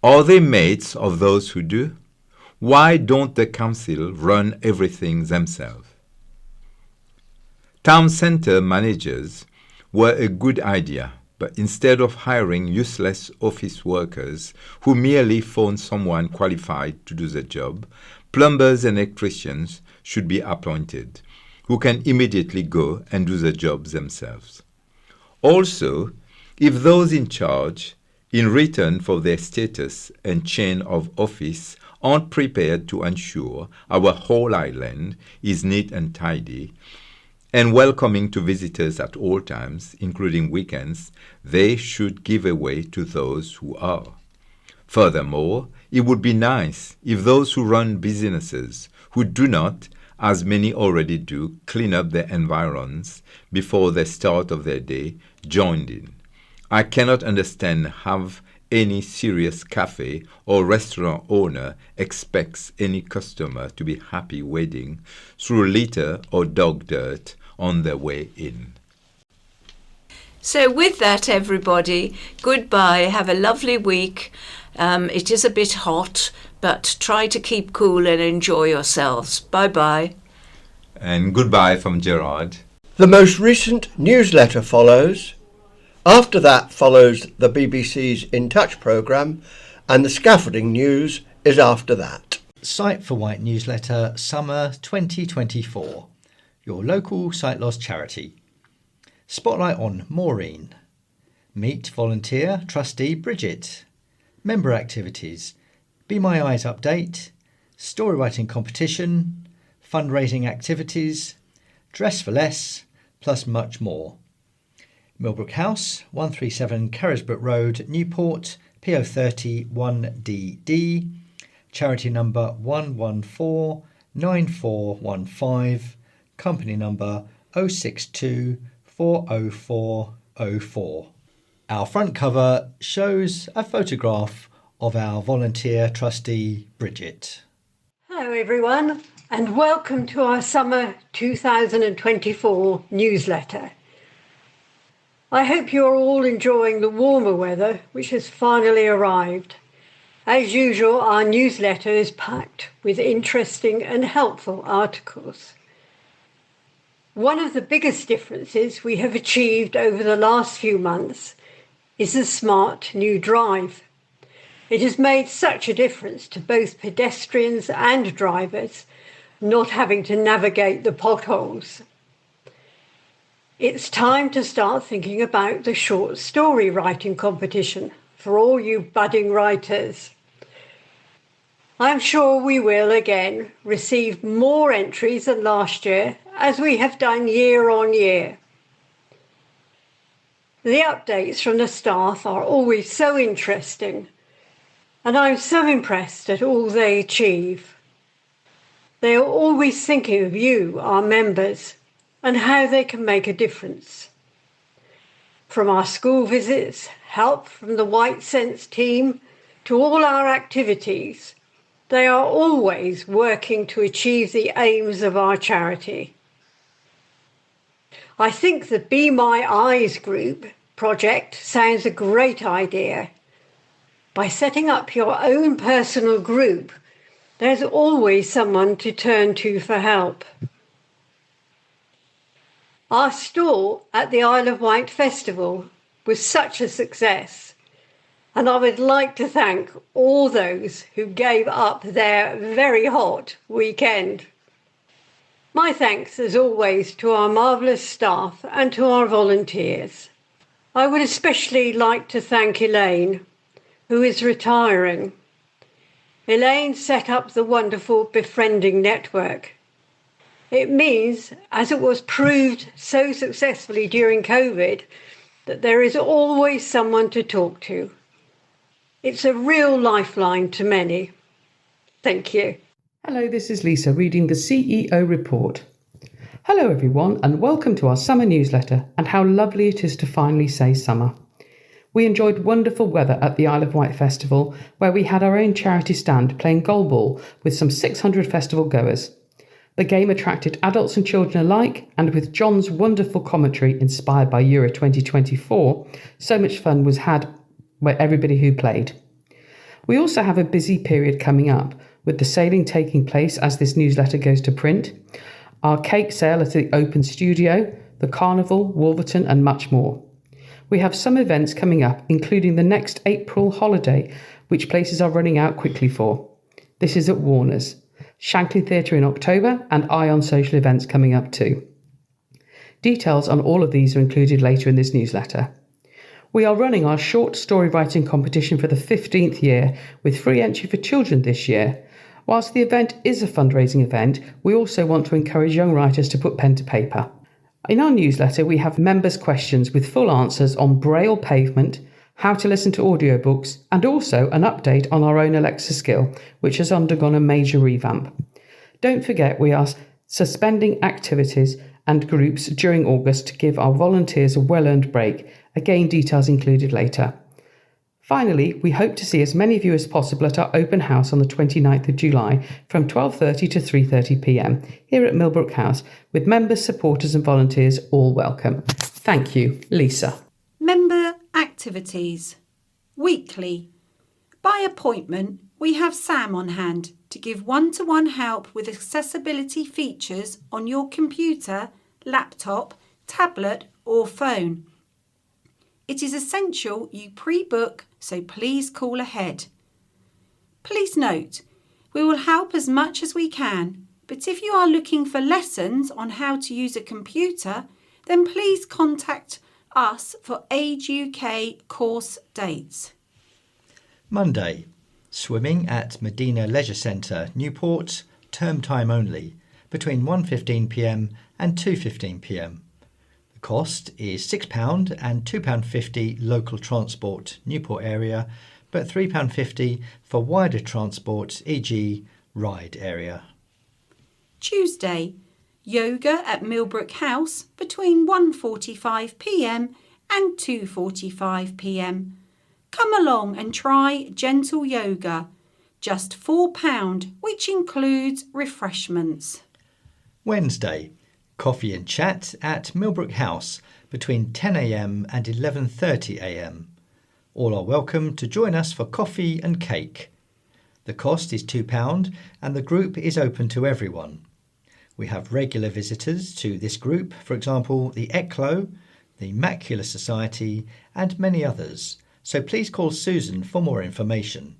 Are they mates of those who do? Why don't the council run everything themselves? Town centre managers were a good idea, but instead of hiring useless office workers who merely phone someone qualified to do the job, plumbers and electricians should be appointed, who can immediately go and do the job themselves. Also, if those in charge, in return for their status and chain of office, aren't prepared to ensure our whole island is neat and tidy, and welcoming to visitors at all times, including weekends, they should give way to those who are. Furthermore, it would be nice if those who run businesses who do not, as many already do, clean up their environs before the start of their day, joined in. I cannot understand how any serious cafe or restaurant owner expects any customer to be happy wading through litter or dog dirt on their way in. So with that, everybody, goodbye. Have a lovely week. It is a bit hot, but try to keep cool and enjoy yourselves. Bye-bye. And goodbye from Gerard. The most recent newsletter follows. After that follows the BBC's In Touch programme, and the scaffolding news is after that. Sight for White newsletter Summer 2024. Your local sight loss charity. Spotlight on Maureen. Meet volunteer trustee Bridget. Member activities. Be My Eyes update. Story writing competition. Fundraising activities. Dress for Less. Plus much more. Millbrook House, 137 Carisbrooke Road, Newport, PO30 1DD. Charity number 1149415. Company number 062400404. Our front cover shows a photograph of our volunteer trustee Bridget. Hello everyone and welcome to our summer 2024 newsletter. I hope you're all enjoying the warmer weather which has finally arrived. As usual, our newsletter is packed with interesting and helpful articles. One of the biggest differences we have achieved over the last few months is the smart new drive. It has made such a difference to both pedestrians and drivers not having to navigate the potholes. It's time to start thinking about the short story writing competition for all you budding writers. I'm sure we will again receive more entries than last year, as we have done year on year. The updates from the staff are always so interesting, and I'm so impressed at all they achieve. They are always thinking of you, our members, and how they can make a difference. From our school visits, help from the White Sense team, to all our activities, they are always working to achieve the aims of our charity. I think the Be My Eyes group project sounds a great idea. By setting up your own personal group, there's always someone to turn to for help. Our stall at the Isle of Wight Festival was such a success, and I would like to thank all those who gave up their very hot weekend. My thanks, as always, to our marvellous staff and to our volunteers. I would especially like to thank Elaine, who is retiring. Elaine set up the wonderful Befriending Network. It means, as it was proved so successfully during COVID, that there is always someone to talk to. It's a real lifeline to many. Thank you. Hello, this is Lisa reading the CEO report. Hello everyone and welcome to our summer newsletter, and how lovely it is to finally say summer. We enjoyed wonderful weather at the Isle of Wight Festival, where we had our own charity stand playing goalball with some 600 festival goers. The game attracted adults and children alike, and with John's wonderful commentary inspired by Euro 2024, so much fun was had by everybody who played. We also have a busy period coming up, with the sailing taking place as this newsletter goes to print, our cake sale at the Open Studio, the Carnival, Wolverton and much more. We have some events coming up, including the next April holiday, which places are running out quickly for. This is at Warner's, Shanklin Theatre in October, and Ion social events coming up too. Details on all of these are included later in this newsletter. We are running our short story writing competition for the 15th year, with free entry for children this year. Whilst the event is a fundraising event, we also want to encourage young writers to put pen to paper. In our newsletter, we have members' questions with full answers on Braille pavement, how to listen to audiobooks, and also an update on our own Alexa skill, which has undergone a major revamp. Don't forget, we are suspending activities and groups during August to give our volunteers a well-earned break. Again, details included later. Finally, we hope to see as many of you as possible at our open house on the 29th of July from 12:30 to 3:30 p.m. here at Millbrook House, with members, supporters and volunteers all welcome. Thank you. Lisa. Member activities. Weekly. By appointment, we have Sam on hand to give one-to-one help with accessibility features on your computer, laptop, tablet or phone. It is essential you pre-book, so please call ahead. Please note, we will help as much as we can, but if you are looking for lessons on how to use a computer, then please contact us for Age UK course dates. Monday, swimming at Medina Leisure Centre, Newport, term time only, between 1:15pm and 2:15pm. The cost is £6 and £2.50 local transport Newport area, but £3.50 for wider transport, e.g. Ryde area. Tuesday, yoga at Millbrook House between 1:45pm and 2:45pm. Come along and try gentle yoga, just £4, which includes refreshments. Wednesday, coffee and chat at Millbrook House between 10am and 11:30am. All are welcome to join us for coffee and cake. The cost is £2 and the group is open to everyone. We have regular visitors to this group, for example, the ECLO, the Macular Society and many others, so please call Susan for more information.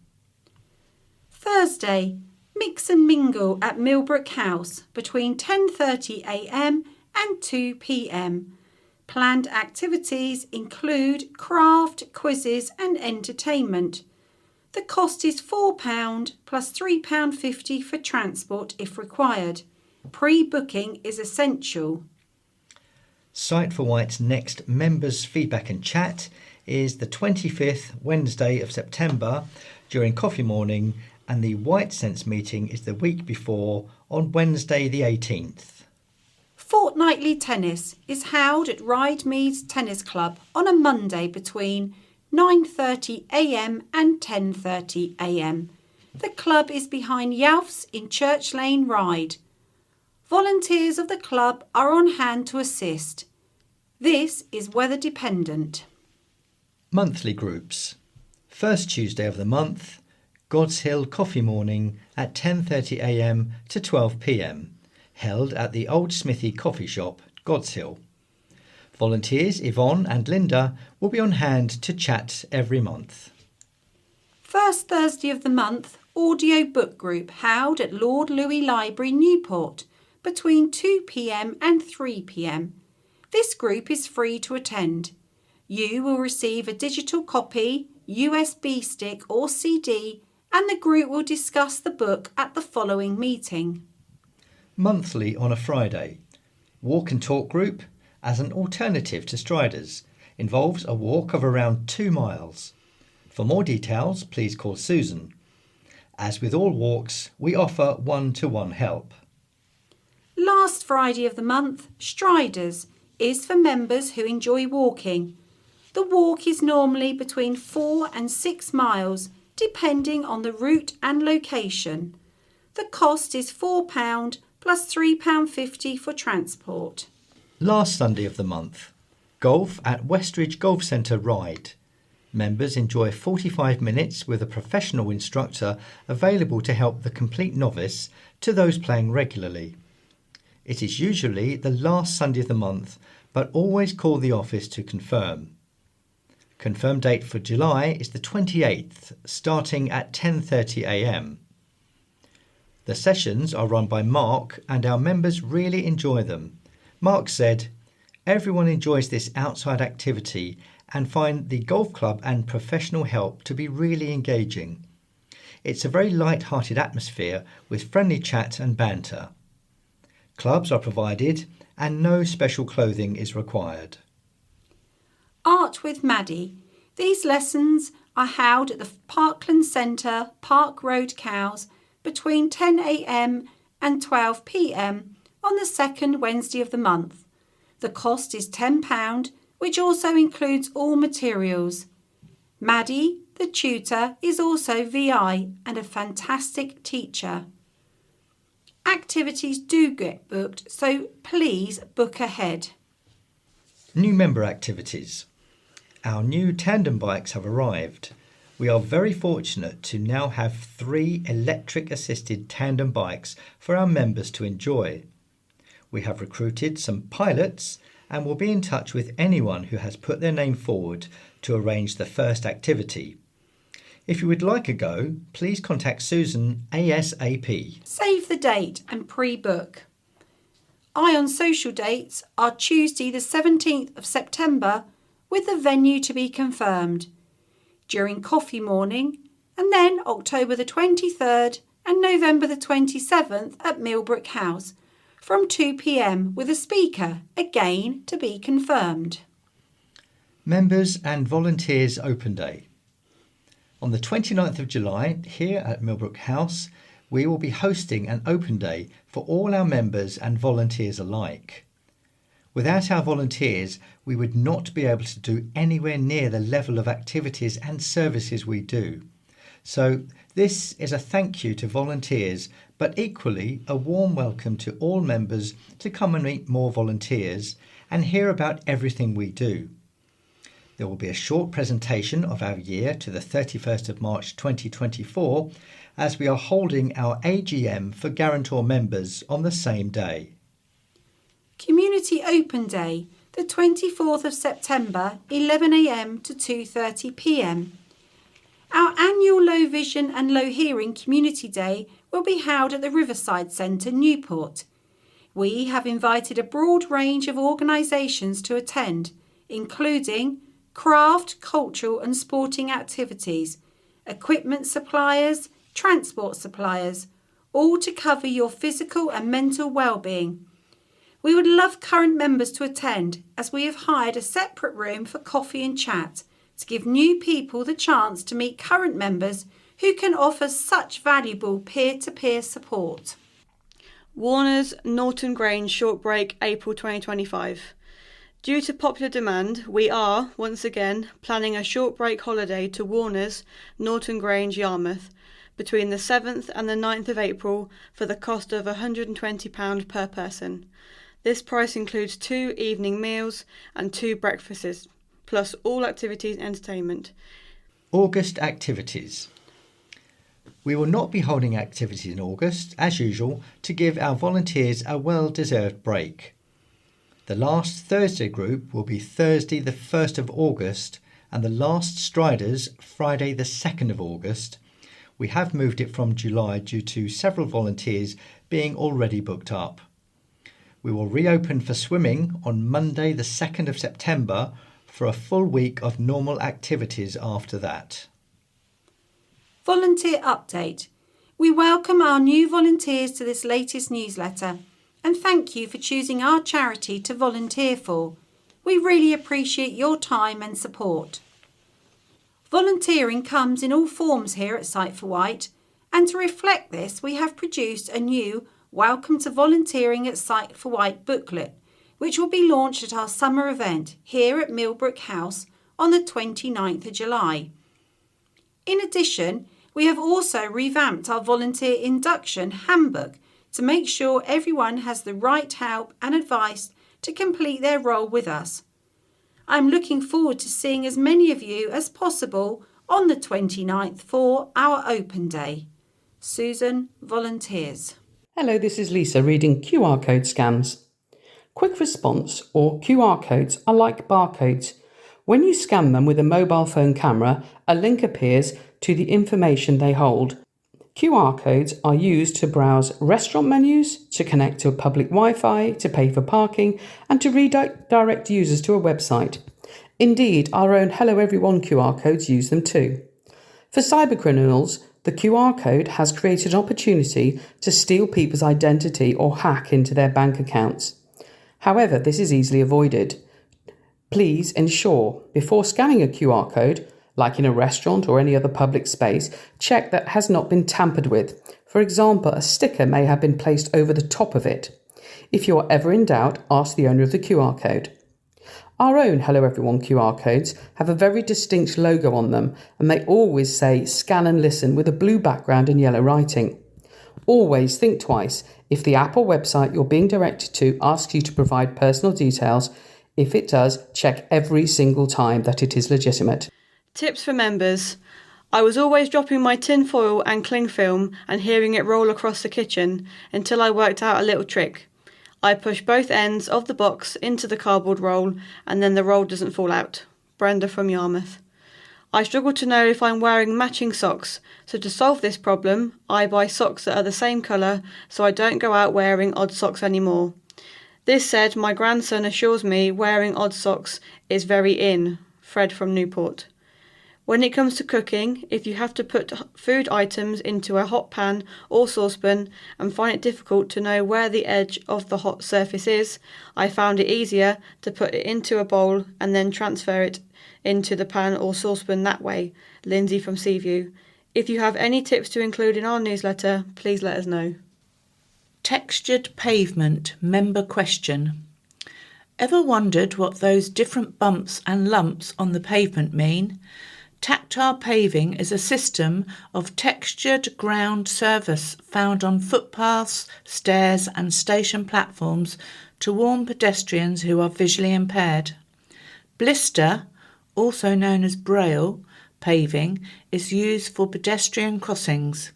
Thursday, mix and mingle at Millbrook House between 10:30am and 2pm. Planned activities include craft, quizzes and entertainment. The cost is £4 plus £3.50 for transport if required. Pre-booking is essential. Sight for White's next members' feedback and chat is the 25th Wednesday of September during coffee morning, and the White Sense meeting is the week before on Wednesday the 18th. Fortnightly tennis is held at Ryde Meads Tennis Club on a Monday between 9:30am and 10:30am. The club is behind Yalf's in Church Lane, Ryde. Volunteers of the club are on hand to assist. This is weather dependent. Monthly groups. First Tuesday of the month, God's Hill Coffee Morning at 10:30am to 12pm, held at the Old Smithy Coffee Shop, God's Hill. Volunteers Yvonne and Linda will be on hand to chat every month. First Thursday of the month, audio book group held at Lord Louis Library, Newport, between 2pm and 3pm. This group is free to attend. You will receive a digital copy, USB stick or CD, and the group will discuss the book at the following meeting. Monthly on a Friday. Walk and Talk group, as an alternative to Striders, involves a walk of around 2 miles. For more details, please call Susan. As with all walks, we offer one-to-one help. Last Friday of the month, Striders, is for members who enjoy walking. The walk is normally between 4 and 6 miles, depending on the route and location. The cost is £4 plus £3.50 for transport. Last Sunday of the month, golf at Westridge Golf Centre, Ryde. Members enjoy 45 minutes with a professional instructor available to help the complete novice to those playing regularly. It is usually the last Sunday of the month, but always call the office to confirm. Confirmed date for July is the 28th, starting at 10:30am. The sessions are run by Mark and our members really enjoy them. Mark said, "Everyone enjoys this outside activity and find the golf club and professional help to be really engaging. It's a very light-hearted atmosphere with friendly chat and banter. Clubs are provided and no special clothing is required." Art with Maddie. These lessons are held at the Parkland Centre, Park Road, Cowes, between 10am and 12pm on the second Wednesday of the month. The cost is £10, which also includes all materials. Maddie, the tutor, is also VI and a fantastic teacher. Activities do get booked, so please book ahead. New member activities. Our new tandem bikes have arrived. We are very fortunate to now have 3 electric-assisted tandem bikes for our members to enjoy. We have recruited some pilots and will be in touch with anyone who has put their name forward to arrange the first activity. If you would like a go, please contact Susan ASAP. Save the date and pre-book. Ion social dates are Tuesday the 17th of September with the venue to be confirmed during coffee morning, and then October the 23rd and November the 27th at Millbrook House from 2 p.m. with a speaker, again to be confirmed. Members and Volunteers Open Day. On the 29th of July, here at Millbrook House, we will be hosting an open day for all our members and volunteers alike. Without our volunteers, we would not be able to do anywhere near the level of activities and services we do. So this is a thank you to volunteers, but equally a warm welcome to all members to come and meet more volunteers and hear about everything we do. There will be a short presentation of our year to the 31st of March 2024 as we are holding our AGM for Guarantor members on the same day. Community Open Day, the 24th of September, 11 a.m. to 2:30 p.m. Our annual Low Vision and Low Hearing Community Day will be held at the Riverside Centre, Newport. We have invited a broad range of organisations to attend, including craft, cultural and sporting activities, equipment suppliers, transport suppliers, all to cover your physical and mental well-being. We would love current members to attend, as we have hired a separate room for coffee and chat to give new people the chance to meet current members who can offer such valuable peer-to-peer support. Warner's Norton Grange Short Break, April 2025. Due to popular demand, we are, once again, planning a short break holiday to Warner's Norton Grange, Yarmouth, between the 7th and the 9th of April for the cost of £120 per person. This price includes 2 evening meals and 2 breakfasts, plus all activities and entertainment. August activities. We will not be holding activities in August, as usual, to give our volunteers a well-deserved break. The last Thursday group will be Thursday the 1st of August and the last Striders Friday the 2nd of August. We have moved it from July due to several volunteers being already booked up. We will reopen for swimming on Monday the 2nd of September for a full week of normal activities after that. Volunteer update. We welcome our new volunteers to this latest newsletter and thank you for choosing our charity to volunteer for. We really appreciate your time and support. Volunteering comes in all forms here at Sight for Wight, and to reflect this we have produced a new Welcome to Volunteering at Sight for Wight booklet, which will be launched at our summer event here at Millbrook House on the 29th of July. In addition, we have also revamped our volunteer induction handbook to make sure everyone has the right help and advice to complete their role with us. I'm looking forward to seeing as many of you as possible on the 29th for our open day. Susan volunteers. Hello, this is Lisa reading QR code scams. Quick response or QR codes are like barcodes. When you scan them with a mobile phone camera, a link appears to the information they hold. QR codes are used to browse restaurant menus, to connect to public Wi-Fi, to pay for parking, and to redirect users to a website. Indeed, our own Hello Everyone QR codes use them too. For cybercriminals, the QR code has created an opportunity to steal people's identity or hack into their bank accounts. However, this is easily avoided. Please ensure, before scanning a QR code, like in a restaurant or any other public space, check that it has not been tampered with. For example, a sticker may have been placed over the top of it. If you are ever in doubt, ask the owner of the QR code. Our own Hello Everyone QR codes have a very distinct logo on them, and they always say scan and listen with a blue background and yellow writing. Always think twice. If the app or website you're being directed to asks you to provide personal details, if it does, check every single time that it is legitimate. Tips for members. I was always dropping my tin foil and cling film and hearing it roll across the kitchen until I worked out a little trick. I push both ends of the box into the cardboard roll and then the roll doesn't fall out. Brenda from Yarmouth. I struggle to know if I'm wearing matching socks, so to solve this problem, I buy socks that are the same colour so I don't go out wearing odd socks anymore. This said, my grandson assures me wearing odd socks is very in. Fred from Newport. When it comes to cooking, if you have to put food items into a hot pan or saucepan and find it difficult to know where the edge of the hot surface is, I found it easier to put it into a bowl and then transfer it into the pan or saucepan that way. Lindsay from Seaview. If you have any tips to include in our newsletter, please let us know. Textured pavement member question. Ever wondered what those different bumps and lumps on the pavement mean? Tactile paving is a system of textured ground surface found on footpaths, stairs and station platforms to warn pedestrians who are visually impaired. Blister, also known as braille, paving is used for pedestrian crossings.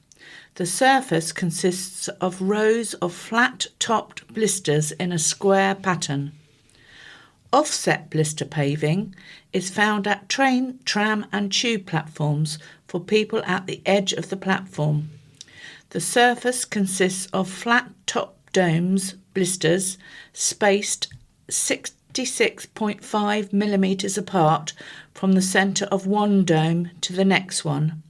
The surface consists of rows of flat-topped blisters in a square pattern. Offset blister paving is found at train, tram and tube platforms for people at the edge of the platform. The surface consists of flat-top domes, blisters, spaced 66.5 millimetres apart from the centre of one dome to the next one.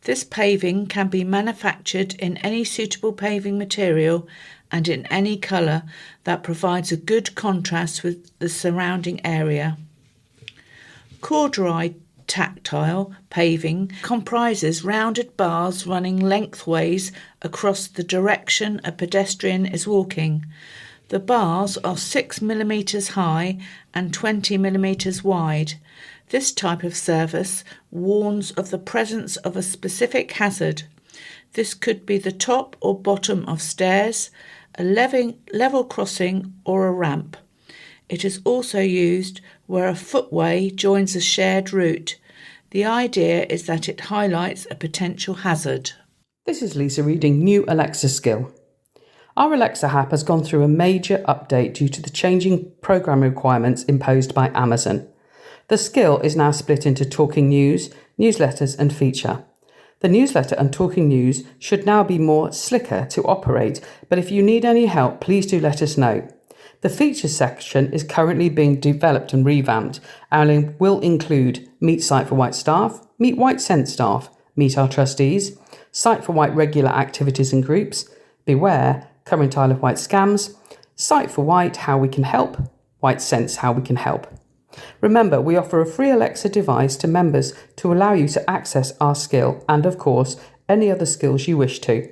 This paving can be manufactured in any suitable paving material and in any colour that provides a good contrast with the surrounding area. Corduroy tactile paving comprises rounded bars running lengthways across the direction a pedestrian is walking. The bars are 6 millimetres high and 20 millimetres wide. This type of surface warns of the presence of a specific hazard. This could be the top or bottom of stairs, a level crossing or a ramp. It is also used where a footway joins a shared route. The idea is that it highlights a potential hazard. This is Lisa reading New Alexa Skill. Our Alexa app has gone through a major update due to the changing programming requirements imposed by Amazon. The skill is now split into Talking News, Newsletters and Feature. The newsletter and Talking News should now be more slicker to operate, but if you need any help, please do let us know. The Features section is currently being developed and revamped and will include Meet Sight for White staff, Meet White Sense staff, Meet our trustees, Sight for White regular activities and groups, Beware, current Isle of Wight scams, Sight for White how we can help, White Sense how we can help. Remember, we offer a free Alexa device to members to allow you to access our skill and, of course, any other skills you wish to.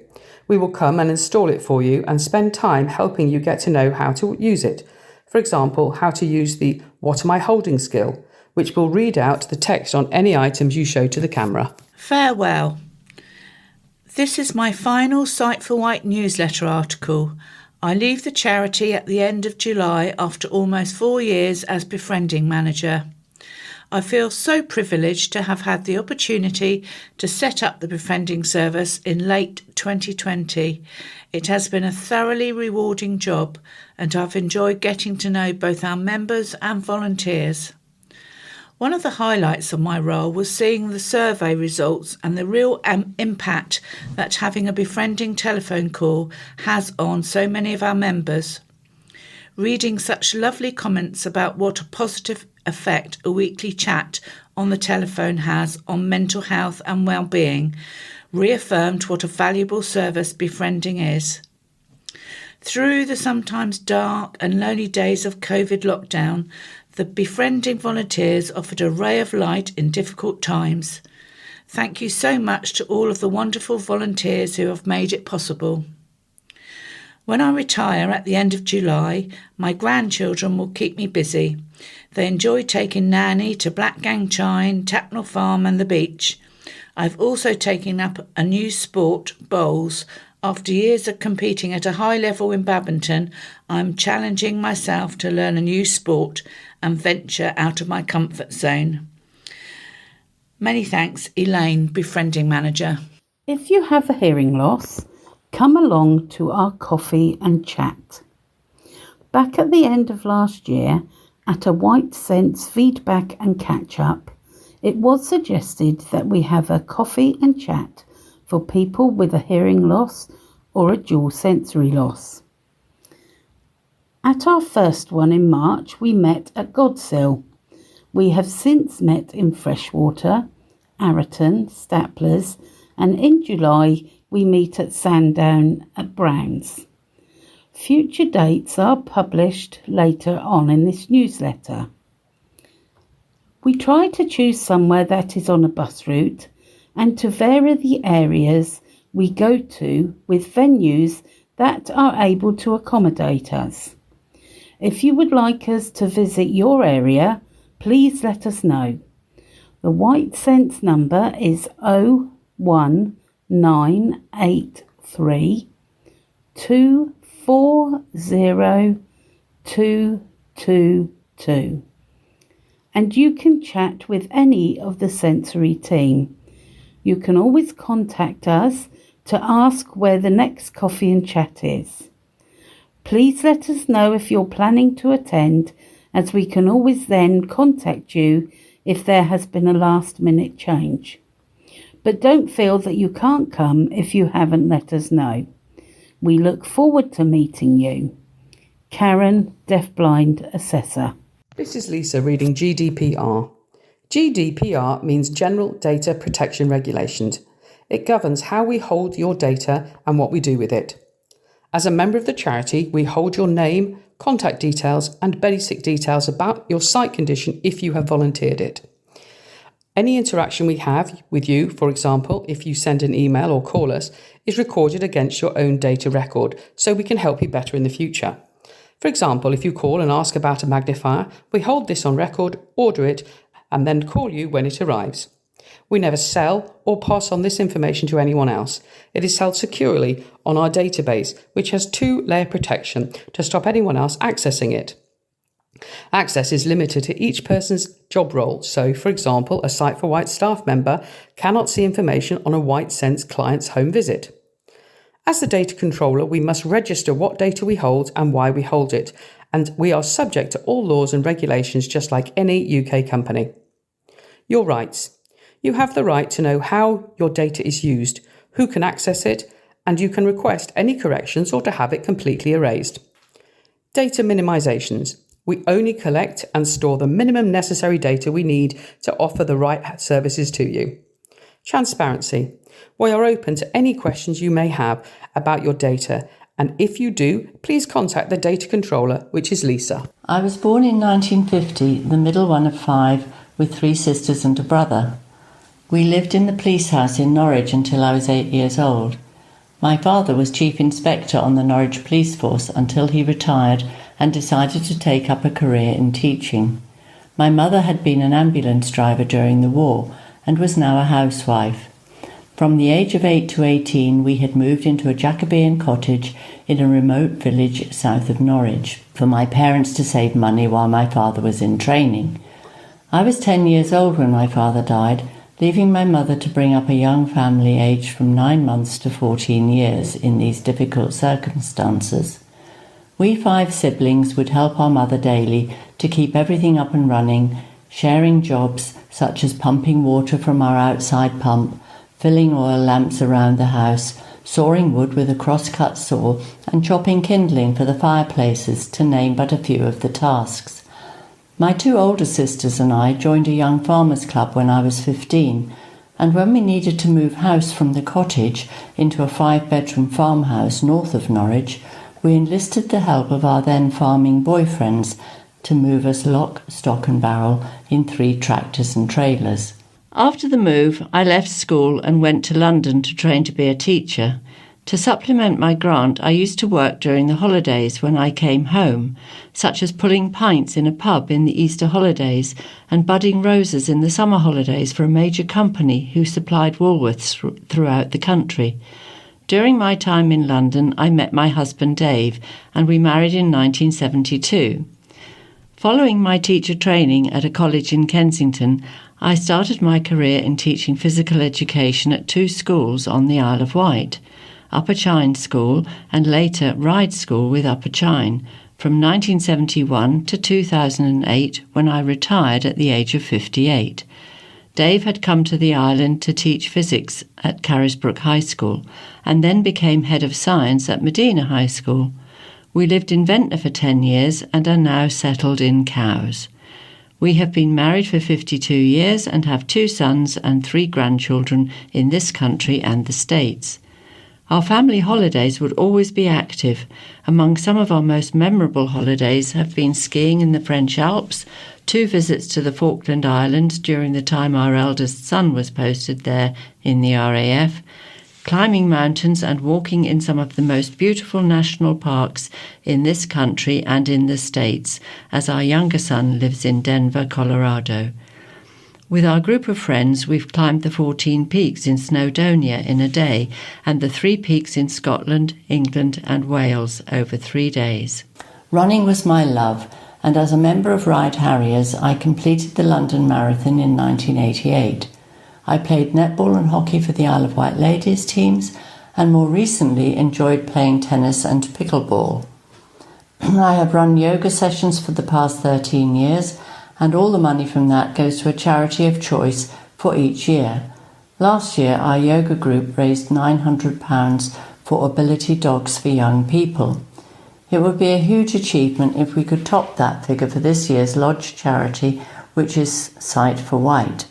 We will come and install it for you and spend time helping you get to know how to use it. For example, how to use the What Am I Holding skill, which will read out the text on any items you show to the camera. Farewell. This is my final Sight for White newsletter article. I leave the charity at the end of July after almost 4 years as befriending manager. I feel so privileged to have had the opportunity to set up the befriending service in late 2020. It has been a thoroughly rewarding job and I've enjoyed getting to know both our members and volunteers. One of the highlights of my role was seeing the survey results and the real impact that having a befriending telephone call has on so many of our members. Reading such lovely comments about what a positive effect a weekly chat on the telephone has on mental health and well-being reaffirmed what a valuable service befriending is. Through the sometimes dark and lonely days of COVID lockdown, the befriending volunteers offered a ray of light in difficult times. Thank you so much to all of the wonderful volunteers who have made it possible. When I retire at the end of July, my grandchildren will keep me busy. They enjoy taking Nanny to Blackgang Chine, Tapnell Farm and the beach. I've also taken up a new sport, bowls. After years of competing at a high level in badminton, I'm challenging myself to learn a new sport and venture out of my comfort zone. Many thanks, Elaine, befriending manager. If you have a hearing loss, come along to our coffee and chat. Back at the end of last year, at a White Sense feedback and catch-up, It was suggested that we have a coffee and chat for people with a hearing loss or a dual sensory loss. At our first one in March, we met at Godsill. We have since met in Freshwater, Arraton, Staplers, and in July we meet at Sandown at Browns. Future dates are published later on in this newsletter. We try to choose somewhere that is on a bus route and to vary the areas we go to with venues that are able to accommodate us. If you would like us to visit your area, please let us know. The White Sense number is 01983 240 222. And you can chat with any of the sensory team. You can always contact us to ask where the next coffee and chat is. Please let us know if you're planning to attend, as we can always then contact you if there has been a last-minute change. But don't feel that you can't come if you haven't let us know. We look forward to meeting you. Karen, Deafblind Assessor. This is Lisa reading GDPR. GDPR means General Data Protection Regulations. It governs how we hold your data and what we do with it. As a member of the charity, we hold your name, contact details, and basic details about your sight condition if you have volunteered it. Any interaction we have with you, for example, if you send an email or call us, is recorded against your own data record so we can help you better in the future. For example, if you call and ask about a magnifier, we hold this on record, order it, and then call you when it arrives. We never sell or pass on this information to anyone else. It is held securely on our database, which has 2-layer protection to stop anyone else accessing it. Access is limited to each person's job role. So, for example, a Sight for White staff member cannot see information on a White Sense client's home visit. As the data controller, we must register what data we hold and why we hold it, and we are subject to all laws and regulations just like any UK company. Your rights. You have the right to know how your data is used, who can access it, and you can request any corrections or to have it completely erased. Data minimisations. We only collect and store the minimum necessary data we need to offer the right services to you. Transparency. We are open to any questions you may have about your data, and if you do, please contact the data controller, which is Lisa. I was born in 1950, the middle one of 5, with 3 sisters and a brother. We lived in the police house in Norwich until I was 8 years old. My father was Chief Inspector on the Norwich Police Force until he retired and decided to take up a career in teaching. My mother had been an ambulance driver during the war and was now a housewife. From the age of 8 to 18, we had moved into a Jacobean cottage in a remote village south of Norwich for my parents to save money while my father was in training. I was 10 years old when my father died, leaving my mother to bring up a young family aged from 9 months to 14 years in these difficult circumstances. We 5 siblings would help our mother daily to keep everything up and running, sharing jobs such as pumping water from our outside pump, filling oil lamps around the house, sawing wood with a cross-cut saw, and chopping kindling for the fireplaces, to name but a few of the tasks. My 2 older sisters and I joined a young farmers' club when I was 15, and when we needed to move house from the cottage into a 5-bedroom farmhouse north of Norwich, we enlisted the help of our then farming boyfriends to move us lock, stock and barrel in 3 tractors and trailers. After the move, I left school and went to London to train to be a teacher. To supplement my grant, I used to work during the holidays when I came home, such as pulling pints in a pub in the Easter holidays and budding roses in the summer holidays for a major company who supplied Woolworths throughout the country. During my time in London, I met my husband Dave, and we married in 1972. Following my teacher training at a college in Kensington, I started my career in teaching physical education at 2 schools on the Isle of Wight, Upper Chine School and later Ride School with Upper Chine, from 1971 to 2008 when I retired at the age of 58. Dave had come to the island to teach physics at Carisbrooke High School and then became head of science at Medina High School. We lived in Ventnor for 10 years and are now settled in Cowes. We have been married for 52 years and have 2 sons and 3 grandchildren in this country and the States. Our family holidays would always be active. Among some of our most memorable holidays have been skiing in the French Alps, 2 visits to the Falkland Islands during the time our eldest son was posted there in the RAF, climbing mountains and walking in some of the most beautiful national parks in this country and in the States, as our younger son lives in Denver, Colorado. With our group of friends, we've climbed the 14 peaks in Snowdonia in a day and the 3 peaks in Scotland, England and Wales over 3 days. Running was my love, and as a member of Ride Harriers, I completed the London Marathon in 1988. I played netball and hockey for the Isle of Wight ladies teams and more recently enjoyed playing tennis and pickleball. I have run yoga sessions for the past 13 years, and all the money from that goes to a charity of choice for each year. Last year, our yoga group raised £900 for Ability Dogs for Young People. It would be a huge achievement if we could top that figure for this year's lodge charity, which is Sight for Wight.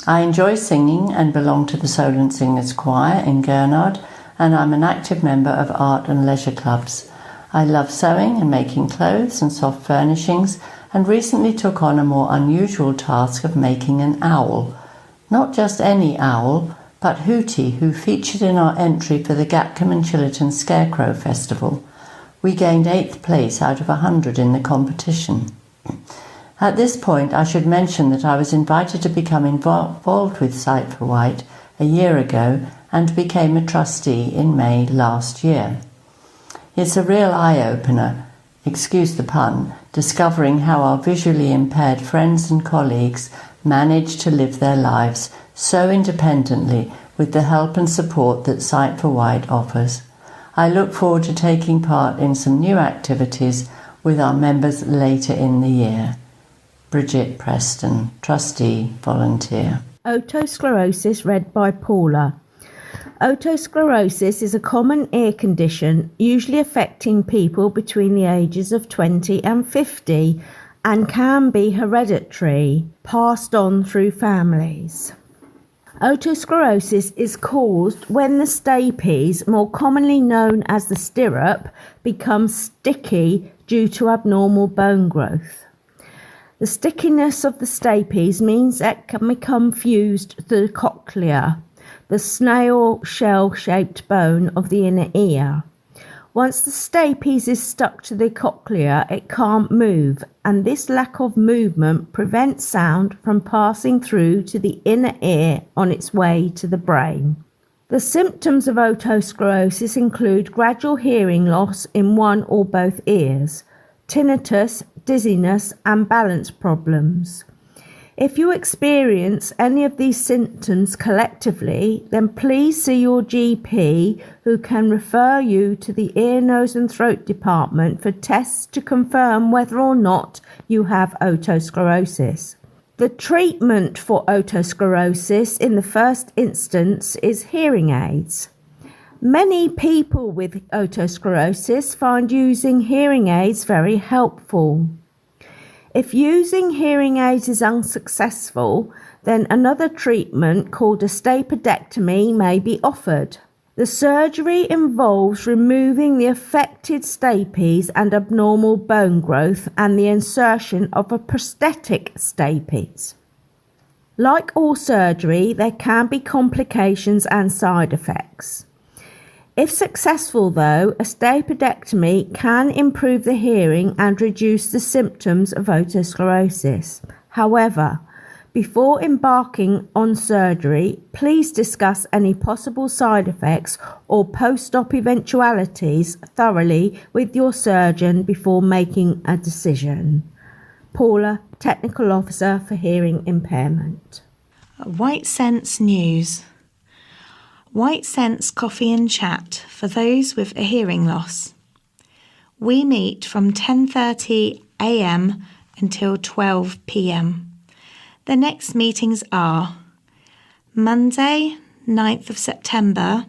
I enjoy singing and belong to the Solent Singers Choir in Gurnard, and I'm an active member of art and leisure clubs. I love sewing and making clothes and soft furnishings, and recently took on a more unusual task of making an owl. Not just any owl, but Hootie, who featured in our entry for the Gatcombe and Chillerton Scarecrow Festival. We gained 8th place out of 100 in the competition. At this point, I should mention that I was invited to become involved with Sight for Wight a year ago and became a trustee in May last year. It's a real eye-opener, excuse the pun, discovering how our visually impaired friends and colleagues manage to live their lives so independently with the help and support that Sight for Wight offers. I look forward to taking part in some new activities with our members later in the year. Bridget Preston, Trustee, Volunteer. Otosclerosis, read by Paula. Otosclerosis is a common ear condition usually affecting people between the ages of 20 and 50 and can be hereditary, passed on through families. Otosclerosis is caused when the stapes, more commonly known as the stirrup, become sticky due to abnormal bone growth. The stickiness of the stapes means it can become fused to the cochlea, the snail shell-shaped bone of the inner ear. Once the stapes is stuck to the cochlea, it can't move, and this lack of movement prevents sound from passing through to the inner ear on its way to the brain. The symptoms of otosclerosis include gradual hearing loss in one or both ears, tinnitus, dizziness, and balance problems. If you experience any of these symptoms collectively, then please see your GP, who can refer you to the ear, nose and throat department for tests to confirm whether or not you have otosclerosis. The treatment for otosclerosis in the first instance is hearing aids. Many people with otosclerosis find using hearing aids very helpful. If using hearing aids is unsuccessful, then another treatment called a stapedectomy may be offered. The surgery involves removing the affected stapes and abnormal bone growth and the insertion of a prosthetic stapes. Like all surgery, there can be complications and side effects. If successful, though, a stapedectomy can improve the hearing and reduce the symptoms of otosclerosis. However, before embarking on surgery, please discuss any possible side effects or post-op eventualities thoroughly with your surgeon before making a decision. Paula, Technical Officer for Hearing Impairment. White Sense News. White Sense Coffee and Chat for those with a hearing loss. We meet from 10:30 a.m. until 12 p.m. The next meetings are Monday, 9th of September,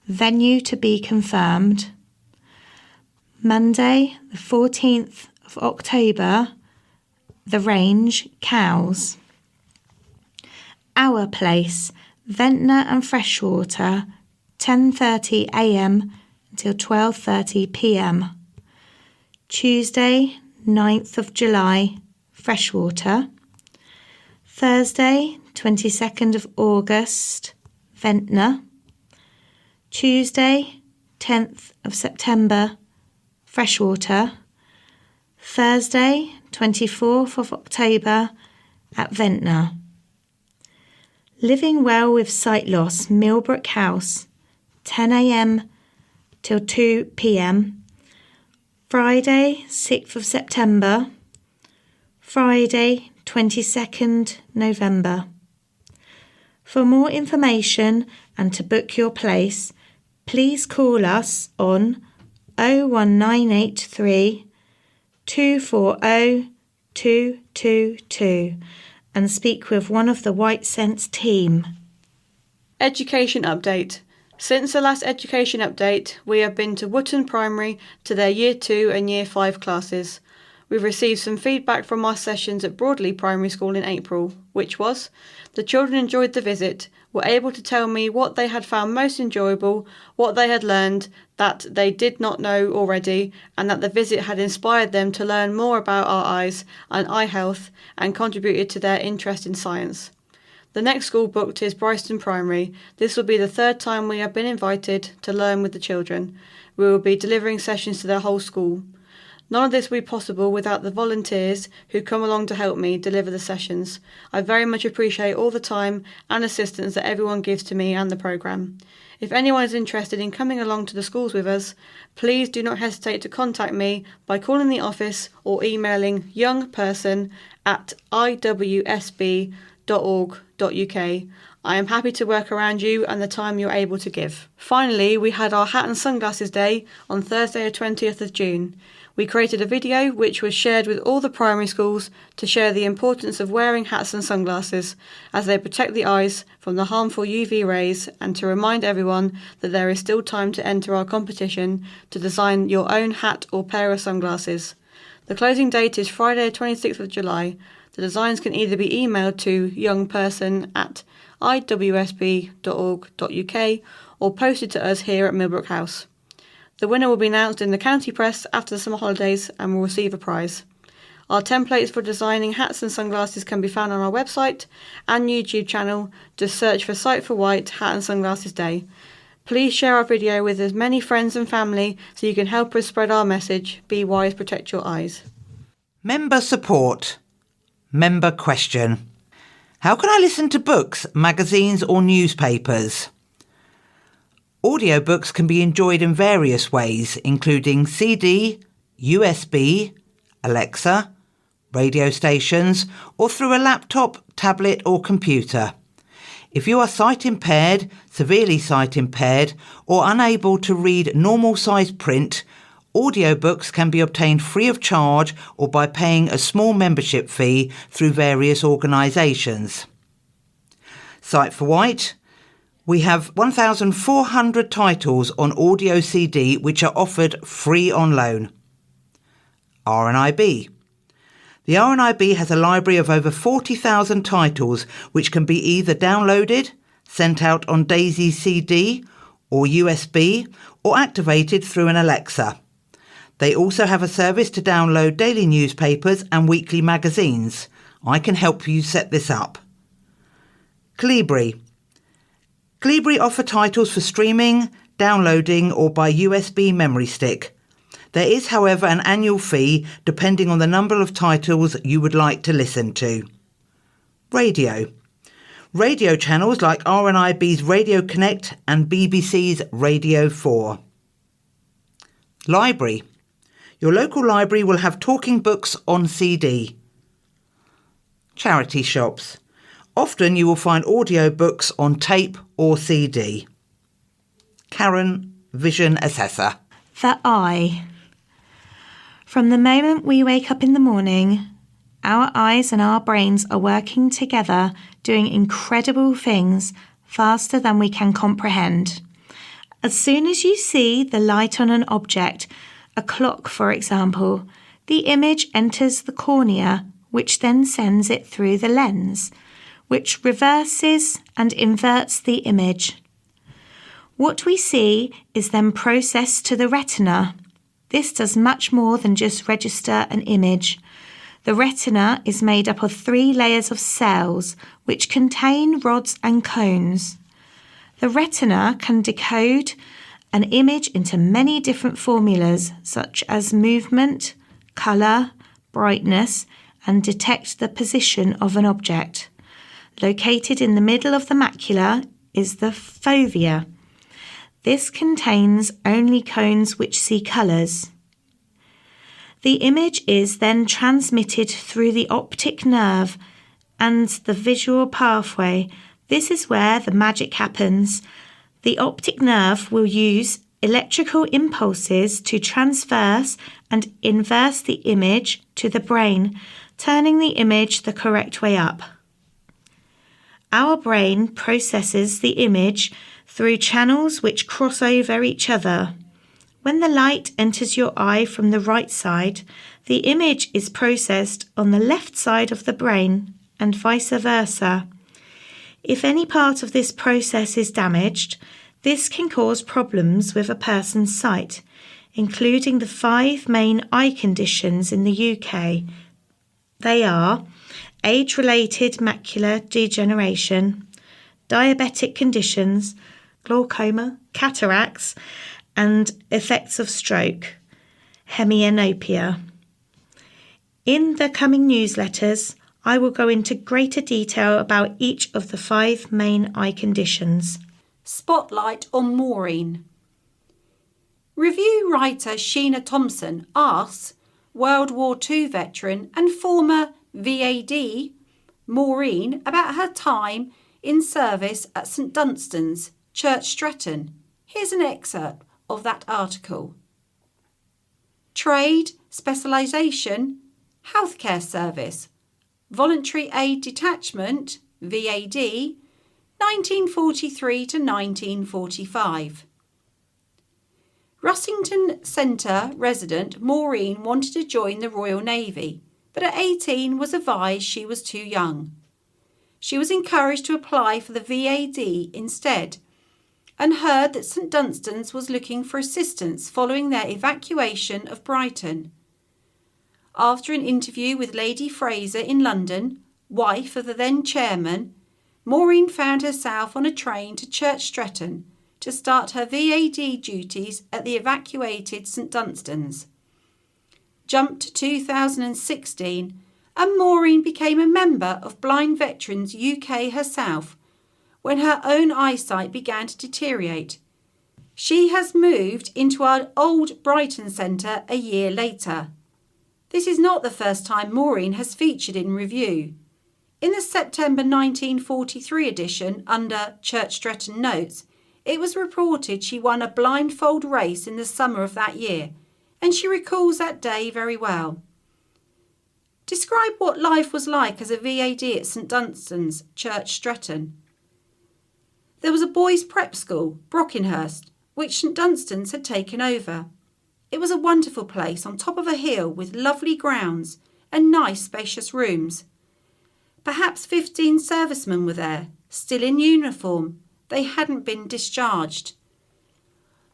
venue to be confirmed. Monday, the 14th of October, The Range, Cowes. Our place, Ventnor and Freshwater, 10:30 a.m. until 12:30 p.m. Tuesday, 9th of July, Freshwater. Thursday, 22nd of August, Ventnor. Tuesday, 10th of September, Freshwater. Thursday, 24th of October, at Ventnor. Living Well with Sight Loss, Millbrook House, 10 a.m. till 2 p.m. Friday, 6th of September. Friday, 22nd November. For more information and to book your place, please call us on 01983 240 222 and speak with one of the White Sense team. Education update. Since the last education update, we have been to Wootton Primary to their Year 2 and Year 5 classes. We've received some feedback from our sessions at Broadley Primary School in April, which was, the children enjoyed the visit, were able to tell me what they had found most enjoyable, what they had learned that they did not know already, and that the visit had inspired them to learn more about our eyes and eye health and contributed to their interest in science. The next school booked is Bryston Primary. This will be the third time we have been invited to learn with the children. We will be delivering sessions to their whole school. None of this would be possible without the volunteers who come along to help me deliver the sessions. I very much appreciate all the time and assistance that everyone gives to me and the programme. If anyone is interested in coming along to the schools with us, please do not hesitate to contact me by calling the office or emailing youngperson@iwsb.org.uk. I am happy to work around you and the time you're able to give. Finally, we had our Hat and Sunglasses Day on Thursday the 20th of June. We created a video which was shared with all the primary schools to share the importance of wearing hats and sunglasses as they protect the eyes from the harmful UV rays and to remind everyone that there is still time to enter our competition to design your own hat or pair of sunglasses. The closing date is Friday 26th of July. The designs can either be emailed to youngperson@iwsb.org.uk or posted to us here at Millbrook House. The winner will be announced in the county press after the summer holidays and will receive a prize. Our templates for designing hats and sunglasses can be found on our website and YouTube channel. Just search for Sight for White Hat and Sunglasses Day. Please share our video with as many friends and family so you can help us spread our message. Be wise, protect your eyes. Member support. Member question. How can I listen to books, magazines or newspapers? Audiobooks can be enjoyed in various ways, including CD, USB, Alexa, radio stations, or through a laptop, tablet or computer. If you are sight impaired, severely sight impaired, or unable to read normal size print, audiobooks can be obtained free of charge or by paying a small membership fee through various organisations. Sight for White. We have 1,400 titles on audio CD which are offered free on loan. RNIB. The RNIB has a library of over 40,000 titles which can be either downloaded, sent out on DAISY CD or USB, or activated through an Alexa. They also have a service to download daily newspapers and weekly magazines. I can help you set this up. Calibri. Calibri offer titles for streaming, downloading or by USB memory stick. There is, however, an annual fee depending on the number of titles you would like to listen to. Radio. Radio channels like RNIB's Radio Connect and BBC's Radio 4. Library. Your local library will have talking books on CD. Charity shops. Often you will find audiobooks on tape or CD. Karen, Vision Assessor. The eye. From the moment we wake up in the morning Our eyes and our brains are working together, doing incredible things faster than we can comprehend. As soon as you see the light on an object, a clock for example, the image enters the cornea, which then sends it through the lens, which reverses and inverts the image. What we see is then processed to the retina. This does much more than just register an image. The retina is made up of 3 layers of cells which contain rods and cones. The retina can decode an image into many different formulas such as movement, colour, brightness, and detect the position of an object. Located in the middle of the macula is the fovea. This contains only cones which see colours. The image is then transmitted through the optic nerve and the visual pathway. This is where the magic happens. The optic nerve will use electrical impulses to transverse and inverse the image to the brain, turning the image the correct way up. Our brain processes the image through channels which cross over each other. When the light enters your eye from the right side, the image is processed on the left side of the brain and vice versa. If any part of this process is damaged, this can cause problems with a person's sight, including the 5 main eye conditions in the UK. They are age-related macular degeneration, diabetic conditions, glaucoma, cataracts, and effects of stroke, hemianopia. In the coming newsletters, I will go into greater detail about each of the 5 main eye conditions. Spotlight on Maureen. Review writer Sheena Thompson asks World War II veteran and former VAD Maureen about her time in service at St Dunstan's, Church Stretton. Here's an excerpt of that article. Trade, specialisation, healthcare service, voluntary aid detachment, VAD, 1943 to 1945. Russington Centre resident Maureen wanted to join the Royal Navy, but at 18 was advised she was too young. She was encouraged to apply for the VAD instead, and heard that St Dunstan's was looking for assistance following their evacuation of Brighton. After an interview with Lady Fraser in London, wife of the then chairman, Maureen found herself on a train to Church Stretton to start her VAD duties at the evacuated St Dunstan's. Jump to 2016 and Maureen became a member of Blind Veterans UK herself when her own eyesight began to deteriorate. She has moved into our old Brighton Centre a year later. This is not the first time Maureen has featured in review. In the September 1943 edition under Church Stretton Notes, it was reported she won a blindfold race in the summer of that year, and she recalls that day very well. Describe what life was like as a VAD at St Dunstan's, Church Stretton. There was a boys' prep school, Brockenhurst, which St Dunstan's had taken over. It was a wonderful place on top of a hill with lovely grounds and nice spacious rooms. Perhaps 15 servicemen were there, still in uniform. They hadn't been discharged.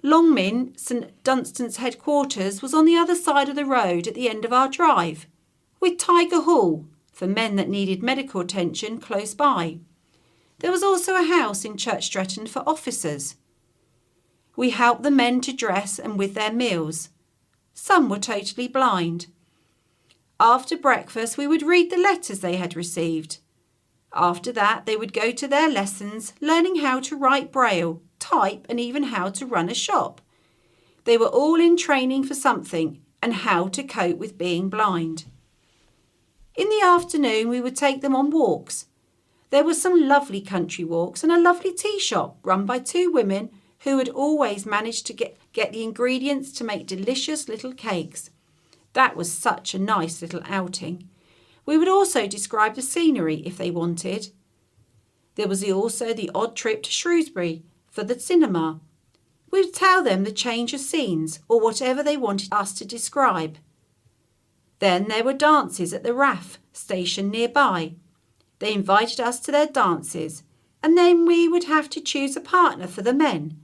Longmin, St Dunstan's headquarters, was on the other side of the road at the end of our drive, with Tiger Hall, for men that needed medical attention, close by. There was also a house in Church Stretton for officers. We helped the men to dress and with their meals. Some were totally blind. After breakfast, we would read the letters they had received. After that, they would go to their lessons, learning how to write Braille, type, and even how to run a shop. They were all in training for something and how to cope with being blind. In the afternoon, we would take them on walks. There were some lovely country walks and a lovely tea shop run by 2 women who had always managed to get the ingredients to make delicious little cakes. That was such a nice little outing. We would also describe the scenery if they wanted. There was also the odd trip to Shrewsbury for the cinema. We would tell them the change of scenes or whatever they wanted us to describe. Then there were dances at the RAF station nearby. They invited us to their dances, and then we would have to choose a partner for the men.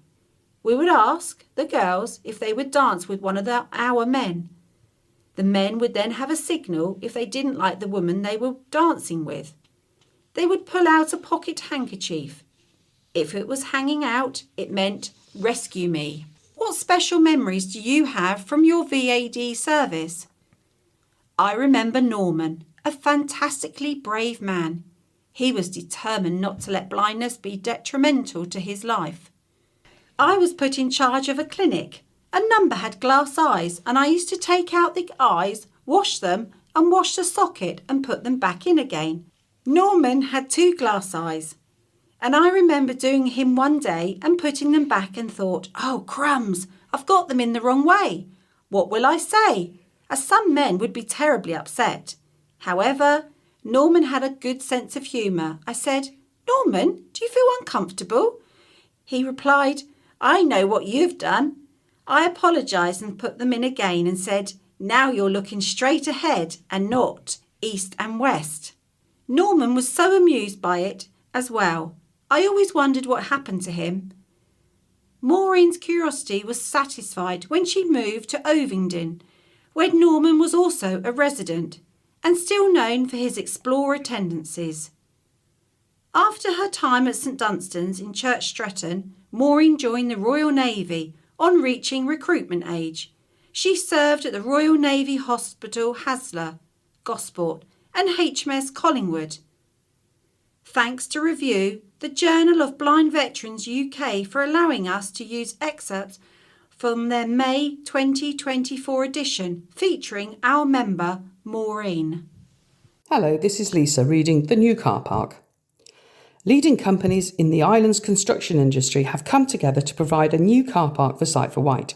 We would ask the girls if they would dance with one of our men. The men would then have a signal if they didn't like the woman they were dancing with. They would pull out a pocket handkerchief. If it was hanging out, it meant rescue me. What special memories do you have from your VAD service? I remember Norman, a fantastically brave man. He was determined not to let blindness be detrimental to his life. I was put in charge of a clinic. A number had glass eyes, and I used to take out the eyes, wash them, and wash the socket and put them back in again. Norman had 2 glass eyes, and I remember doing him one day and putting them back and thought, oh crumbs, I've got them in the wrong way. What will I say? As some men would be terribly upset. However, Norman had a good sense of humour. I said, Norman, do you feel uncomfortable? He replied, I know what you've done. I apologised and put them in again and said, now you're looking straight ahead and not east and west. Norman was so amused by it as well. I always wondered what happened to him. Maureen's curiosity was satisfied when she moved to Ovingdon, where Norman was also a resident and still known for his explorer tendencies. After her time at St Dunstan's in Church Stretton, Maureen joined the Royal Navy on reaching recruitment age. She served at the Royal Navy Hospital Haslar, Gosport and HMS Collingwood. Thanks to Review, the Journal of Blind Veterans UK, for allowing us to use excerpts from their May 2024 edition featuring our member Maureen. Hello, this is Lisa reading The New Car Park. Leading companies in the island's construction industry have come together to provide a new car park for Sight for Wight.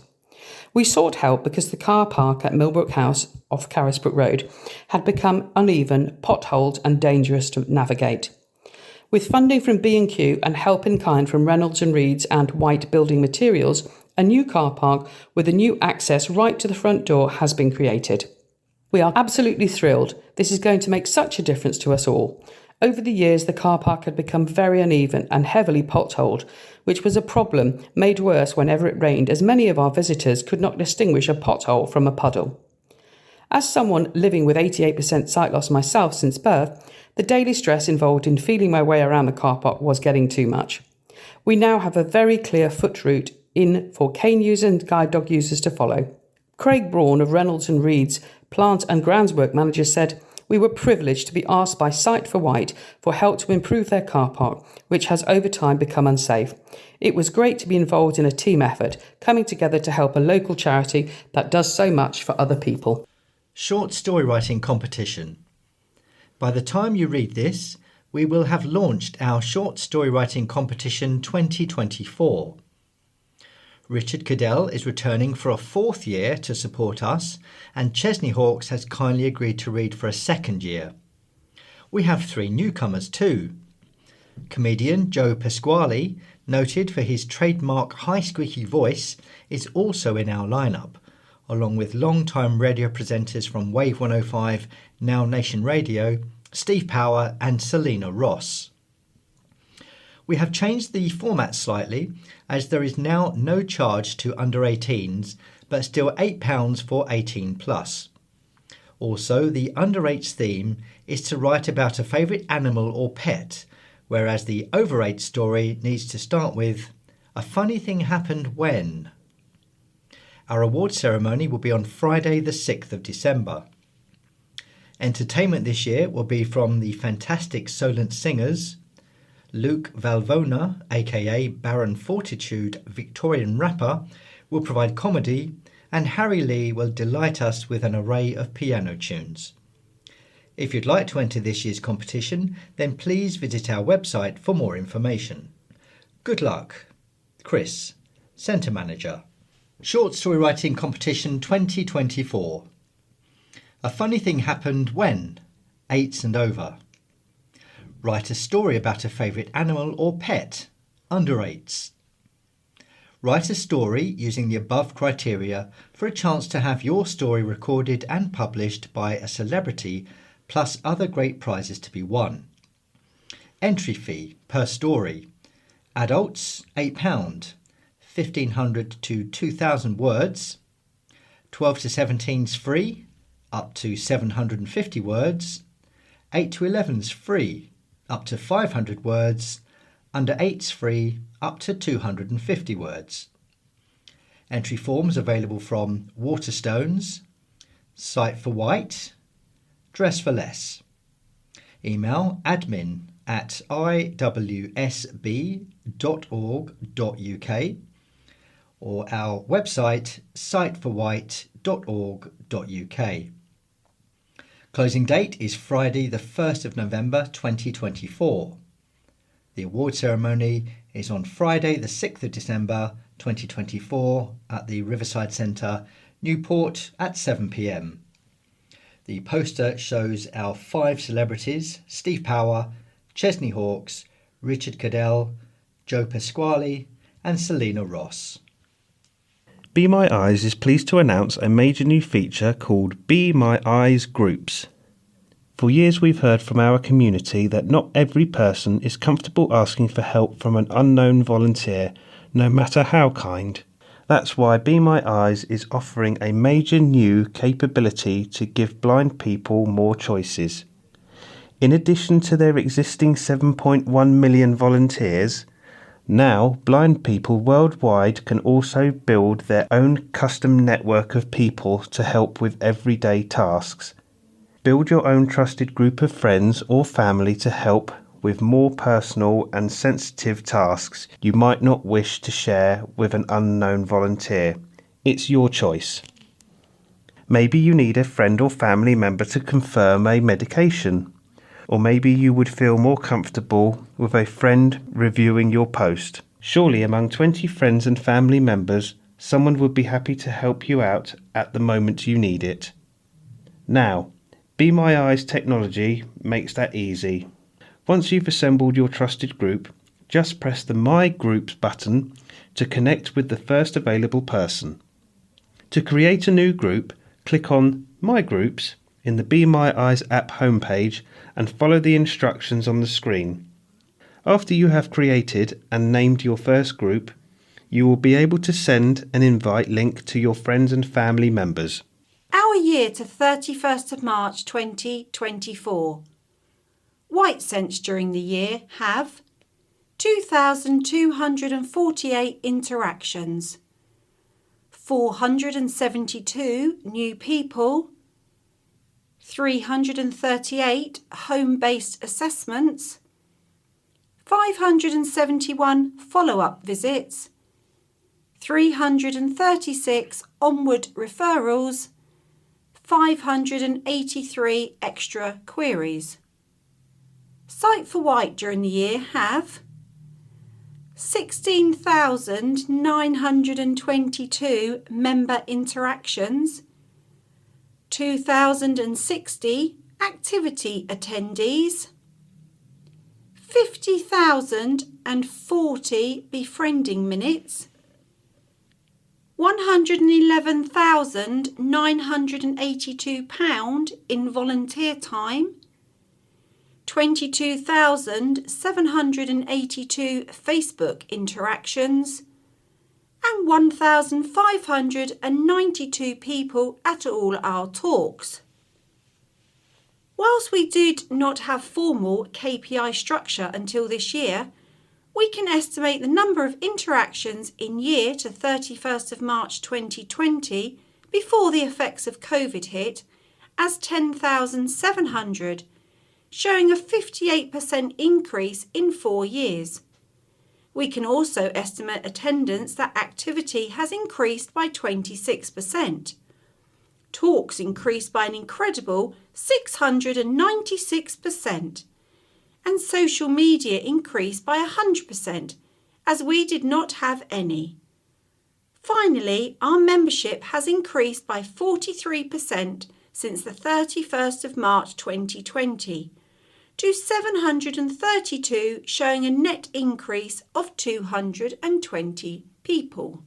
We sought help because the car park at Millbrook House off Carisbrook Road had become uneven, potholed and dangerous to navigate. With funding from B&Q and help in kind from Reynolds and Reeds and White Building Materials, a new car park with a new access right to the front door has been created. We are absolutely thrilled. This is going to make such a difference to us all. Over the years, the car park had become very uneven and heavily potholed, which was a problem made worse whenever it rained, as many of our visitors could not distinguish a pothole from a puddle. As someone living with 88% sight loss myself since birth, the daily stress involved in feeling my way around the car park was getting too much. We now have a very clear foot route in for cane users and guide dog users to follow. Craig Braun of Reynolds and Reeds, plant and groundswork manager, said, we were privileged to be asked by Sight for Wight for help to improve their car park, which has over time become unsafe. It was great to be involved in a team effort, coming together to help a local charity that does so much for other people. Short story writing competition. By the time you read this, we will have launched our short story writing competition 2024. Richard Cadell is returning for a 4th year to support us, and Chesney Hawkes has kindly agreed to read for a 2nd year. We have 3 newcomers too. Comedian Joe Pasquale, noted for his trademark high squeaky voice, is also in our lineup, along with long-time radio presenters from Wave 105, Now Nation Radio, Steve Power and Selena Ross. We have changed the format slightly, as there is now no charge to under 18s, but still £8 for 18 plus. Also, the under 8s theme is to write about a favourite animal or pet, whereas the over 8 story needs to start with, a funny thing happened when. Our award ceremony will be on Friday the 6th of December. Entertainment this year will be from the fantastic Solent Singers, Luke Valvona, aka Baron Fortitude, Victorian rapper, will provide comedy, and Harry Lee will delight us with an array of piano tunes. If you'd like to enter this year's competition, then please visit our website for more information. Good luck. Chris, Centre Manager. Short Story Writing Competition 2024. A funny thing happened when 8s and over. Write a story about a favourite animal or pet, under 8s. Write a story using the above criteria for a chance to have your story recorded and published by a celebrity, plus other great prizes to be won. Entry fee per story. Adults £8, 1,500 to 2,000 words. 12 to 17's free, up to 750 words. 8 to 11's free, up to 500 words. Under 8's free, up to 250 words. Entry forms available from Waterstones, Sight for White, Dress for Less. Email admin@iwsb.org.uk or our website sightforwhite.org.uk. Closing date is Friday the 1st of November 2024. The award ceremony is on Friday the 6th of December 2024 at the Riverside Centre, Newport at 7 p.m. The poster shows our 5 celebrities: Steve Power, Chesney Hawkes, Richard Cadell, Joe Pasquale and Selena Ross. Be My Eyes is pleased to announce a major new feature called Be My Eyes Groups. For years we've heard from our community that not every person is comfortable asking for help from an unknown volunteer, no matter how kind. That's why Be My Eyes is offering a major new capability to give blind people more choices. In addition to their existing 7.1 million volunteers, now blind people worldwide can also build their own custom network of people to help with everyday tasks. Build your own trusted group of friends or family to help with more personal and sensitive tasks you might not wish to share with an unknown volunteer. It's your choice. Maybe you need a friend or family member to confirm a medication, or maybe you would feel more comfortable with a friend reviewing your post. Surely among 20 friends and family members, someone would be happy to help you out at the moment you need it. Now, Be My Eyes technology makes that easy. Once you've assembled your trusted group, just press the My Groups button to connect with the first available person. To create a new group, click on My Groups in the Be My Eyes app homepage and follow the instructions on the screen. After you have created and named your first group, you will be able to send an invite link to your friends and family members. Our year to 31st of March 2024. White Cents during the year have 2,248 interactions, 472 new people, 338 home-based assessments, 571 follow-up visits, 336 onward referrals, 583 extra queries. Sight for White during the year have 16,922 member interactions, 2,060 activity attendees, 50,040 befriending minutes, 111,982 pound in volunteer time, 22,782 Facebook interactions, and 1,592 people at all our talks. Whilst we did not have formal KPI structure until this year, we can estimate the number of interactions in year to 31st of March 2020 before the effects of COVID hit as 10,700, showing a 58% increase in 4 years. We can also estimate attendance that activity has increased by 26%. Talks increased by an incredible 696%. And social media increased by 100%, as we did not have any. Finally, our membership has increased by 43% since the 31st of March 2020 to 732, showing a net increase of 220 people.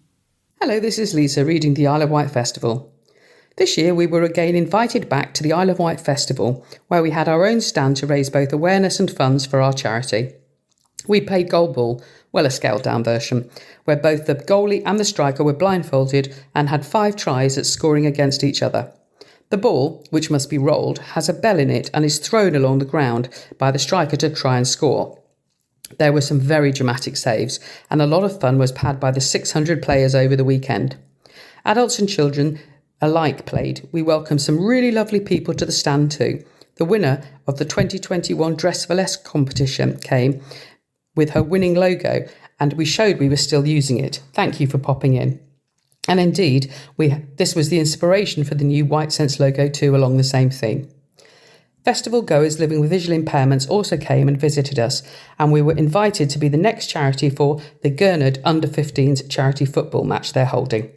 Hello, this is Lisa reading the Isle of Wight Festival. This year we were again invited back to the Isle of Wight Festival, where we had our own stand to raise both awareness and funds for our charity. We played goalball, well, a scaled down version, where both the goalie and the striker were blindfolded and had 5 tries at scoring against each other. The ball, which must be rolled, has a bell in it and is thrown along the ground by the striker to try and score. There were some very dramatic saves, and a lot of fun was had by the 600 players over the weekend. Adults and children alike played. We welcomed some really lovely people to the stand too. The winner of the 2021 Dress for Less competition came with her winning logo, and we showed we were still using it. Thank you for popping in. And indeed, this was the inspiration for the new White Sense logo too, along the same theme. Festival goers living with visual impairments also came and visited us, and we were invited to be the next charity for the Gurnard Under-15s charity football match they're holding.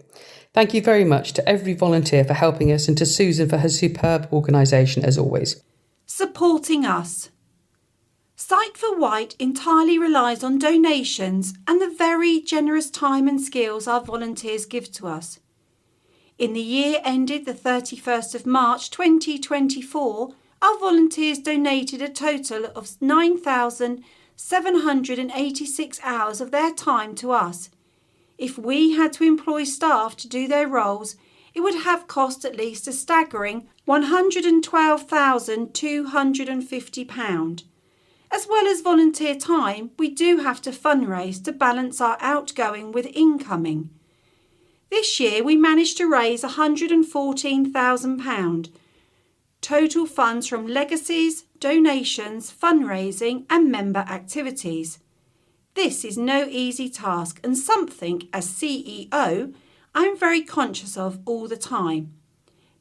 Thank you very much to every volunteer for helping us and to Susan for her superb organisation as always. Supporting us. Sight for Wight entirely relies on donations and the very generous time and skills our volunteers give to us. In the year ended the 31st of March 2024, our volunteers donated a total of 9,786 hours of their time to us. If we had to employ staff to do their roles, it would have cost at least a staggering £112,250. As well as volunteer time, we do have to fundraise to balance our outgoing with incoming. This year we managed to raise £114,000. Total funds from legacies, donations, fundraising and member activities. This is no easy task and something, as CEO, I'm very conscious of all the time.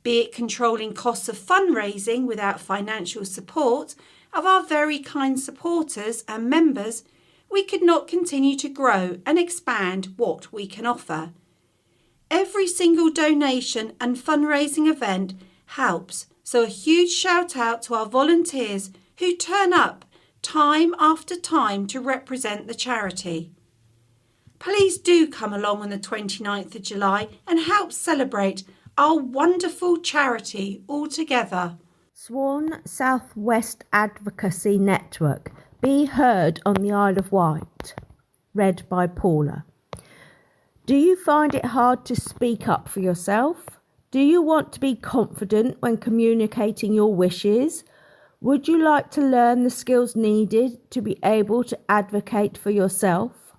Be it controlling costs of fundraising without financial support of our very kind supporters and members, we could not continue to grow and expand what we can offer. Every single donation and fundraising event helps, so a huge shout out to our volunteers who turn up time after time to represent the charity. Please do come along on the 29th of July and help celebrate our wonderful charity all together. Swan South West Advocacy Network. Be heard on the Isle of Wight. Read by Paula. Do you find it hard to speak up for yourself? Do you want to be confident when communicating your wishes? Would you like to learn the skills needed to be able to advocate for yourself?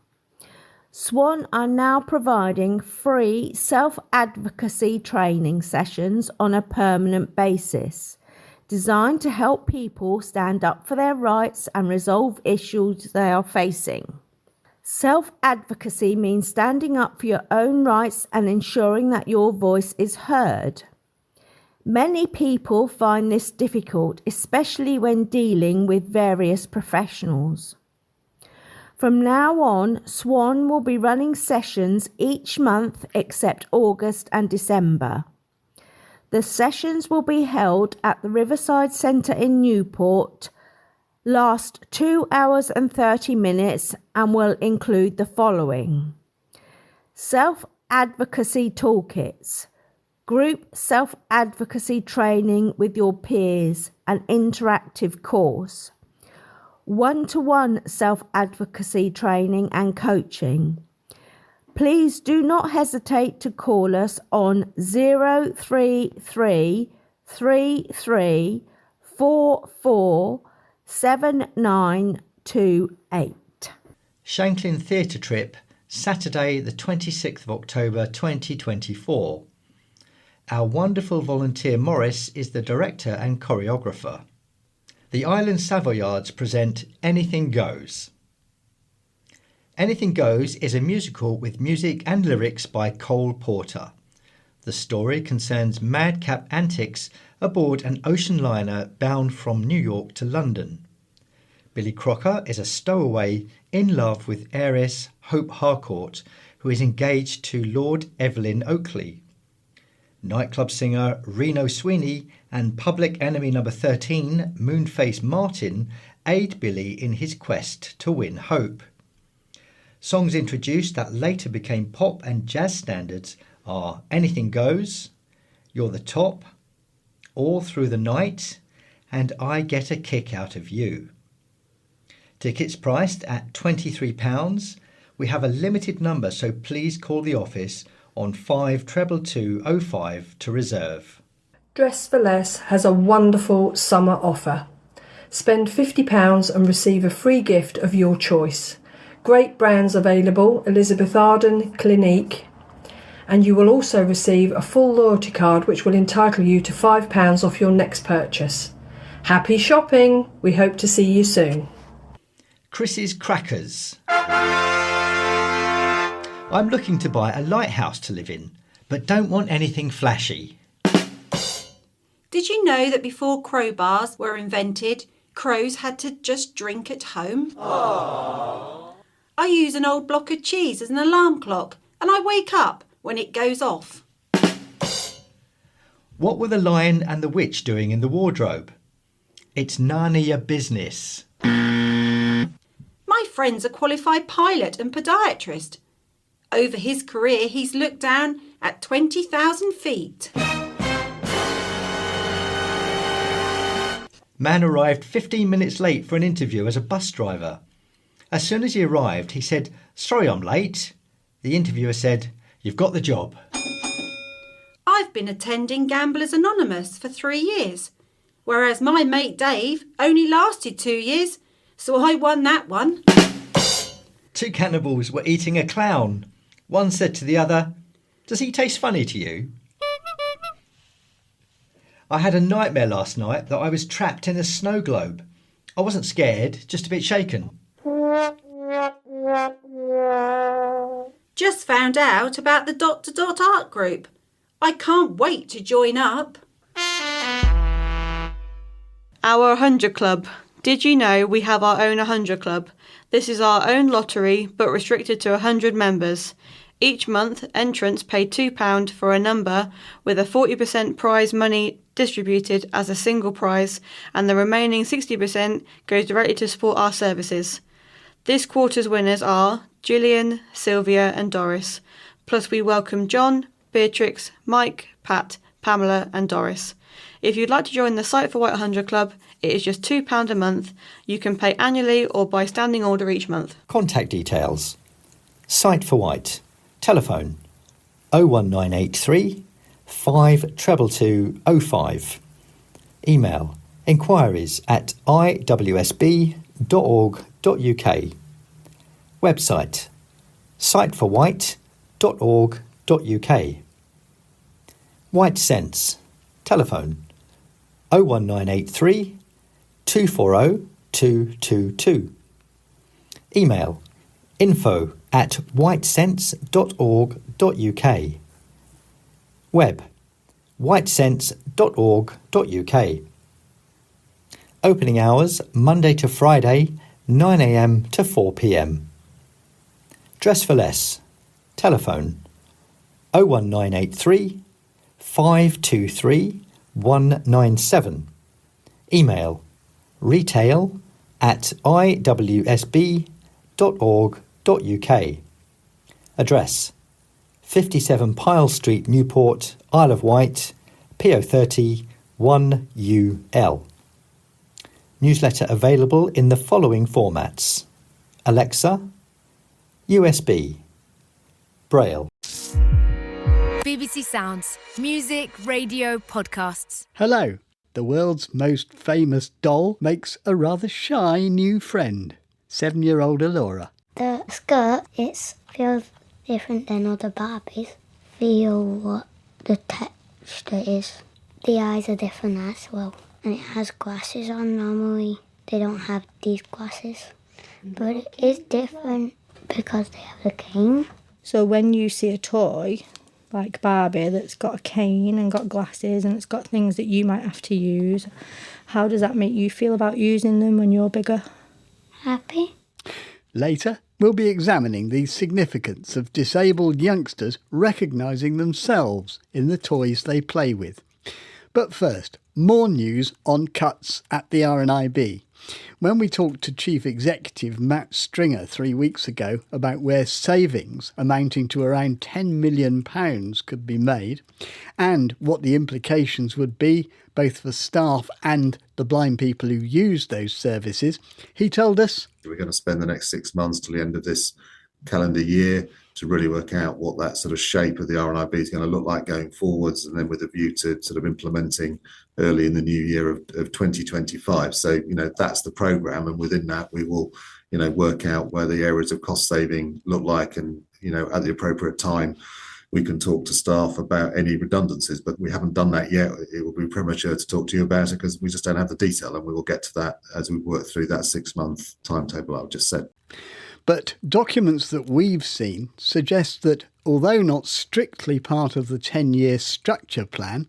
Swan are now providing free self-advocacy training sessions on a permanent basis, designed to help people stand up for their rights and resolve issues they are facing. Self-advocacy means standing up for your own rights and ensuring that your voice is heard. Many people find this difficult, especially when dealing with various professionals. From now on, Swan will be running sessions each month except August and December. The sessions will be held at the Riverside Centre in Newport, last 2 hours and 30 minutes and will include the following: self-advocacy toolkits, group self-advocacy training with your peers, an interactive course, one-to-one self-advocacy training and coaching. Please do not hesitate to call us on 033 33 44 7928. Shanklin Theatre Trip, Saturday the 26th of October 2024. Our wonderful volunteer Morris is the director and choreographer. The Island Savoyards present Anything Goes. Anything Goes is a musical with music and lyrics by Cole Porter. The story concerns madcap antics aboard an ocean liner bound from New York to London. Billy Crocker is a stowaway in love with heiress Hope Harcourt, who is engaged to Lord Evelyn Oakley. nightclub singer Reno Sweeney and Public Enemy No. 13, Moonface Martin, aid Billy in his quest to win hope. Songs introduced that later became pop and jazz standards are Anything Goes, You're the Top, All Through the Night, and I Get a Kick Out of You. Tickets priced at £23. We have a limited number, so please call the office on 522205 to reserve. Dress for Less has a wonderful summer offer. Spend £50 and receive a free gift of your choice. Great brands available, Elizabeth Arden, Clinique, and you will also receive a full loyalty card which will entitle you to £5 off your next purchase. Happy shopping! We hope to see you soon. Chris's Crackers. I'm looking to buy a lighthouse to live in, but don't want anything flashy. Did you know that before crowbars were invented, crows had to just drink at home? Aww. I use an old block of cheese as an alarm clock, and I wake up when it goes off. What were the Lion and the Witch doing in the wardrobe? It's none of your business. My friend's a qualified pilot and podiatrist. Over his career, he's looked down at 20,000 feet. Man arrived 15 minutes late for an interview as a bus driver. As soon as he arrived, he said, "Sorry I'm late." The interviewer said, "You've got the job." I've been attending Gamblers Anonymous for 3 years, whereas my mate Dave only lasted 2 years, so I won that one. Two cannibals were eating a clown. One said to the other, "Does he taste funny to you?" I had a nightmare last night that I was trapped in a snow globe. I wasn't scared, just a bit shaken. Just found out about the Dot to Dot art group. I can't wait to join up. Our 100 Club. Did you know we have our own 100 Club? This is our own lottery, but restricted to 100 members. Each month, entrants pay £2 for a number, with a 40% prize money distributed as a single prize, and the remaining 60% goes directly to support our services. This quarter's winners are Gillian, Sylvia and Doris. Plus we welcome John, Beatrix, Mike, Pat, Pamela and Doris. If you'd like to join the Sight for White 100 Club, it is just £2 a month. You can pay annually or by standing order each month. Contact details. Sight for White. Telephone 01983 52205. Email inquiries at iwsb.org.uk. Website sightforwhite.org.uk. White Sense. Telephone 01983 240 222. Email info@whitesense.org.uk. Web whitesense.org.uk. Opening hours Monday to Friday 9 a.m. to 4 p.m. Dress for Less. Telephone 01983 523 197. Email retail@iwsb.org.uk. Address 57 Pyle Street, Newport, Isle of Wight, PO30 1UL. Newsletter available in the following formats: Alexa, USB, Braille. BBC Sounds. Music, radio, podcasts. Hello. The world's most famous doll makes a rather shy new friend. 7-year-old Alora. The skirt, it feels different than other Barbies. Feel what the texture is. The eyes are different as well. And it has glasses on. Normally they don't have these glasses. But it is different because they have a cane. So when you see a toy like Barbie that's got a cane and got glasses and it's got things that you might have to use, how does that make you feel about using them when you're bigger? Happy. Later, We'll be examining the significance of disabled youngsters recognising themselves in the toys they play with. But first, more news on cuts at the RNIB. When we talked to Chief Executive Matt Stringer 3 weeks ago about where savings amounting to around £10 million could be made and what the implications would be both for staff and the blind people who use those services, he told us, we're going to spend the next 6 months till the end of this calendar year to really work out what that sort of shape of the RNIB is going to look like going forwards, and then with a view to sort of implementing early in the new year of 2025. So, that's the programme, and within that we will, work out where the areas of cost saving look like, and, at the appropriate time we can talk to staff about any redundancies, but we haven't done that yet. It will be premature to talk to you about it because we just don't have the detail, and we will get to that as we work through that 6 month timetable I've just said. But documents that we've seen suggest that, although not strictly part of the 10-year structure plan,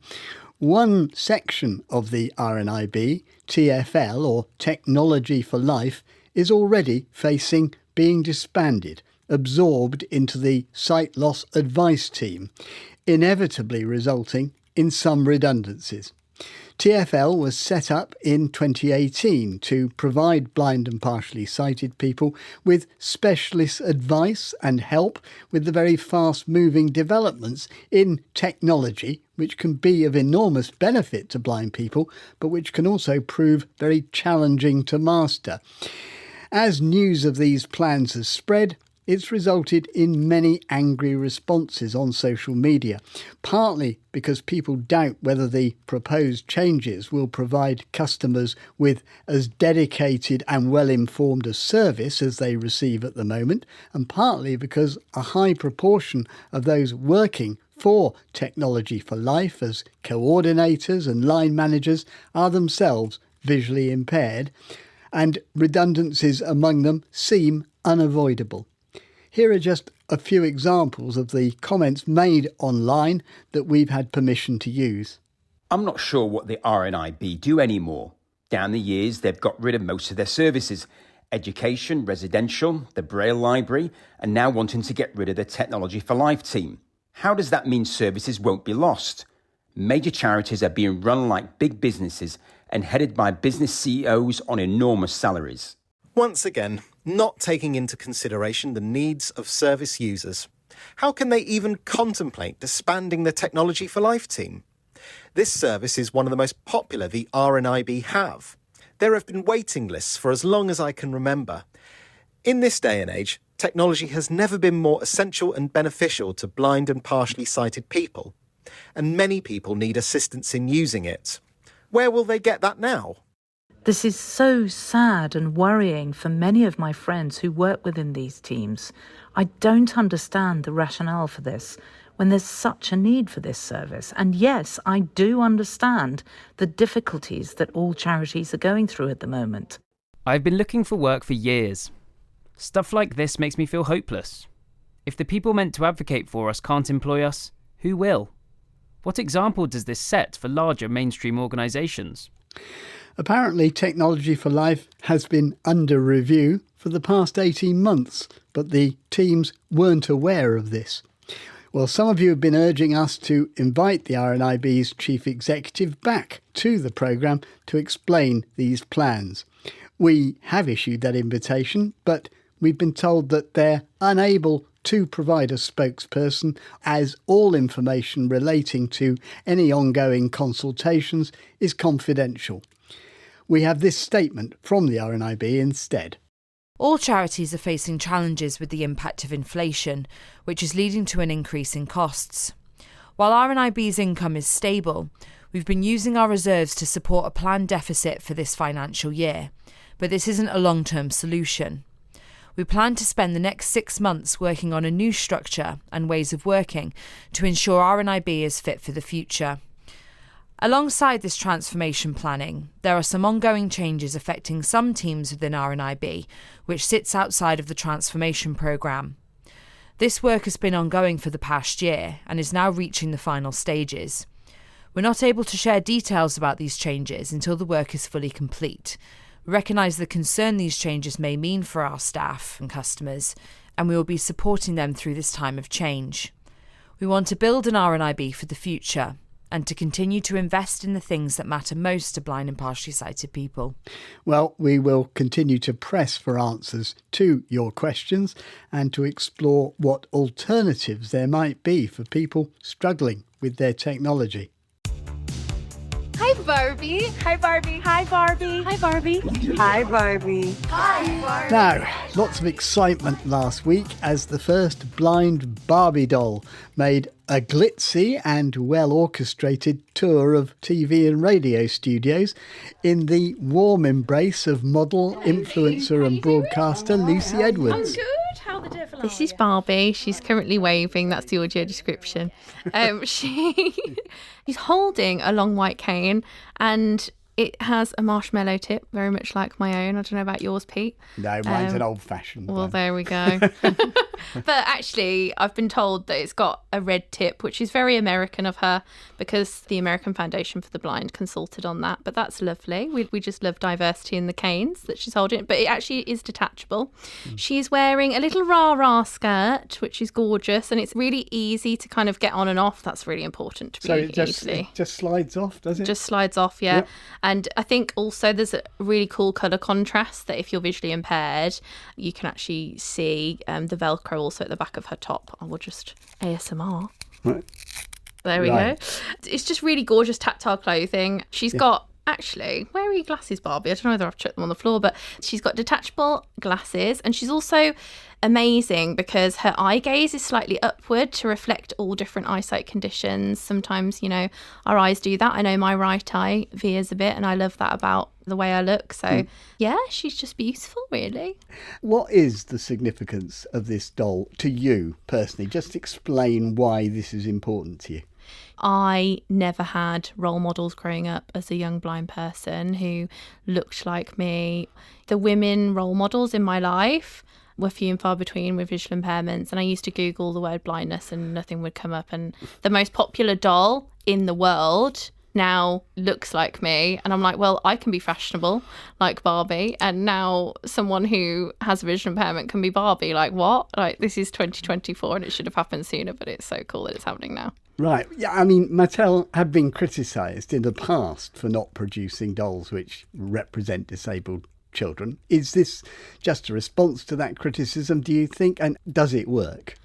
one section of the RNIB, TfL or Technology for Life, is already facing being disbanded, absorbed into the Sight Loss Advice Team, inevitably resulting in some redundancies. TfL was set up in 2018 to provide blind and partially sighted people with specialist advice and help with the very fast-moving developments in technology, which can be of enormous benefit to blind people, but which can also prove very challenging to master. As news of these plans has spread, it's resulted in many angry responses on social media, partly because people doubt whether the proposed changes will provide customers with as dedicated and well-informed a service as they receive at the moment, and partly because a high proportion of those working for Technology for Life as coordinators and line managers are themselves visually impaired, and redundancies among them seem unavoidable. Here are just a few examples of the comments made online that we've had permission to use. I'm not sure what the RNIB do anymore. Down the years, they've got rid of most of their services. Education, residential, the Braille Library, and now wanting to get rid of the Technology for Life team. How does that mean services won't be lost? Major charities are being run like big businesses and headed by business CEOs on enormous salaries. Once again, not taking into consideration the needs of service users. How can they even contemplate disbanding the Technology for Life team? This service is one of the most popular the RNIB have. There have been waiting lists for as long as I can remember. In this day and age, technology has never been more essential and beneficial to blind and partially sighted people, and many people need assistance in using it. Where will they get that now? This is so sad and worrying for many of my friends who work within these teams. I don't understand the rationale for this when there's such a need for this service. And yes, I do understand the difficulties that all charities are going through at the moment. I've been looking for work for years. Stuff like this makes me feel hopeless. If the people meant to advocate for us can't employ us, who will? What example does this set for larger mainstream organisations? Apparently, Technology for Life has been under review for the past 18 months, but the teams weren't aware of this. Well, some of you have been urging us to invite the RNIB's chief executive back to the programme to explain these plans. We have issued that invitation, but we've been told that they're unable to provide a spokesperson, as all information relating to any ongoing consultations is confidential. We have this statement from the RNIB instead. All charities are facing challenges with the impact of inflation, which is leading to an increase in costs. While RNIB's income is stable, we've been using our reserves to support a planned deficit for this financial year, but this isn't a long-term solution. We plan to spend the next 6 months working on a new structure and ways of working to ensure RNIB is fit for the future. Alongside this transformation planning, there are some ongoing changes affecting some teams within RNIB, which sits outside of the transformation programme. This work has been ongoing for the past year and is now reaching the final stages. We're not able to share details about these changes until the work is fully complete. We recognise the concern these changes may mean for our staff and customers, and we will be supporting them through this time of change. We want to build an RNIB for the future and to continue to invest in the things that matter most to blind and partially sighted people. Well, we will continue to press for answers to your questions and to explore what alternatives there might be for people struggling with their technology. Hi, Barbie. Hi, Barbie. Hi, Barbie. Hi, Barbie. Hi, Barbie. Hi, Barbie. Now, lots of excitement last week as the first blind Barbie doll made a glitzy and well-orchestrated tour of TV and radio studios in the warm embrace of model, influencer and broadcaster Lucy Edwards. This is Barbie. She's currently waving. That's the audio description. She's holding a long white cane and it has a marshmallow tip, very much like my own. I don't know about yours, Pete. No, mine's an old-fashioned Well, one. there we go. But actually, I've been told that it's got a red tip, which is very American of her because the American Foundation for the Blind consulted on that. But that's lovely. We just love diversity in the canes that she's holding. But it actually is detachable. She's wearing a little rah-rah skirt, which is gorgeous. And it's really easy to kind of get on and off. That's really important to So be it just slides off, does it? Just slides off, yeah. Yep. And I think also there's a really cool colour contrast that if you're visually impaired, you can actually see the Velcro also at the back of her top. I will just ASMR. Right. There we Right. go. It's just really gorgeous tactile clothing. She's got, actually, where are your glasses, Barbie? I don't know whether I've chucked them on the floor, but she's got detachable glasses and she's also amazing because her eye gaze is slightly upward to reflect all different eyesight conditions. Sometimes, you know, our eyes do that. I know my right eye veers a bit and I love that about the way I look. So, yeah, she's just beautiful, really. What is the significance of this doll to you personally? Just explain why this is important to you. I never had role models growing up as a young blind person who looked like me. The women role models in my life were few and far between with visual impairments, and I used to Google the word blindness and nothing would come up. And the most popular doll in the world now looks like me, and I'm like, well, I can be fashionable like Barbie, and now someone who has a visual impairment can be Barbie. Like, what? Like, this is 2024 and it should have happened sooner, but it's so cool that it's happening now. Right. Yeah, I mean, Mattel have been criticised in the past for not producing dolls which represent disabled children. Is this just a response to that criticism, do you think? And does it work?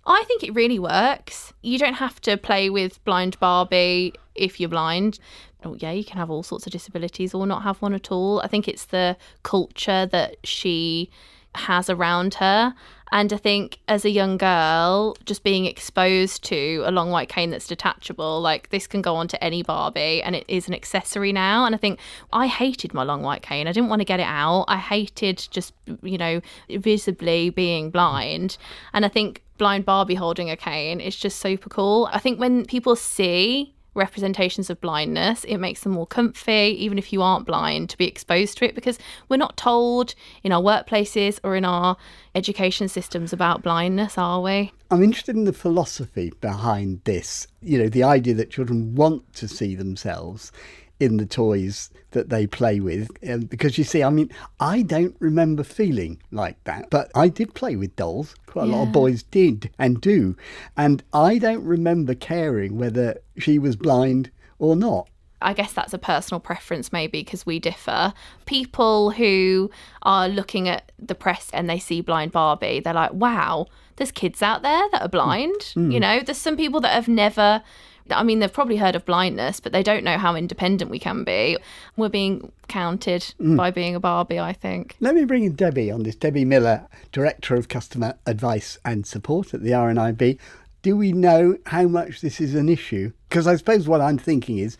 I think it really works. You don't have to play with blind Barbie if you're blind. Oh, yeah, you can have all sorts of disabilities or not have one at all. I think it's the culture that she has around her. And I think as a young girl, just being exposed to a long white cane that's detachable, like this can go on to any Barbie and it is an accessory now. And I think I hated my long white cane. I didn't want to get it out. I hated just, you know, visibly being blind. And I think blind Barbie holding a cane is just super cool. I think when people see representations of blindness, it makes them more comfy, even if you aren't blind, to be exposed to it, because we're not told in our workplaces or in our education systems about blindness, are we? I'm interested in the philosophy behind this, you know, the idea that children want to see themselves in the toys that they play with. Because you see, I mean, I don't remember feeling like that, but I did play with dolls. Quite a lot of boys did and do. And I don't remember caring whether she was blind or not. I guess that's a personal preference maybe because we differ. People who are looking at the press and they see blind Barbie, they're like, wow, there's kids out there that are blind. You know, there's some people that have never... I mean, they've probably heard of blindness, but they don't know how independent we can be. We're being counted by being a Barbie, I think. Let me bring in Debbie on this. Debbie Miller, Director of Customer Advice and Support at the RNIB. Do we know how much this is an issue? Because I suppose what I'm thinking is,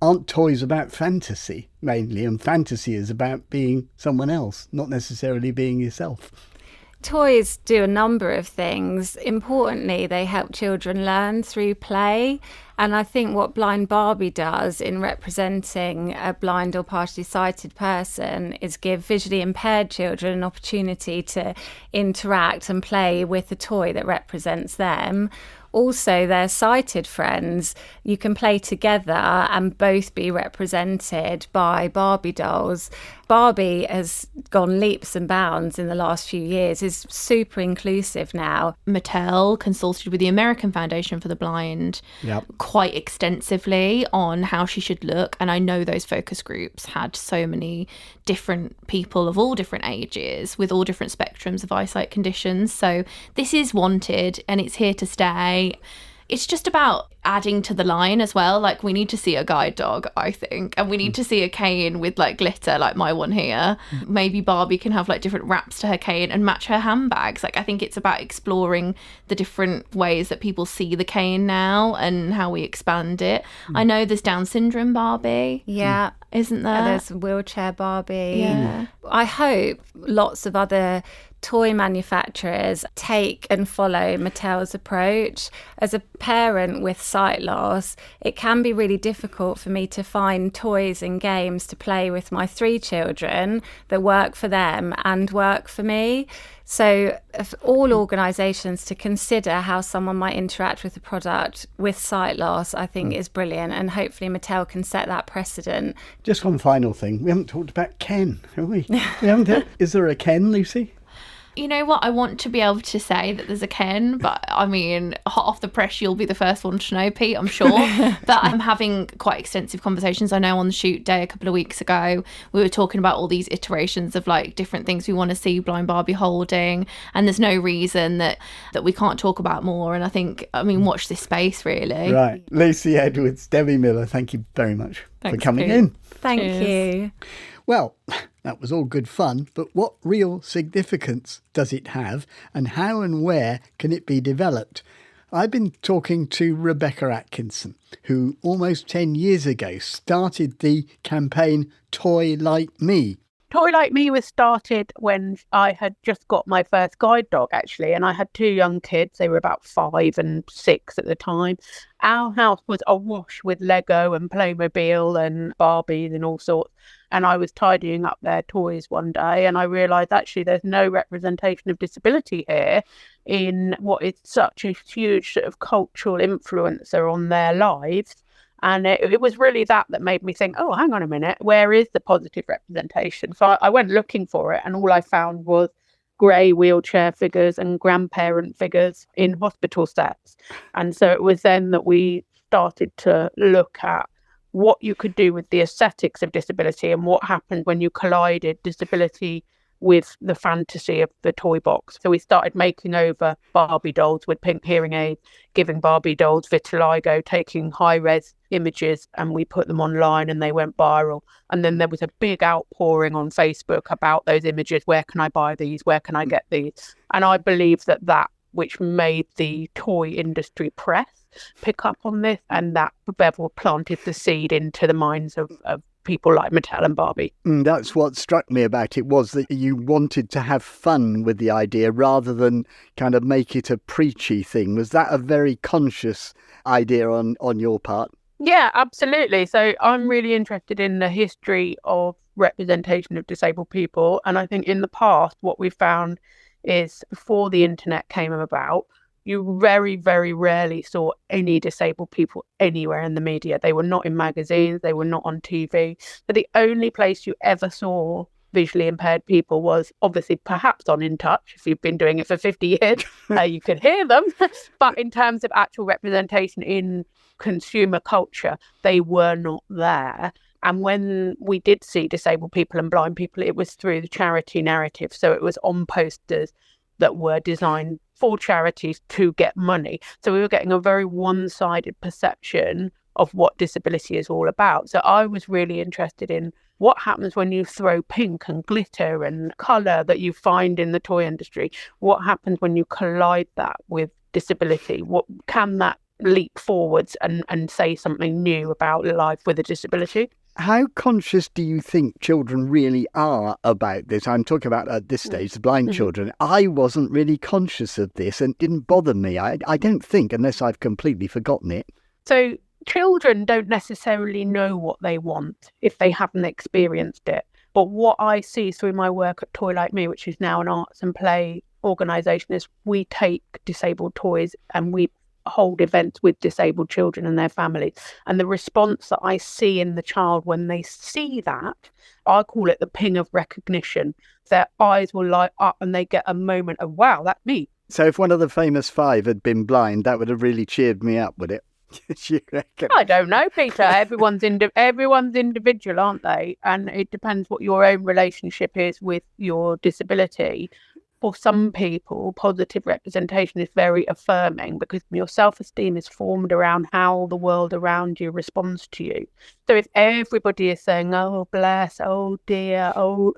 aren't toys about fantasy mainly? And fantasy is about being someone else, not necessarily being yourself. Toys do a number of things. Importantly, they help children learn through play. And I think what Blind Barbie does in representing a blind or partially sighted person is give visually impaired children an opportunity to interact and play with a toy that represents them. Also, their sighted friends, you can play together and both be represented by Barbie dolls. Barbie has gone leaps and bounds in the last few years, is super inclusive now. Mattel consulted with the American Foundation for the Blind quite extensively on how she should look. And I know those focus groups had so many different people of all different ages with all different spectrums of eyesight conditions. So this is wanted and it's here to stay. It's just about adding to the line as well. Like, we need to see a guide dog, I think, and we need to see a cane with like glitter, like my one here. Maybe Barbie can have like different wraps to her cane and match her handbags. Like, I think it's about exploring the different ways that people see the cane now and how we expand it. I know there's Down syndrome Barbie. Yeah. Isn't there? There's wheelchair Barbie. Yeah. I hope lots of other toy manufacturers take and follow Mattel's approach. As a parent with sight loss, it can be really difficult for me to find toys and games to play with my 3 children that work for them and work for me. So if all organisations to consider how someone might interact with the product with sight loss, I think is brilliant, and hopefully Mattel can set that precedent. Just one final thing. We haven't talked about Ken, have we? We haven't. Is there a Ken, Lucy? You know what? I want to be able to say that there's a Ken, but I mean, hot off the press, you'll be the first one to know, Pete, I'm sure. But I'm having quite extensive conversations. I know on the shoot day a couple of weeks ago, we were talking about all these iterations of like different things we want to see Blind Barbie holding, and there's no reason that we can't talk about more. And I mean, watch this space, really. Right. Lucy Edwards, Debbie Miller, thank you very much for coming in. Thank you. Well, that was all good fun, but what real significance does it have, and how and where can it be developed? I've been talking to Rebecca Atkinson, who almost 10 years ago started the campaign Toy Like Me. Toy Like Me was started when I had just got my first guide dog, actually, and I had 2 young kids. They were about 5 and 6 at the time. Our house was awash with Lego and Playmobil and Barbies and all sorts. And I was tidying up their toys one day and I realised actually there's no representation of disability here in what is such a huge sort of cultural influencer on their lives. And it was really that made me think, oh, hang on a minute, where is the positive representation? So I went looking for it, and all I found was grey wheelchair figures and grandparent figures in hospital sets. And so it was then that we started to look at what you could do with the aesthetics of disability and what happened when you collided disability with the fantasy of the toy box. So we started making over Barbie dolls with pink hearing aids, giving Barbie dolls vitiligo, taking high-res images, and we put them online and they went viral. And then there was a big outpouring on Facebook about those images. Where can I buy these? Where can I get these? And I believe that which made the toy industry press pick up on this, and that Bevel planted the seed into the minds of people like Mattel and Barbie. That's what struck me about it, was that you wanted to have fun with the idea rather than kind of make it a preachy thing. Was that a very conscious idea on your part? Yeah, absolutely. So I'm really interested in the history of representation of disabled people. And I think in the past, what we found is before the internet came about, you very, very rarely saw any disabled people anywhere in the media. They were not in magazines, they were not on TV. So the only place you ever saw visually impaired people was obviously perhaps on In Touch. If you've been doing it for 50 years, you could hear them. But in terms of actual representation in consumer culture, they were not there. And when we did see disabled people and blind people, it was through the charity narrative. So it was on posters that were designed for charities to get money. So we were getting a very one-sided perception of what disability is all about. So I was really interested in what happens when you throw pink and glitter and colour that you find in the toy industry. What happens when you collide that with disability? What can that leap forwards and say something new about life with a disability? How conscious do you think children really are about this? I'm talking about at this stage, the blind children. I wasn't really conscious of this and it didn't bother me. I don't think, unless I've completely forgotten it. So children don't necessarily know what they want if they haven't experienced it. But what I see through my work at Toy Like Me, which is now an arts and play organisation, is we take disabled toys and we hold events with disabled children and their families. And the response that I see in the child when they see that, I call it the ping of recognition. Their eyes will light up and they get a moment of, wow, that's me. So if one of the famous five had been blind, that would have really cheered me up, would it? You reckon? I don't know, Peter. Everyone's individual, aren't they? And it depends what your own relationship is with your disability. For some people, positive representation is very affirming because your self-esteem is formed around how the world around you responds to you. So if everybody is saying, oh, bless, oh, dear, oh,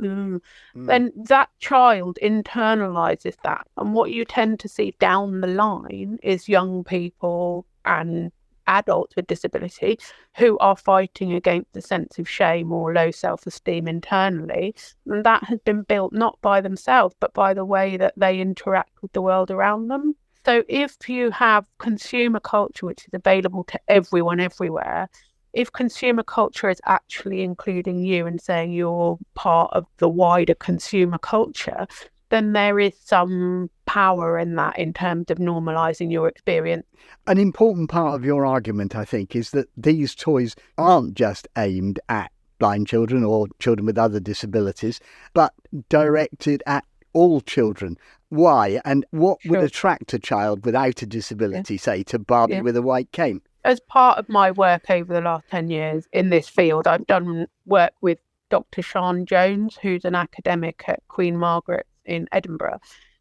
then that child internalizes that. And what you tend to see down the line is young people and adults with disability who are fighting against a sense of shame or low self-esteem internally, and that has been built not by themselves but by the way that they interact with the world around them. So if you have consumer culture which is available to everyone everywhere, if consumer culture is actually including you and saying you're part of the wider consumer culture, then there is some power in that in terms of normalising your experience. An important part of your argument, I think, is that these toys aren't just aimed at blind children or children with other disabilities, but directed at all children. Why? And what would attract a child without a disability, say, to Barbie with a white cane? As part of my work over the last 10 years in this field, I've done work with Dr. Sian Jones, who's an academic at Queen Margaret in Edinburgh.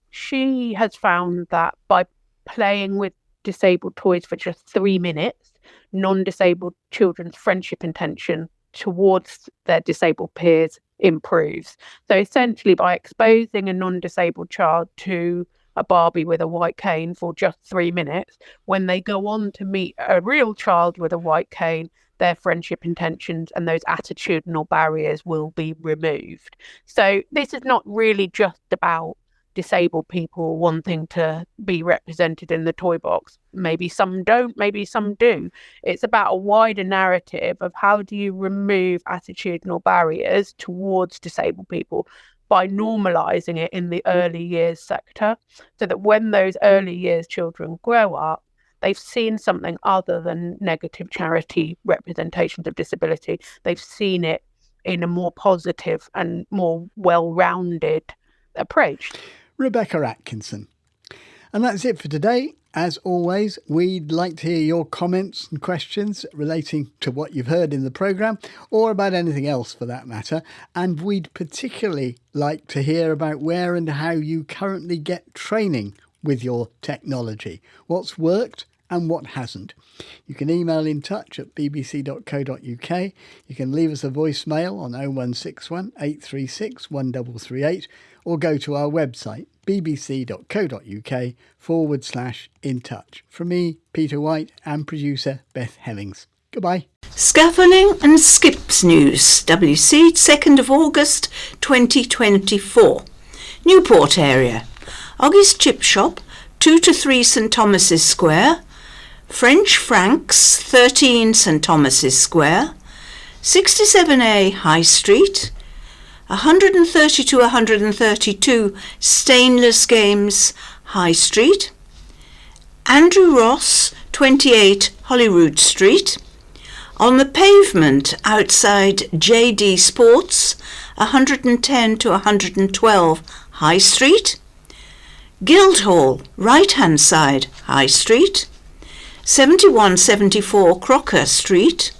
She has found that by playing with disabled toys for just 3 minutes, non-disabled children's friendship intention towards their disabled peers improves. So essentially, by exposing a non-disabled child to a Barbie with a white cane for just 3 minutes, when they go on to meet a real child with a white cane, their friendship intentions and those attitudinal barriers will be removed. So this is not really just about disabled people wanting to be represented in the toy box. Maybe some don't, maybe some do. It's about a wider narrative of how do you remove attitudinal barriers towards disabled people by normalising it in the early years sector, so that when those early years children grow up, they've seen something other than negative charity representations of disability. They've seen it in a more positive and more well-rounded approach. Rebecca Atkinson. And that's it for today. As always, we'd like to hear your comments and questions relating to what you've heard in the programme, or about anything else for that matter. And we'd particularly like to hear about where and how you currently get training with your technology. What's worked and what hasn't. You can email in touch at bbc.co.uk. You can leave us a voicemail on 0161 836 1338, or go to our website bbc.co.uk/in touch. From me, Peter White, and producer Beth Hemmings. Goodbye. Scaffolding and Skips News, WC, 2nd of August 2024. Newport area. Oggie's Chip Shop, 2 to 3 St Thomas's Square. French Franks, 13 St Thomas's Square. 67A High Street. 130 to 132 Stainless Games High Street. Andrew Ross, 28 Holyrood Street. On the pavement outside JD Sports, 110 to 112 High Street. Guildhall, right-hand side, High Street. 7174 Crocker Street.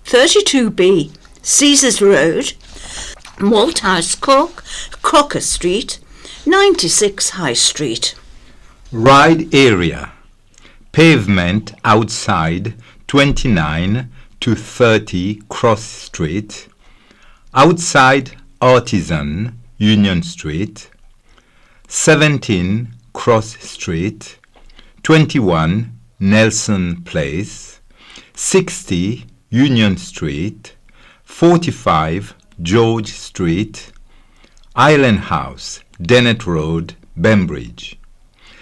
32B, Caesars Road. Malthouse Court, Crocker Street. 96 High Street. Ride area. Pavement outside 29 to 30 Cross Street. Outside Artisan, Union Street. 17 Cross Street. 21 Nelson Place. 60 Union Street. 45 George Street. Island House, Dennett Road, Bembridge.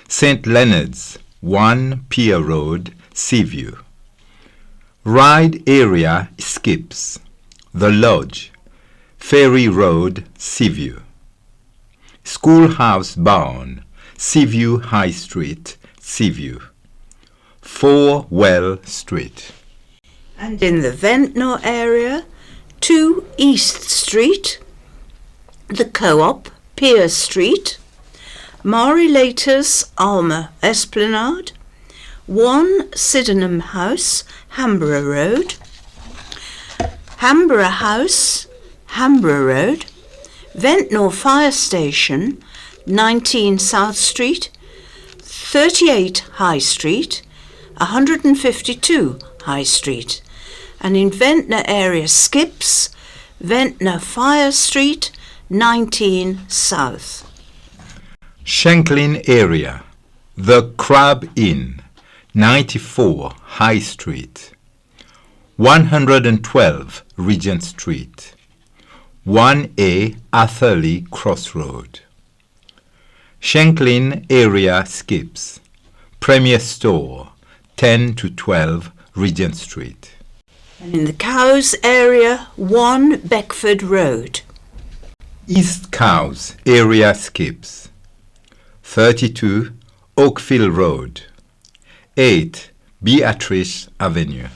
St Leonard's, 1 Pier Road, Seaview. Ride area skips. The Lodge, Ferry Road, Seaview. Schoolhouse Barn, Seaview High Street, Seaview. 4 Well Street. And in the Ventnor area, 2 East Street, the Co-op, Pier Street, Mari Laters, Alma Esplanade, 1 Sydenham House, Hamborough Road, Hamborough House, Hamborough Road, Ventnor Fire Station, 19 South Street, 38 High Street, 152 High Street, and in Ventnor area Skips, Ventnor Fire Street, 19 South. Shanklin area, the Crab Inn, 94 High Street, 112 Regent Street, 1A Atherley Crossroad. Shanklin area Skips, Premier Store, 10 to 12 Regent Street. And in the Cowes area, 1 Beckford Road. East Cowes area Skips, 32 Oakville Road, 8 Beatrice Avenue.